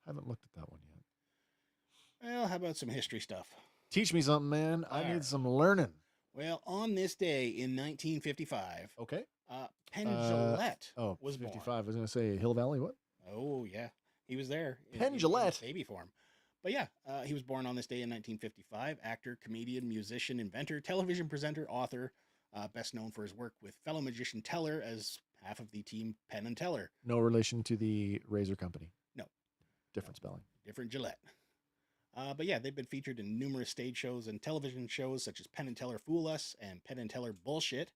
Haven't looked at that one yet. Well, how about some history stuff? Teach me something, man. I Alright. need some learning. Well, on this day in 1955, Okay. Penn Jillette Oh, was 55. born. I was going to say Hill Valley. What? Oh, yeah. He was there. Penn in Jillette? baby form. But yeah, he was born on this day in 1955. Actor, comedian, musician, inventor, television presenter, author. Best known for his work with fellow magician Teller as half of the team Penn and Teller. No relation to the Razor Company. No. Different spelling. Different Gillette. But yeah, they've been featured in numerous stage shows and television shows such as Penn and Teller Fool Us and Penn and Teller Bullshit.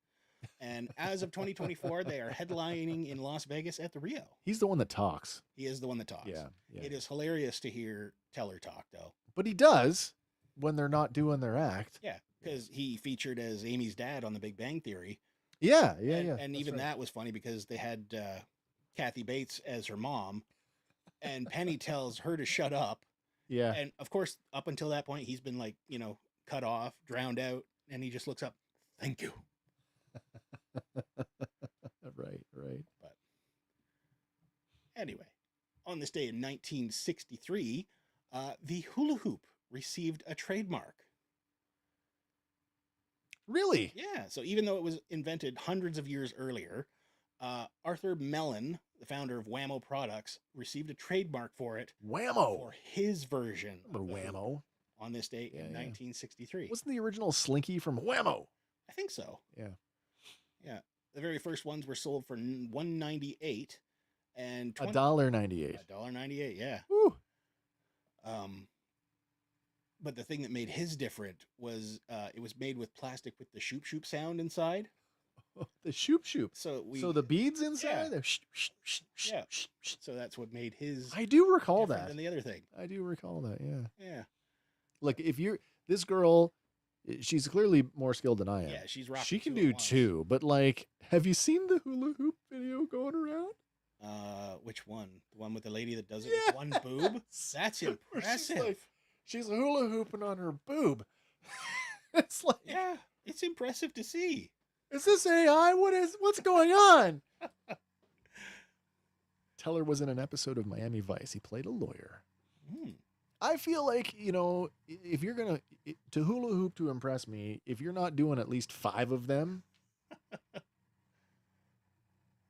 And as of 2024, they are headlining in Las Vegas at the Rio. He's the one that talks. He is the one that talks. Yeah. It is hilarious to hear Teller talk, though. But he does when they're not doing their act. Yeah, because he featured as Amy's dad on The Big Bang Theory. Yeah. And That's even right. that was funny because they had Kathy Bates as her mom, and Penny tells her to shut up. Yeah. And of course, up until that point, he's been like, cut off, drowned out, and he just looks up, thank you. Right. But anyway, on this day in 1963, the hula hoop received a trademark. Really? Yeah, so even though it was invented hundreds of years earlier, Arthur Mellon, the founder of Whammo Products, received a trademark for it Whammo. for his version Remember of the hoop Whammo? on this date Yeah, in yeah. 1963. Wasn't the original Slinky from Whammo? I think so. Yeah. Yeah. The very first ones were sold for $1.98 and $1.98. $1.98, yeah. Woo. But the thing that made his different was it was made with plastic with the shoop shoop sound inside. The shoop shoop. So So the beads inside? Yeah. They're Yeah. So that's what made his I do recall different that. than the other thing. I do recall that, yeah. Yeah. Like if you're this girl, she's clearly more skilled than I am. Yeah, she's rocking She can two at do once. two, but like, have you seen the hula hoop video going around? Which one? The one with the lady that does it Yeah. with one boob? That's Where impressive. she's hula hooping on her boob. It's like, Yeah, it's impressive to see. is this AI? What's going on? Teller was in an episode of Miami Vice. He played a lawyer. Hmm. I feel like, if you're going to hula hoop to impress me, if you're not doing at least 5 of them,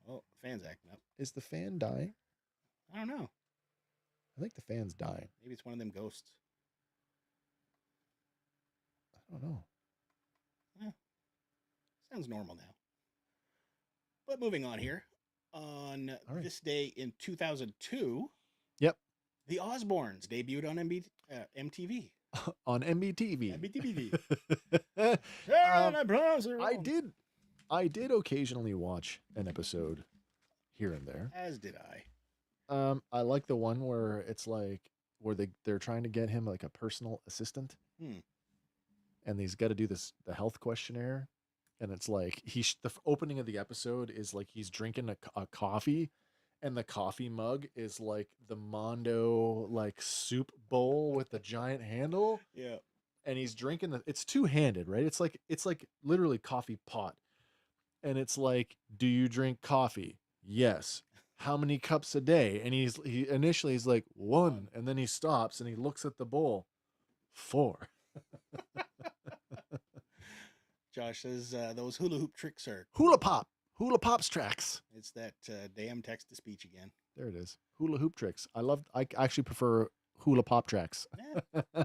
Oh, fan's acting up. is the fan dying? I don't know. I think the fan's dying. Maybe it's one of them ghosts. I don't know. Sounds normal now. But moving on here. On All right. this day in 2002, Yep. the Osbournes debuted on MTV. On MBTV. MTV. I did occasionally watch an episode here and there. As did I. I like the one where it's like where they're trying to get him like a personal assistant, and he's got to do the health questionnaire, and it's like the opening of the episode is like he's drinking a coffee, and the coffee mug is like the Mondo like soup bowl with the giant handle, Yeah. and he's drinking it's two-handed, right? It's like literally coffee pot, and it's like, do you drink coffee? Yes. How many cups a day? And he initially he's like 1, and then he stops and he looks at the bowl. 4. Josh says those hula hoop tricks are. Hula pops tracks. It's that damn text to speech again. There it is. Hula hoop tricks. I actually prefer hula pop tracks. Yeah.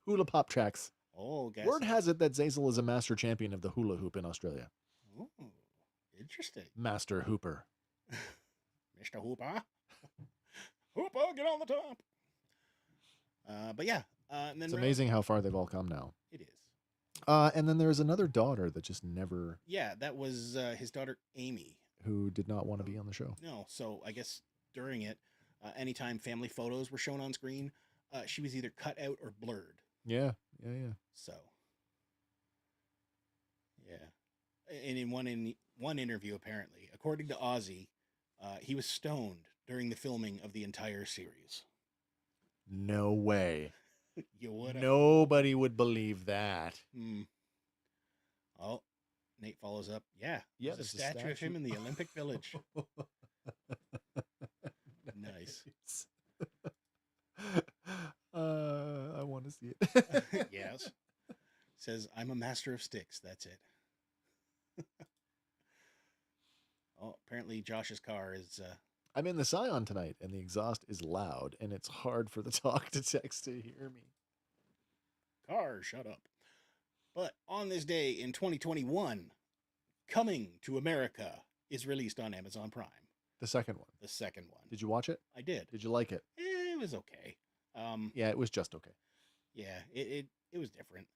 Hula pop tracks. Oh, guys. Word has it that Zazel is a master champion of the hula hoop in Australia. Ooh, interesting. Master hooper. Mr. Hooper. Hoopa, get on the top. But yeah, and then It's amazing how far they've all come now. It is. And then there's another daughter that just never, Yeah, that was his daughter Amy. who did not want to be on the show. No, so I guess during it, anytime family photos were shown on screen, she was either cut out or blurred. Yeah. So, yeah, and in one interview, apparently, according to Ozzy, he was stoned during the filming of the entire series. No way. You would. Nobody would believe that. Oh, Nate follows up. Yeah, Yeah, there's a there's a statue of him statue. in the Olympic Village. Nice. I want to see it. Yes. Says, I'm a master of sticks. That's it. Oh, apparently Josh's car is. I'm in the Scion tonight, and the exhaust is loud, and it's hard for the talk to text to hear me. Car, shut up. But on this day in 2021, Coming to America is released on Amazon Prime. The second one. The second one. Did you watch it? I did. Did you like it? It was okay. Yeah, it was just okay. Yeah, it was different.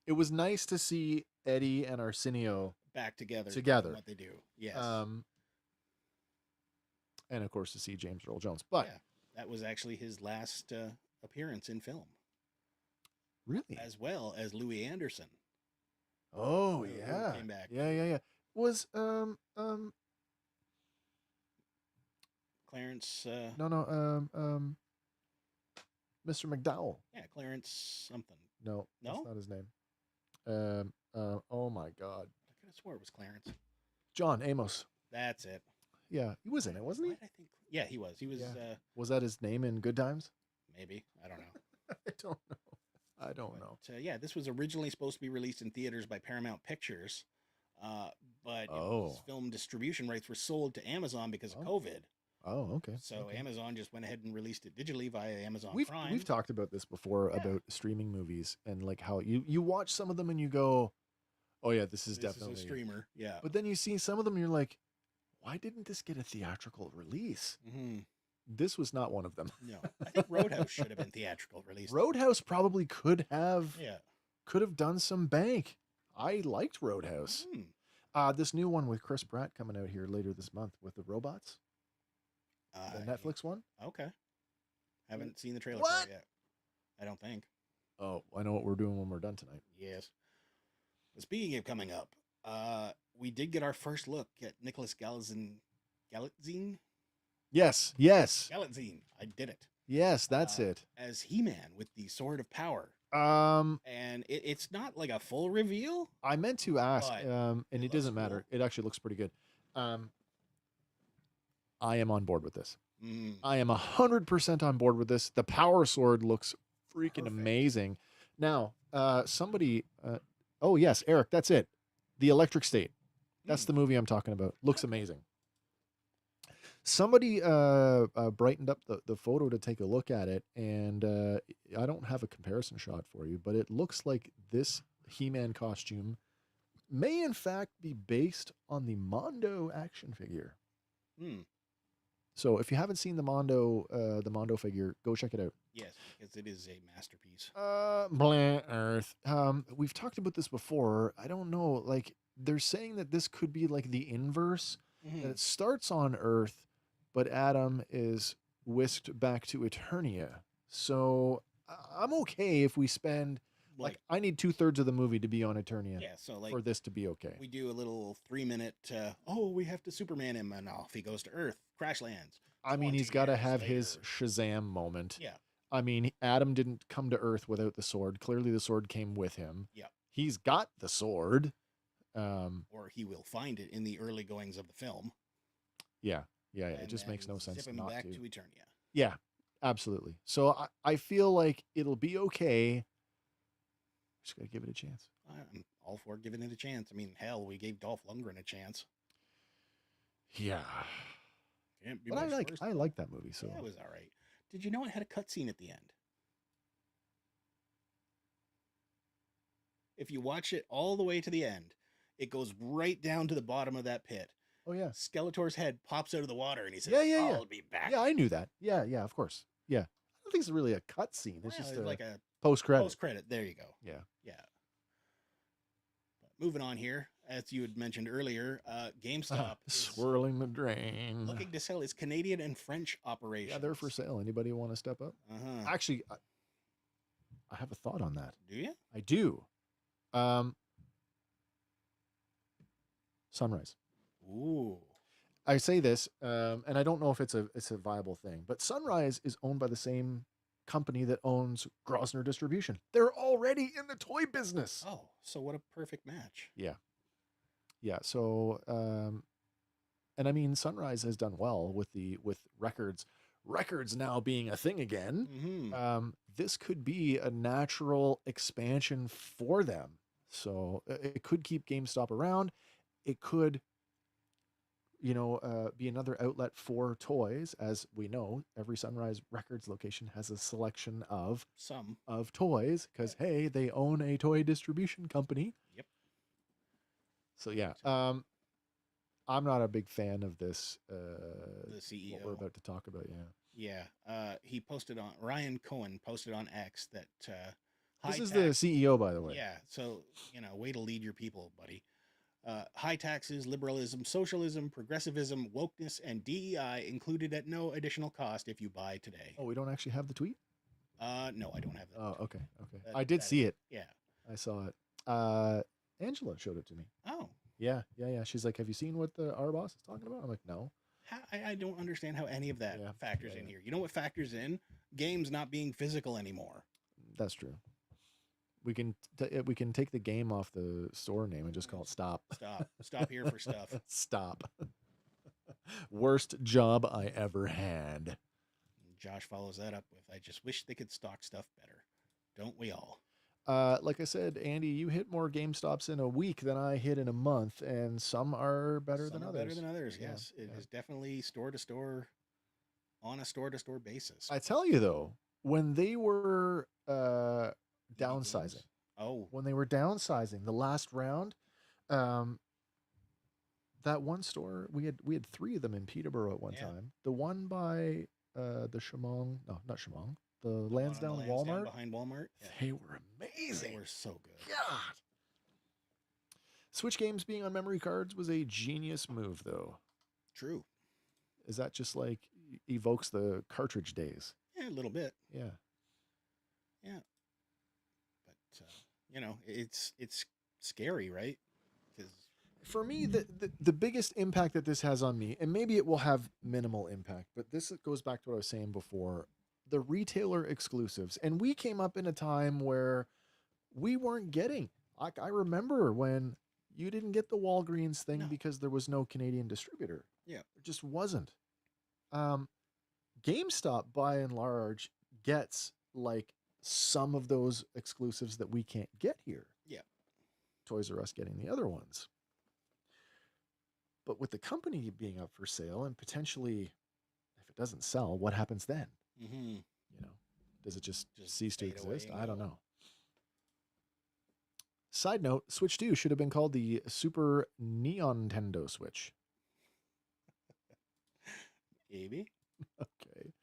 It was nice to see Eddie and Arsenio Back together. Together. What they do. Yes. And of course to see James Earl Jones. But yeah, that was actually his last appearance in film, really? as well as Louis Anderson. Oh who yeah. came back. Yeah. Was Clarence. no Mr. McDowell. Yeah, Clarence something. No, No? that's not his name. Oh my God. I could have swore it was Clarence. John Amos. That's it. Yeah, he was in it, wasn't Why he? did I think? Yeah, he was. He was. Yeah. Was that his name in Good Times? Maybe, I don't know. I don't know. But, yeah, this was originally supposed to be released in theaters by Paramount Pictures, but film distribution rights were sold to Amazon because of COVID. Oh, okay. So okay. Amazon just went ahead and released it digitally via Amazon Prime. We've talked about this before about streaming movies and like how you watch some of them and you go, oh yeah, this is definitely a streamer. Yeah. But then you see some of them and you're like, why didn't this get a theatrical release? Mm-hmm. This was not one of them. No, I think Roadhouse should have been theatrical release. Roadhouse probably could have Yeah. done some bank. I liked Roadhouse. This new one with Chris Pratt coming out here later this month with the robots. The Netflix one. Okay. Haven't seen the trailer What? for it yet. I don't think. Oh, I know what we're doing when we're done tonight. Yes. But speaking of coming up, we did get our first look at Nicholas Galitzine. Yes. Galitzine. I did it. Yes, that's it. As He-Man with the Sword of Power. Um, And it's not like a full reveal. I meant to ask, But and it it doesn't looks matter. It actually looks pretty good. I am on board with this. Mm, I am 100% on board with this. The Power Sword looks freaking Perfect. amazing. Now, somebody, oh yes, Eric, that's it. The Electric State. That's the movie I'm talking about. Looks amazing. Somebody brightened up the photo to take a look at it, and I don't have a comparison shot for you, but it looks like this He-Man costume may in fact be based on the Mondo action figure. mm, So if you haven't seen the Mondo figure, go check it out. yes, because it is a masterpiece. Bland Earth. We've talked about this before. I don't know. Like they're saying that this could be like the inverse. Mhm. That it starts on Earth, but Adam is whisked back to Eternia. So I'm okay if we spend like I need 2/3 of the movie to be on Eternia yeah, so like for this to be okay. we do a little 3-minute. We have to Superman him, and off he goes to Earth, crash lands. I mean, 20 he's got to years have his later. Shazam moment. Yeah. I mean, Adam didn't come to Earth without the sword. Clearly, the sword came with him. Yeah. He's got the sword. Or he will find it in the early goings of the film. Yeah. It and just makes then no sense Zip him not back to. to Eternia. Yeah, absolutely. So I feel like it'll be okay. Just got to give it a chance. I'm all for giving it a chance. I mean, hell, we gave Dolph Lundgren a chance. Yeah. Can't be But much I worse. like that movie. So Yeah, it was all right. Did you know it had a cutscene at the end? If you watch it all the way to the end, it goes right down to the bottom of that pit, Oh yeah. Skeletor's head pops out of the water, and he says, Yeah, yeah, yeah. "I'll be back." Yeah, I knew that. Yeah, yeah, of course. Yeah. I don't think it's really a cut scene. It's Well, just it's a like a post credit. post credit. There you go. Yeah. Yeah. But moving on here, as you had mentioned earlier, GameStop is Swirling the drain. looking to sell its Canadian and French operations. Yeah, they're for sale. Anybody want to step up? Uh-huh. Actually, I have a thought on that. Do you? I do. Sunrise. Ooh. I say this, and I don't know if it's a viable thing, but Sunrise is owned by the same company that owns Grosvenor Distribution. They're already in the toy business. Oh, so what a perfect match. Yeah. So, and I mean, Sunrise has done well with records now being a thing again. Mm-hmm. This could be a natural expansion for them. So it could keep GameStop around. It could, be another outlet for toys. As we know, every Sunrise Records location has a selection of toys because, hey, they own a toy distribution company. Yep. So yeah, I'm not a big fan of this. The CEO. What we're about to talk about, yeah. Yeah. He posted on Ryan Cohen posted on X that This is the CEO, by the way. Yeah. So way to lead your people, buddy. High taxes, liberalism, socialism, progressivism, wokeness, and DEI included at no additional cost if you buy today. Oh, we don't actually have the tweet? No, I don't have that. Oh, okay. I did see it. Yeah. I saw it. Angela showed it to me. Oh. Yeah. She's like, have you seen what our boss is talking about? I'm like, no. I don't understand how any of that factors in here. You know what factors in? Games not being physical anymore. That's true. We can take the game off the store name and just call it Stop. Stop here for stuff. Stop. Worst job I ever had. Josh follows that up with, I just wish they could stock stuff better. Don't we all? Like I said, Andy, you hit more GameStops in a week than I hit in a month, and some are better than others. Better than others, yes. It is definitely store to store, on a store to store basis. I tell you though, when they were downsizing, when they were downsizing the last round, that one store we had 3 of them in Peterborough at one time. The one by the Chemong, no, not Chemong. The Lansdowne Walmart. Behind Walmart. Yeah. They were amazing. They were so good. God. Switch games being on memory cards was a genius move, though. True. Is that just like evokes the cartridge days? Yeah, a little bit. Yeah. Yeah. But it's scary, right? Because for me, the biggest impact that this has on me, and maybe it will have minimal impact, but this goes back to what I was saying before. The retailer exclusives. And we came up in a time where we weren't getting, like, I remember when you didn't get the Walgreens thing because there was no Canadian distributor. Yeah. There just wasn't. GameStop, by and large, gets like some of those exclusives that we can't get here. Yeah. Toys R Us getting the other ones. But with the company being up for sale and potentially, if it doesn't sell, what happens then? Mm-hmm. Does it just cease to exist? away, I don't know. Side note, Switch 2 should have been called the Super Neon Nintendo Switch. Maybe. Okay.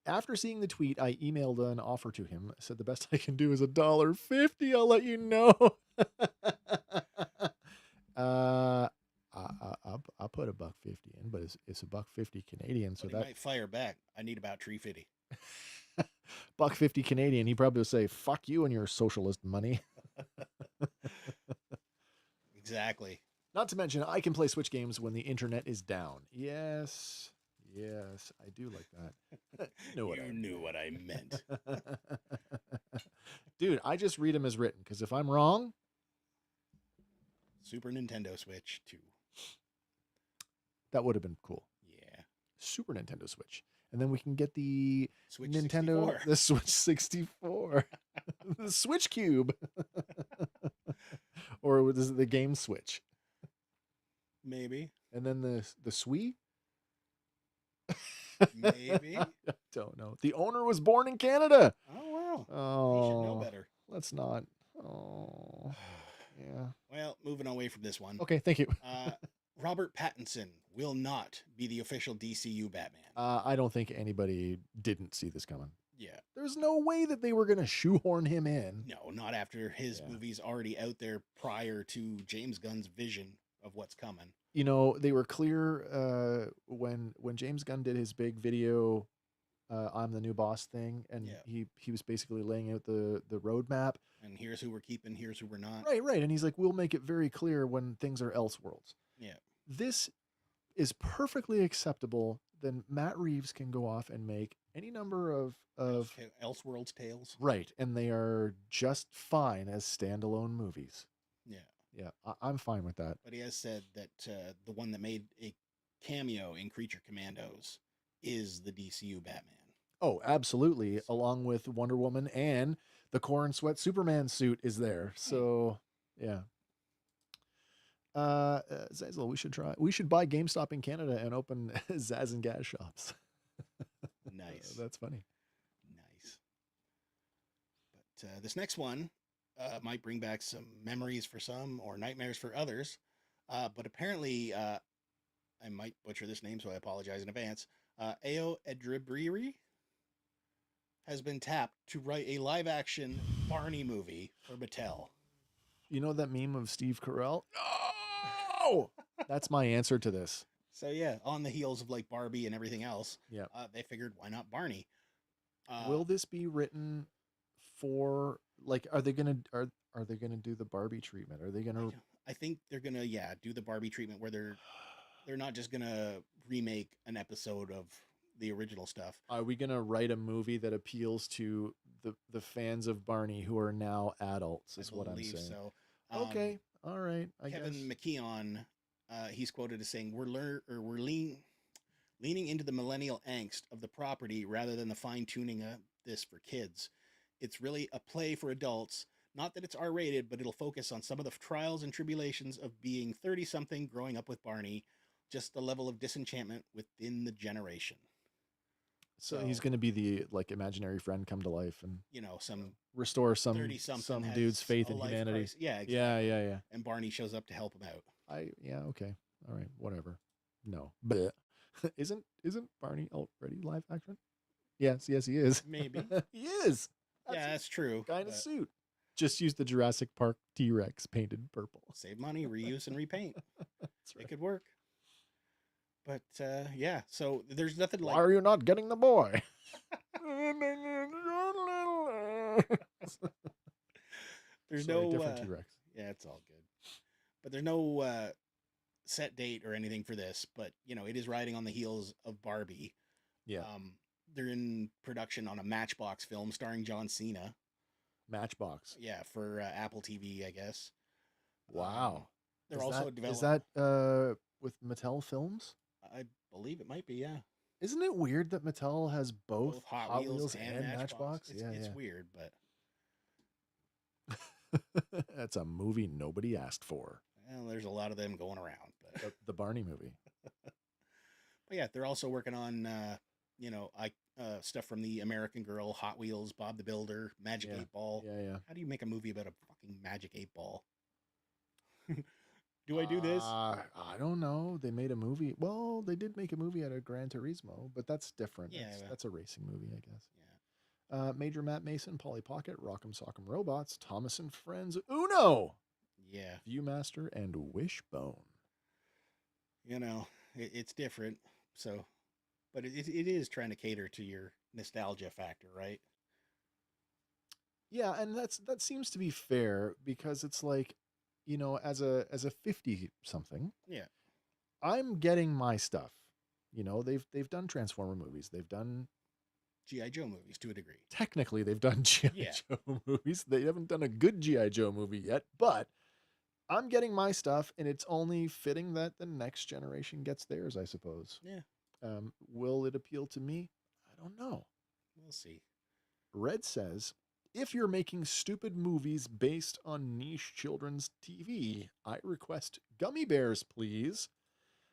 After seeing the tweet, I emailed an offer to him. I said the best I can do is $1.50. I'll let you know. I'll put $1.50 in, but it's $1.50 Canadian, so but he might fire back. I need about $3.50. $1.50 Canadian. He probably will say, "Fuck you and your socialist money." Exactly. Not to mention, I can play Switch games when the internet is down. Yes, I do like that. You knew what I meant. Dude, I just read them as written, because if I'm wrong... Super Nintendo Switch 2. That would have been cool. Yeah. Super Nintendo Switch. And then we can get the Switch Nintendo, 64. the Switch 64. The Switch Cube. Or is it the Game Switch? Maybe. And then the Swii? Maybe. I don't know. The owner was born in Canada. Oh, wow. Oh. You should know better. Let's not. Oh. Yeah. Well, moving away from this one. Okay, thank you. Robert Pattinson will not be the official DCU Batman. I don't think anybody didn't see this coming. Yeah. There's no way that they were going to shoehorn him in. No, not after his Yeah. movie's already out there prior to James Gunn's vision of what's coming. You know, they were clear when James Gunn did his big video, I'm the new boss thing, and Yeah. he was basically laying out the roadmap. And here's who we're keeping, here's who we're not. Right. And he's like, we'll make it very clear when things are Elseworlds. Yeah. This is perfectly acceptable. Then Matt Reeves can go off and make any number of Elseworlds tales. right, and they are just fine as standalone movies. Yeah. Yeah, I'm fine with that. But he has said that the one that made a cameo in Creature Commandos is the DCU Batman. Oh, absolutely. Along with Wonder Woman and the Corn Sweat Superman suit is there. So, yeah. Zazel, we should buy GameStop in Canada and open Zaz and Gaz shops. Nice. That's funny. Nice. But this next one might bring back some memories for some or nightmares for others. But apparently, I might butcher this name, so I apologize in advance. Ao Edribriri has been tapped to write a live-action Barney movie for Mattel. You know that meme of Steve Carell? No! That's my answer to this. So yeah, on the heels of like Barbie and everything else, Yeah. they figured why not Barney? Will this be written for like are they gonna do the Barbie treatment? Are they gonna I think they're gonna do the Barbie treatment where they're not just gonna remake an episode of the original stuff. are we gonna write a movie that appeals to the fans of Barney who are now adults? Is I what I'm believe saying. so. Okay, all right. I Kevin guess. McKeon, he's quoted as saying, we're leaning into the millennial angst of the property rather than the fine tuning of this for kids. It's really a play for adults. Not that it's R-rated, but it'll focus on some of the trials and tribulations of being 30-something growing up with Barney, just the level of disenchantment within the generation. So he's going to be the like imaginary friend come to life and some restore some 30-something dude's faith in life humanity. crisis. Yeah, exactly. Yeah. And Barney shows up to help him out. Okay. All right, whatever. No. But isn't Barney already live action? Yes, he is. Maybe. He is. That's true. Kind of but suit. Just use the Jurassic Park T-Rex painted purple. Save money, reuse, and repaint. That's right. It could work. But so there's nothing like. Why are you not getting the boy? There's Sorry, no different T-Rex. Yeah, it's all good. But there's no set date or anything for this. But it is riding on the heels of Barbie. Yeah. They're in production on a Matchbox film starring John Cena. Matchbox. Yeah, for Apple TV, I guess. Wow. They're Is also that, developing. is that with Mattel Films? I believe it might be. Yeah. Isn't it weird that Mattel has both Hot Wheels and Matchbox? It's weird, but That's a movie nobody asked for. well, there's a lot of them going around. But The Barney movie. But yeah, they're also working on stuff from the American Girl, Hot Wheels, Bob the Builder, Magic Yeah. 8 Ball. Yeah. How do you make a movie about a fucking Magic 8 Ball? Do I do this? I don't know. They made a movie. Well, they did make a movie out of Gran Turismo, but that's different. Yeah, That's a racing movie, I guess. Yeah. Major Matt Mason, Polly Pocket, Rock'em Sock'em Robots, Thomas and Friends, Uno, Yeah. Viewmaster, and Wishbone. It's different. So, but it is trying to cater to your nostalgia factor, right? Yeah, and that seems to be fair because it's like, as a 50 something, Yeah. I'm getting my stuff. They've done Transformer movies. They've done G.I. Joe movies to a degree. technically they've done G.I. Yeah. Joe movies. They haven't done a good G.I. Joe movie yet, but I'm getting my stuff, and it's only fitting that the next generation gets theirs, I suppose. Yeah. Will it appeal to me? I don't know. We'll see. Red says, if you're making stupid movies based on niche children's TV, I request Gummy Bears, please.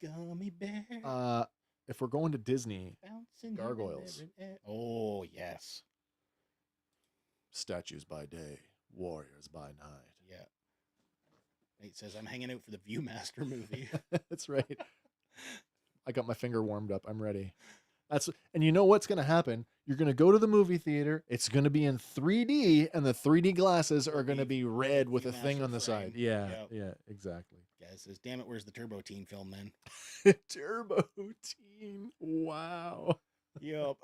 Gummy bear. If we're going to Disney, Bouncing Gargoyles. here and there. Oh, yes. statues by day, warriors by night. Yeah. Nate says, I'm hanging out for the Viewmaster movie. That's right. I got my finger warmed up. I'm ready. And you know what's going to happen? You're going to go to the movie theater. It's going to be in 3D, and the 3D glasses are going to be red with a thing Viewmaster on the side. frame. Yeah, Yep. yeah, exactly. Guy says, damn it, where's the Turbo Teen film then? Turbo Teen. Wow. Yep.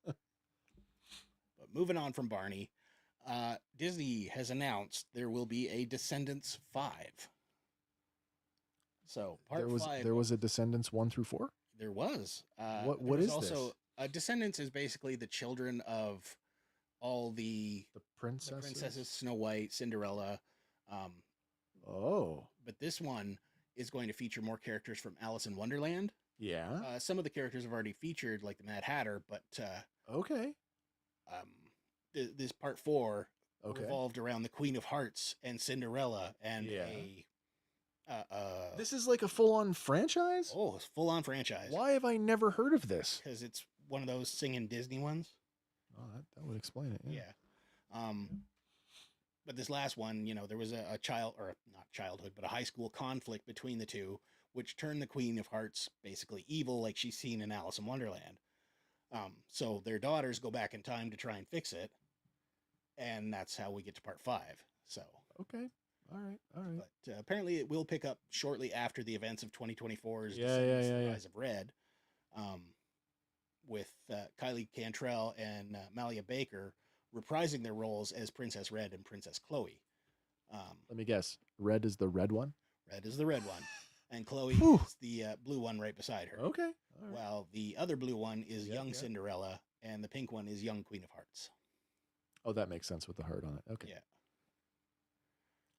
But moving on from Barney, Disney has announced there will be a Descendants 5. So part 5. There was a Descendants 1 through 4. There was. What there was is also, Descendants is basically the children of all the Princesses. princesses, Snow White, Cinderella. Oh, But this one is going to feature more characters from Alice in Wonderland. yeah. Some of the characters have already featured, like the Mad Hatter, but Okay. This part 4 Okay. revolved around the Queen of Hearts and Cinderella and Yeah. this This is like a full-on franchise? it's full on franchise. Why have I never heard of this? Because it's one of those singing Disney ones. Oh, that would explain it. Yeah. But this last one, there was a child, or not childhood, but a high school conflict between the two, which turned the Queen of Hearts basically evil, like she's seen in Alice in Wonderland. So their daughters go back in time to try and fix it, and that's how we get to part 5. So, Okay. All right. All right. but apparently it will pick up shortly after the events of 2024's Yeah, Descendants, yeah, The yeah. Rise of Red, with Kylie Cantrell and Malia Baker reprising their roles as Princess Red and Princess Chloe. Let me guess. Red is the red one? Red is the red one, and Chloe Whew. is the blue one right beside her. Okay. All right. While the other blue one is Yep, young yep. Cinderella, and the pink one is young Queen of Hearts. Oh, that makes sense with the heart on it. Okay. Yeah.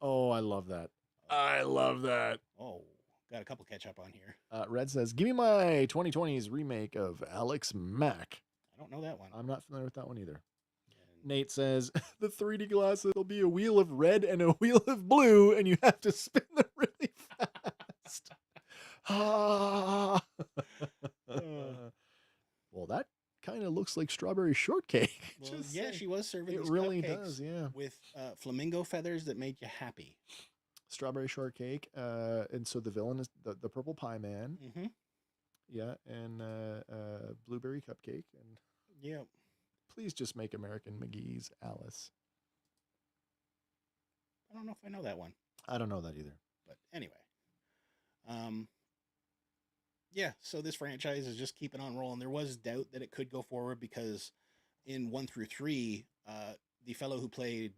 Oh, I love that. I love that. Oh, got a couple catch up on here. Red says, give me my 2020's remake of Alex Mack. I don't know that one. I'm not familiar with that one either. And Nate says, the 3D glasses will be a wheel of red and a wheel of blue, and you have to spin them really fast. Ah. Well, that kind of looks like strawberry shortcake. well, Just yeah, saying. she was serving It these really cupcakes does, yeah. with flamingo feathers that made you happy. Strawberry shortcake. And so the villain is the purple pie man. Mm-hmm. Yeah. And blueberry cupcake. And Yeah. please just make American McGee's Alice. I don't know if I know that one. I don't know that either. But anyway. Yeah, so this franchise is just keeping on rolling. There was doubt that it could go forward because in 1 through 3, the fellow who played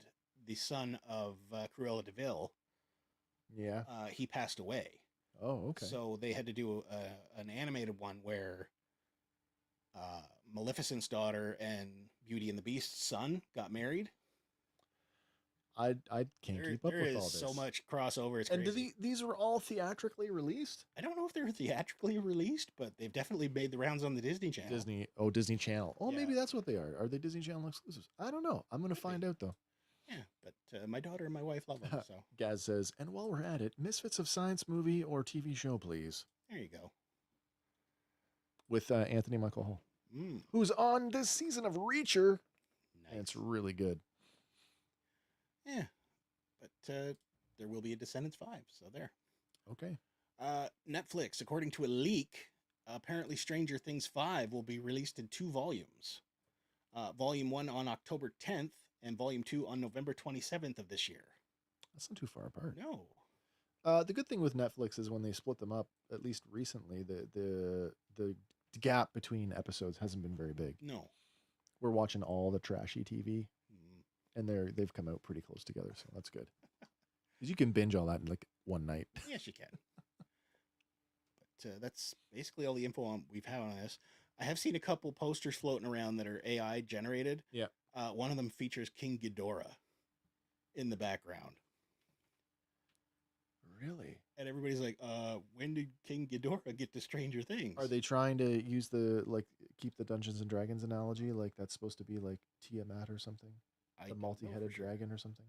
the son of Cruella de Vil, Yeah. he passed away. Oh, okay. So they had to do an animated one where Maleficent's daughter and Beauty and the Beast's son got married. I can't keep up There with all is this. so much crossover. It's And crazy. these were all theatrically released? I don't know if they're theatrically released, but they've definitely made the rounds on the Disney Channel. Disney Channel. Oh, maybe Yeah. that's what they are. Are they Disney Channel exclusives? I don't know. I'm going to Could be. find out though. Yeah, but my daughter and my wife love them. So Gaz says, and while we're at it, Misfits of Science movie or TV show, please, there you go. with Anthony Michael Hall, Mm, who's on this season of Reacher, nice. and it's really good. Yeah, but there will be a Descendants 5. So there. Okay. Netflix, according to a leak, apparently Stranger Things 5 will be released in 2 volumes. Volume 1 on October 10th and Volume 2 on November 27th of this year. That's not too far apart. No. The good thing with Netflix is when they split them up, at least recently, the gap between episodes hasn't been very big. No. We're watching all the trashy TV, Mm, and they've come out pretty close together, so that's good. Because you can binge all that in like one night. yes, you can. But that's basically all the info we've had on this. I have seen a couple posters floating around that are AI generated. Yeah. One of them features King Ghidorah in the background. Really? And everybody's like, when did King Ghidorah get to Stranger Things? Are they trying to use keep the Dungeons and Dragons analogy? Like that's supposed to be like Tiamat or something? I The don't know multi-headed for sure. dragon or something?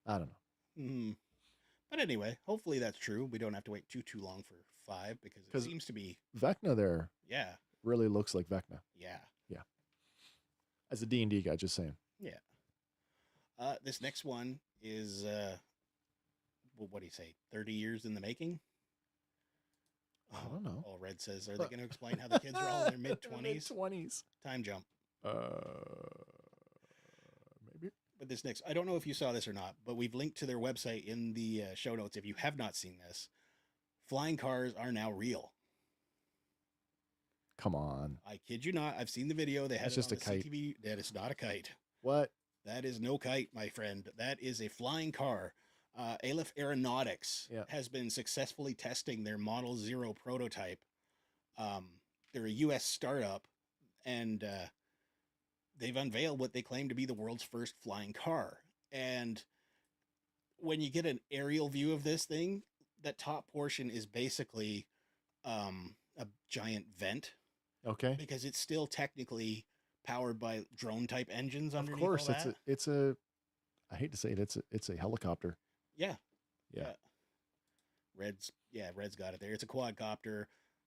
I don't know. Mhm. But anyway, hopefully that's true. We don't have to wait too long for 5 because it 'Cause- seems to be, Vecna there yeah, really looks like Vecna. yeah. As a D&D guy, just saying. This next one is what do you say, 30 years in the making? I don't know. Oh, Red says, are they going to explain how the kids are all in their mid-20s? Mid-20s. Time jump. Maybe. But this next, I don't know if you saw this or not, but we've linked to their website in the show notes. If you have not seen this, flying cars are now real. Come on. I kid you not. I've seen the video. They had That's it just on a the kite. CTV. That is not a kite. What? That is no kite, my friend. That is a flying car. Aleph Aeronautics has been successfully testing their Model Zero prototype. They're a U.S. startup, and they've unveiled what they claim to be the world's first flying car. And when you get an aerial view of this thing, that top portion is basically a giant vent. Okay. Because it's still technically powered by drone type engines. Of course, it's a. I hate to say it, it's a helicopter. Yeah. Yeah. Red's got it there. It's a quadcopter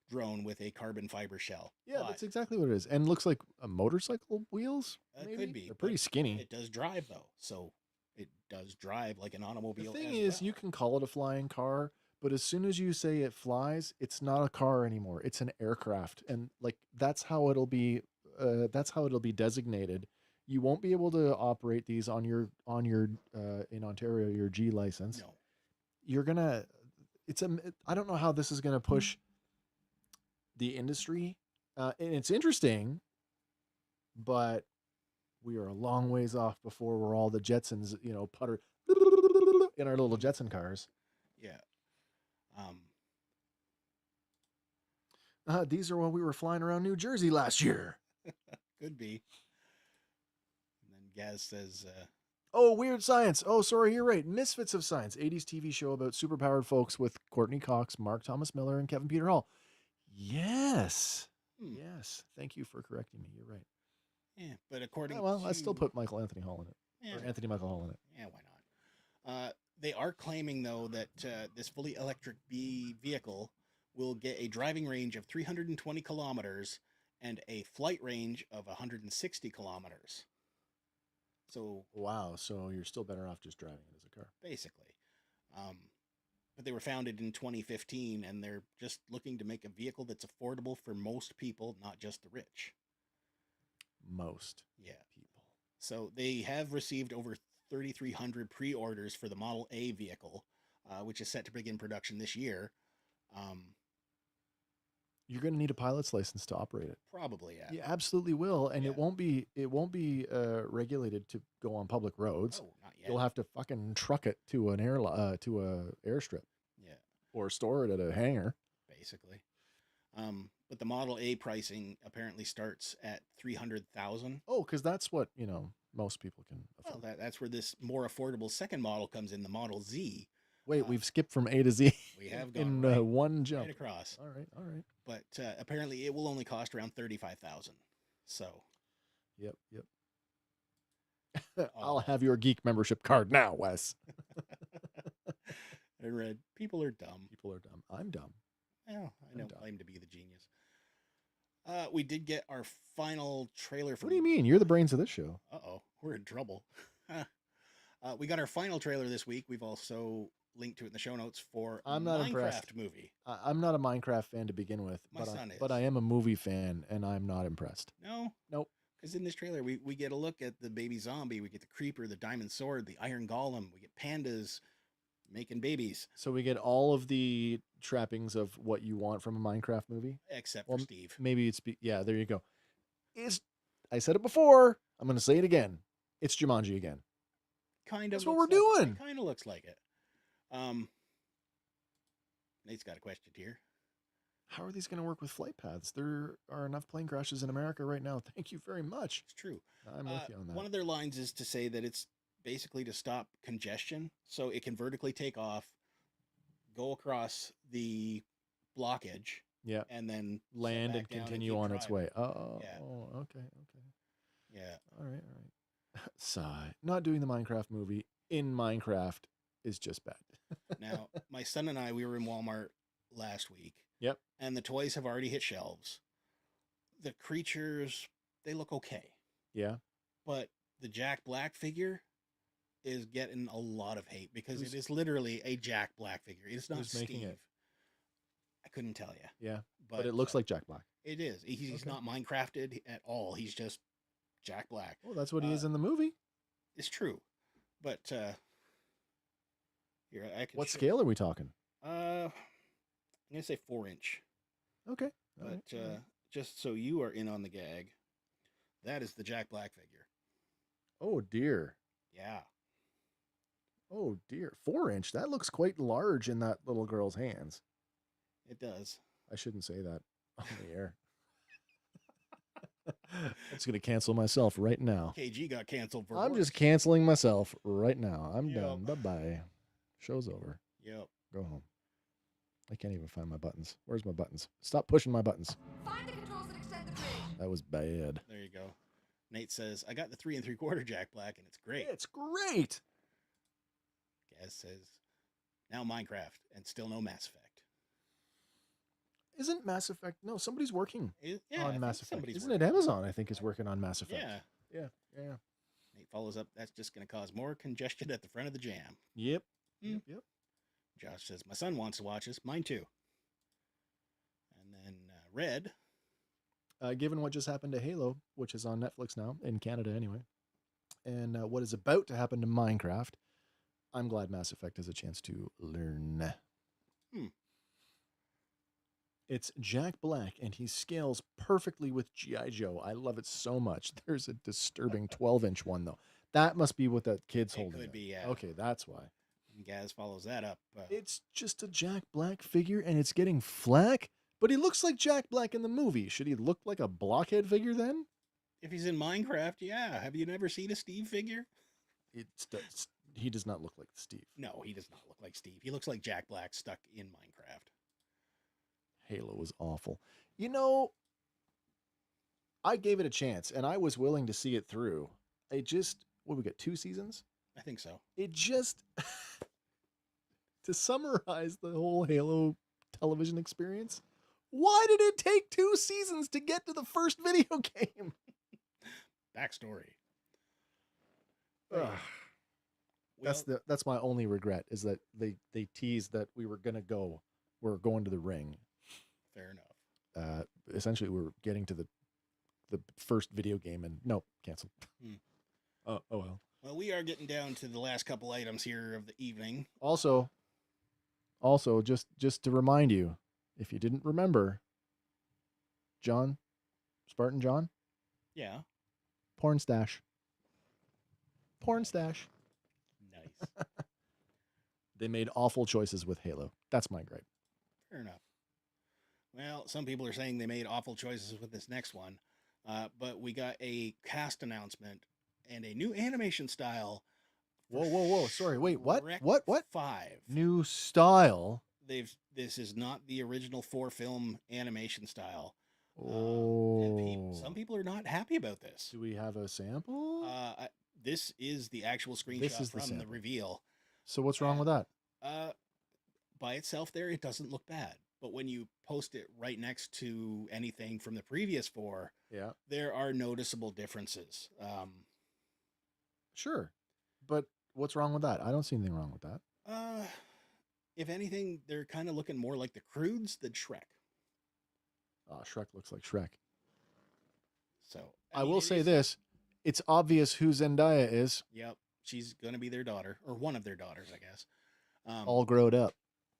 drone with a carbon fiber shell. Yeah, that's exactly what it is, and looks like a motorcycle wheels. It could be. They're pretty skinny. It does drive though, so it does drive like an automobile. The thing is, you can call it a flying car, but as soon as you say it flies, it's not a car anymore. It's an aircraft, and like that's how it'll be. That's how it'll be designated. You won't be able to operate these on your in Ontario your G license. No. You're gonna. I don't know how this is gonna push the industry, and it's interesting, but we are a long ways off before we're all the Jetsons, putter in our little Jetson cars. Yeah. These are when we were flying around New Jersey last year. Could be. And then Gaz says, oh, Weird Science. Oh, sorry, you're right. Misfits of Science, 80s TV show about superpowered folks with Courtney Cox, Mark Thomas Miller, and Kevin Peter Hall. Yes. Yes. Thank you for correcting me. You're right. Yeah, but according I still put Michael Anthony Hall in it. Yeah. Or Anthony Michael Hall in it. Yeah, why not? They are claiming, though, that this fully electric vehicle will get a driving range of 320 kilometers and a flight range of 160 kilometers. So wow, so you're still better off just driving it as a car. Basically. But they were founded in 2015, and they're just looking to make a vehicle that's affordable for most people, not just the rich. Most people. So they have received over 3,300 pre-orders for the Model A vehicle, which is set to begin production this year. You're going to need a pilot's license to operate it. Probably, yeah. You absolutely will, and it won't be regulated to go on public roads. Oh, not yet. You'll have to fucking truck it to an airstrip. Yeah. Or store it at a hangar. Basically. But the Model A pricing apparently starts at $300,000. Oh, because that's what most people can afford. Well, that's where this more affordable second model comes in, the Model Z. Wait, we've skipped from A to Z. We have gone in one jump. Right across. All right. But apparently, it will only cost around $35,000. So. Yep. I'll have your geek membership card now, Wes. I read, people are dumb. I'm dumb. Well, I don't claim to be the genius. We did get our final trailer for. What do you mean? You're the brains of this show. Uh-oh, we're in trouble. We got our final trailer this week. We've also linked to it in the show notes for Minecraft impressed. Movie. I'm not a Minecraft fan to begin with, but I am a movie fan, and I'm not impressed. No? Nope. Because in this trailer, we get a look at the baby zombie. We get the creeper, the diamond sword, the iron golem. We get pandas making babies. So we get all of the trappings of what you want from a Minecraft movie. Except for Steve. Maybe there you go. I said it before. I'm going to say it again. It's Jumanji again. Kind of. That's what we're doing. It kind of looks like it. Nate's got a question here. How are these going to work with flight paths? There are enough plane crashes in America right now. Thank you very much. It's true. I'm with you on that. One of their lines is to say that it's basically to stop congestion, so it can vertically take off, go across the blockage, and then land and continue on its way. Oh, okay. Yeah. All right. Sigh. Not doing the Minecraft movie in Minecraft is just bad. Now, my son and I, we were in Walmart last week. Yep. And the toys have already hit shelves. The creatures, they look okay. Yeah. But the Jack Black figure is getting a lot of hate because Who's- it is literally a Jack Black figure. It's not Who's Steve. making it? I couldn't tell you, Yeah, but it looks like Jack Black. it is. He's Okay. not Minecrafted at all. He's just Jack Black. Well, that's what he is in the movie. It's true, but here I can. What show- scale are we talking? I'm gonna say 4-inch. Okay. All But right, all right. just so you are in on the gag, that is the Jack Black figure. Oh dear. Yeah. Oh dear. 4-inch. That looks quite large in that little girl's hands. It does. I shouldn't say that on the air. I'm just gonna cancel myself right now. KG got canceled for. I'm work. just canceling myself right now. I'm Yep. done. Bye bye. Show's over. Yep. Go home. I can't even find my buttons. Where's my buttons? Stop pushing my buttons. Find the controls that extend the bridge. That was bad. There you go. Nate says, "I got the 3 3/4 Jack Black, and it's great." It's great. Gaz says, "Now Minecraft, and still no Mass Effect." Isn't Mass Effect? No, somebody's working Yeah, I on think Mass Effect. somebody's Isn't it working. Amazon? I think is working on Mass Effect. Yeah. Yeah. Nate follows up. That's just going to cause more congestion at the front of the jam. Yep. Mm. Yep. Josh says, "My son wants to watch this. Mine too." And then Red. Given what just happened to Halo, which is on Netflix now in Canada anyway, and what is about to happen to Minecraft, I'm glad Mass Effect has a chance to learn. Hmm. It's Jack Black, and he scales perfectly with G.I. Joe. I love it so much. There's a disturbing 12-inch one, though. That must be what that kid's It holding. could there. be, yeah. Okay, that's why. And Gaz follows that up. It's just a Jack Black figure, and it's getting flack, but he looks like Jack Black in the movie. Should he look like a blockhead figure then? If he's in Minecraft, yeah. Have you never seen a Steve figure? He does not look like Steve. No, he does not look like Steve. He looks like Jack Black stuck in Minecraft. Halo was awful. You know, I gave it a chance, and I was willing to see it through. It just, what, we got 2 seasons? I think so. It just, to summarize the whole Halo television experience, why did it take 2 seasons to get to the first video game? Backstory. Ugh. Well, That's my only regret, is that they teased that we're going to the ring. fair enough. Essentially we're getting to the first video game, and nope, canceled. Hmm. Oh well. Well, we are getting down to the last couple items here of the evening. Also, just to remind you, if you didn't remember, Spartan John, Yeah. porn stash. Nice. They made awful choices with Halo. That's my gripe. Fair enough. Well, some people are saying they made awful choices with this next one, but we got a cast announcement and a new animation style. for Whoa! Sorry, wait, what? Shrek What? 5. New style. This is not the original 4-film animation style. And Oh, some people are not happy about this. do we have a sample? This is the actual screenshot This is the from the sample. reveal. So what's wrong with that? By itself there, it doesn't look bad. But when you post it right next to anything from the previous 4, Yeah, there are noticeable differences. sure, but what's wrong with that? I don't see anything wrong with that. If anything, they're kind of looking more like the Croods than Shrek. Oh, Shrek looks like Shrek. So I mean, will it say is- this: it's obvious who Zendaya is, Yep, she's gonna be their daughter, or one of their daughters, I guess. all grown up.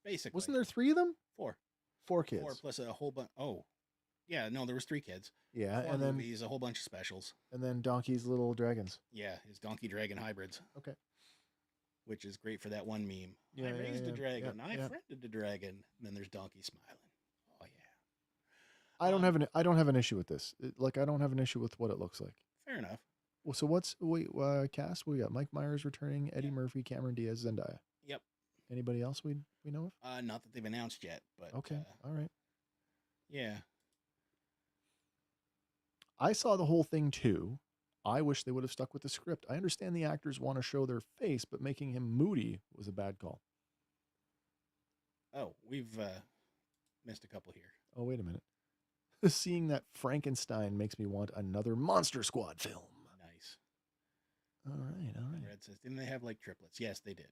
Basically, Wasn't there 3 of them? 4? 4 kids. 4 plus a whole bunch. Oh, yeah, no, there was 3 kids. Yeah, 4 and then movies, a whole bunch of specials. Donkey's little dragons. Yeah, his donkey dragon hybrids. Okay. Which is great for that one meme. Yeah, I yeah, raised yeah, a dragon. yeah, I yeah. friended a dragon. And then there's Donkey smiling. Oh yeah. I don't have an issue with this. I don't have an issue with what it looks like. Fair enough. Well, so cast? We got Mike Myers returning, Eddie Murphy, Cameron Diaz, Zendaya. Yep. Anybody else we know of? Not that they've announced yet, but Okay, all right. yeah. I saw the whole thing too. I wish they would have stuck with the script. I understand the actors want to show their face, but making him moody was a bad call. Oh, we've missed a couple here. Oh, wait a minute. Seeing that Frankenstein makes me want another Monster Squad film. Nice. All right. Red says, didn't they have like triplets? Yes, they did.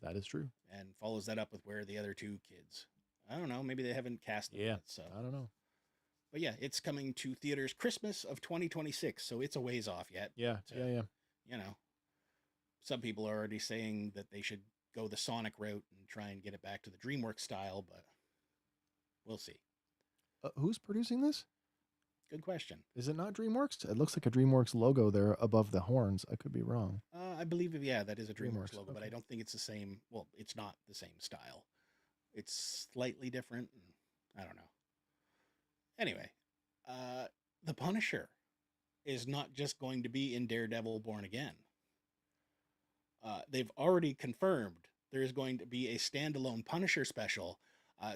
That is true. And follows that up with where are the other two kids? I don't know. Maybe they haven't cast them Yeah. yet. So, I don't know. but yeah, it's coming to theaters Christmas of 2026. So it's a ways off yet. Yeah. So- Yeah. You know, some people are already saying that they should go the Sonic route and try and get it back to the DreamWorks style, but we'll see. Who's producing this? Good question. Is it not DreamWorks? It looks like a DreamWorks logo there above the horns. I could be wrong. I believe, yeah, that is a DreamWorks DreamWorks, logo, but I okay. don't think it's the same. Well, it's not the same style. It's slightly different. And I don't know. Anyway, the Punisher is not just going to be in Daredevil Born Again. They've already confirmed there is going to be a standalone Punisher special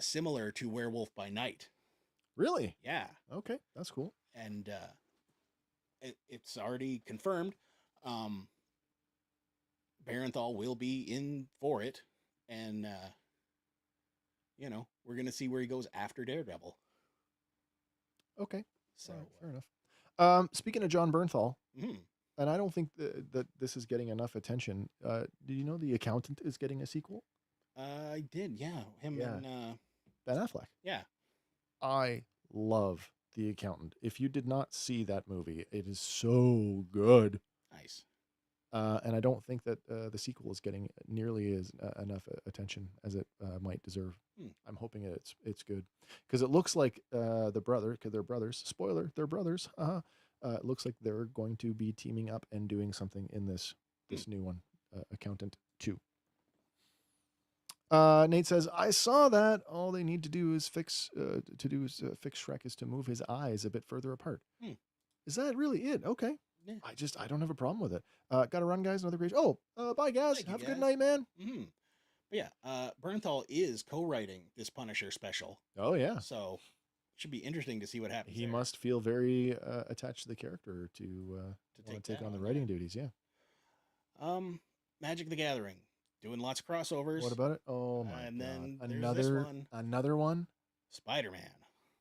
similar to Werewolf by Night. Really? Yeah. Okay, that's cool. And it's already confirmed. Barenthal will be in for it, and you know, we're gonna see where he goes after Daredevil. Okay. So All right, fair enough. Speaking of John Bernthal, mhm. and I don't think that this is getting enough attention. Do you know The Accountant is getting a sequel? I did, yeah. Him Yeah. and Ben Affleck. yeah, I love The Accountant. If you did not see that movie, it is so good. nice. And I don't think that the sequel is getting nearly as enough attention as it might deserve. Hmm. I'm hoping it's good because it looks like the brother, because they're brothers. Spoiler, they're brothers. It looks like they're going to be teaming up and doing something in this new one, Accountant 2. Nate says, "I saw that. All they need to do is fix Shrek is to move his eyes a bit further apart." Hmm. Is that really it? Okay. Yeah. I don't have a problem with it. Got to run, guys. Another great. Oh, bye, Gaz. Thank you, Have a Gaz. good night, man. Mm-hmm. But yeah, Bernthal is co-writing this Punisher special, Oh yeah. so it should be interesting to see what happens. He there. must feel very attached to the character to wanna take take that on the on, writing yeah. duties. Yeah. Magic the Gathering, doing lots of crossovers. What about it? Oh my And god. then there's this one. Another one. Spider-Man,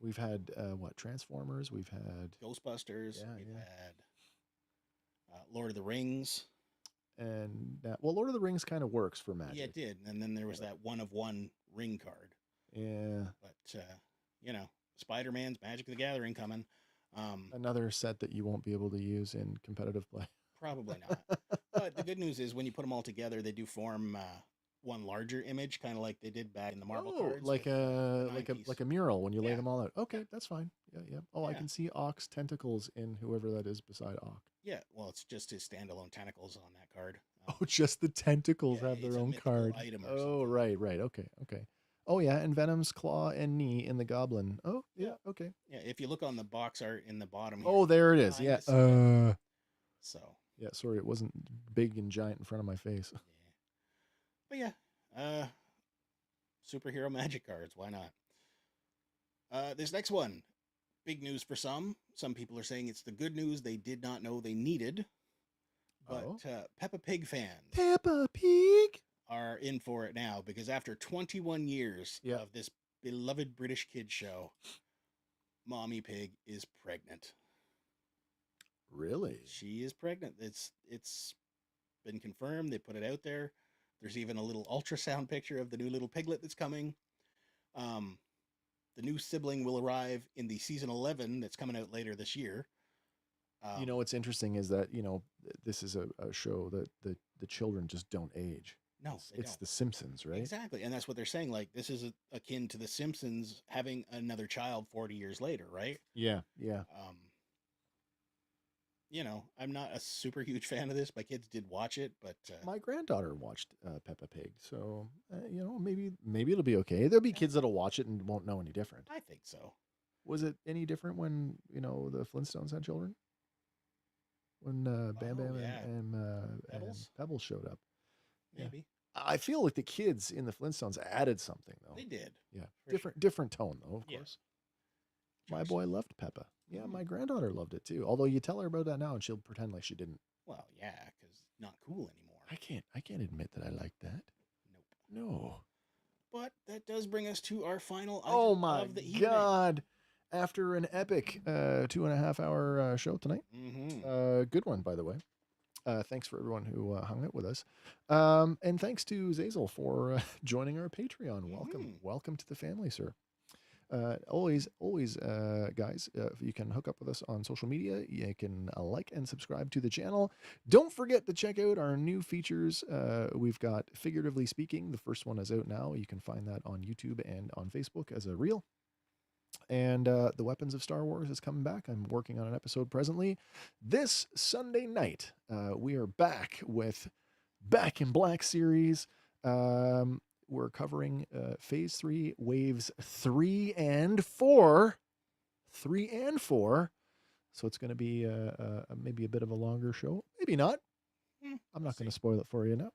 We've had what? Transformers. We've had Ghostbusters. Yeah, We've yeah. had Lord of the Rings. and well, Lord of the Rings kind of works for magic. Yeah, it did. And then there was that one of one ring card. Yeah. But you know, Spider-Man's Magic the Gathering coming. Another set that you won't be able to use in competitive play. Probably not. But the good news is when you put them all together, they do form one larger image, kind of like they did back in the Marvel cards. like with a nine piece. like a mural when you lay Yeah. them all out. Okay, that's fine. Yeah, yeah. Oh, I Yeah. can see Ock's tentacles in whoever that is beside Ock. Yeah, well, it's just his standalone tentacles on that card. Oh, just the tentacles yeah, have it's their a own mythical card. item or Oh, something. right, right. Okay, okay. Oh yeah, and Venom's claw and knee in the Goblin. Oh yeah, okay. Yeah, if you look on the box art in the bottom. Here, Oh, there it is. behind Yeah. the scene. So Yeah. Sorry, it wasn't big and giant in front of my face. yeah, but yeah, superhero magic cards. Why not? This next one, big news for some. Some people are saying it's the good news they did not know they needed. But Oh. Peppa Pig fans Peppa Pig. are in for it now because after 21 years Yeah. of this beloved British kids show, Mommy Pig is pregnant. Really? She is pregnant. It's been confirmed. They put it out there. There's even a little ultrasound picture of the new little piglet that's coming. The new sibling will arrive in the season 11 that's coming out later this year. You know what's interesting is that this is a show that the children just don't age. No, they It's don't. The Simpsons, right? Exactly, and that's what they're saying. Like this is akin to The Simpsons having another child 40 years later, right? Yeah, yeah. I'm not a super huge fan of this. My kids did watch it, but My granddaughter watched Peppa Pig, so maybe it'll be okay. There'll be kids that'll watch it and won't know any different. I think so. Was it any different when the Flintstones had children? When Bam Bam yeah. and Pebbles? Pebbles showed up? Yeah. Maybe I feel like the kids in the Flintstones added something though. they did. Yeah, for different tone though, of Yeah. course. My Josh. boy loved Peppa. Yeah, Mhm. my granddaughter loved it too. Although you tell her about that now, and she'll pretend like she didn't. Well, yeah, because not cool anymore. I can't admit that I like that. Nope. No. But that does bring us to our final. Oh item my of the evening. God! After an epic 2.5 hour show tonight, Mm-hmm. good one by the way. Thanks for everyone who hung out with us. And thanks to Zazel for joining our Patreon. Welcome to the family, sir. Always, guys, you can hook up with us on social media. You can like and subscribe to the channel. Don't forget to check out our new features. We've got Figuratively Speaking. The first one is out now. You can find that on YouTube and on Facebook as a reel. And The Weapons of Star Wars is coming back. I'm working on an episode presently. This Sunday night, we are back with Back in Black series. We're covering Phase 3, Waves 3 and 4. 3 and 4. So it's going to be maybe a bit of a longer show. Maybe not. I'm not going to spoil it for you now.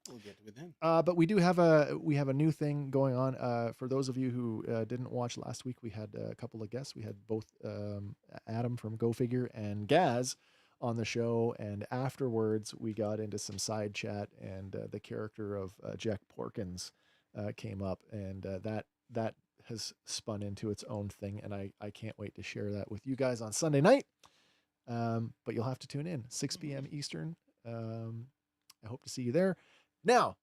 We'll get to it then. But we do have a new thing going on. For those of you who didn't watch last week, we had a couple of guests. We had both Adam from Go Figure and Gaz on the show, and afterwards we got into some side chat, and the character of Jack Porkins came up, and that has spun into its own thing, and I can't wait to share that with you guys on Sunday night. But you'll have to tune in 6 p.m. Eastern. I hope to see you there. Now,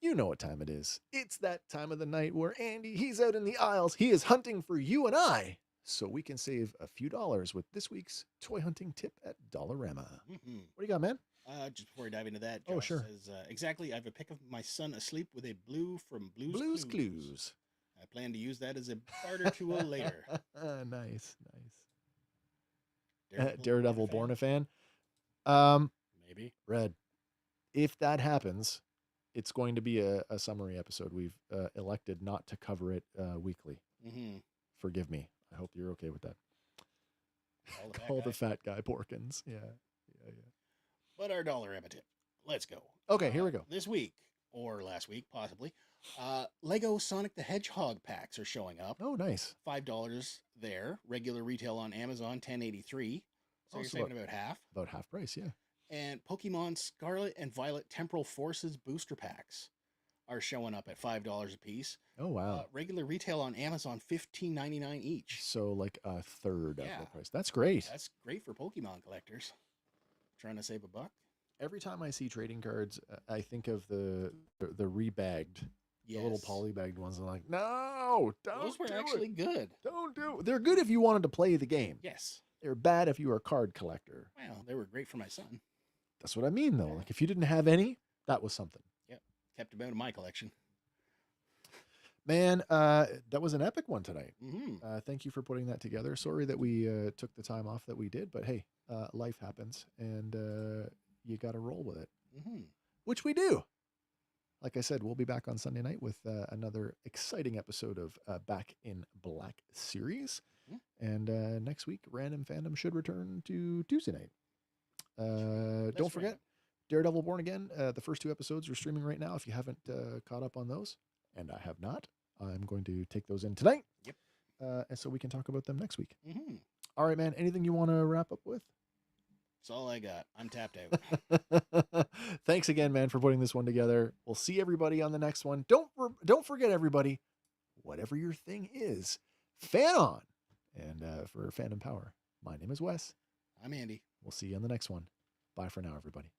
you know what time it is. It's that time of the night where Andy, he's out in the aisles. He is hunting for you and I, so we can save a few dollars with this week's toy hunting tip at Dollarama. What do you got, man? Just before we dive into that, Oh, Josh sure. says, exactly, I have a pic of my son asleep with a blue from Blue's Clues. I plan to use that as a barter tool later. Nice. Daredevil, Daredevil born Born a fan. Maybe. Red. If that happens, it's going to be a summary episode. We've elected not to cover it weekly. Mm-hmm. Forgive me. I hope you're okay with that. Call The fat guy Porkins. Yeah. But our Dollarama tip. Let's go. Okay, here we go. This week, or last week, possibly, Lego Sonic the Hedgehog packs are showing up. Oh, nice. $5 there. Regular retail on Amazon, $10.83. So you're saving about half. About half price, yeah. And Pokemon Scarlet and Violet Temporal Forces booster packs are showing up at $5 a piece. Oh, wow. Regular retail on Amazon, $15.99 each. So like a third of Yeah. the price. That's great. That's great for Pokemon collectors. Trying to save a buck. Every time I see trading cards, I think of the rebagged, Yes. the little polybagged ones. I'm like, no, don't Those were do actually it. good. Don't do it. They're good if you wanted to play the game. Yes. They're bad if you were a card collector. Well, they were great for my son. That's what I mean, though. Like, if you didn't have any, that was something. Kept him out of my collection. Man, that was an epic one tonight. Mm-hmm. Thank you for putting that together. Sorry that we took the time off that we did, but hey, life happens, and you got to roll with it, Mm-hmm. which we do. Like I said, we'll be back on Sunday night with another exciting episode of Back in Black series. And next week, Random Fandom should return to Tuesday night. Don't forget, random. Daredevil Born Again. The first 2 episodes are streaming right now. If you haven't caught up on those, and I have not, I'm going to take those in tonight. Yep. And so we can talk about them next week. Mm-hmm. All right, man. Anything you want to wrap up with? That's all I got. I'm tapped out. Thanks again, man, for putting this one together. We'll see everybody on the next one. Don't forget, everybody, whatever your thing is, fan on. And for Fandom Power, my name is Wes. I'm Andy. We'll see you on the next one. Bye for now, everybody.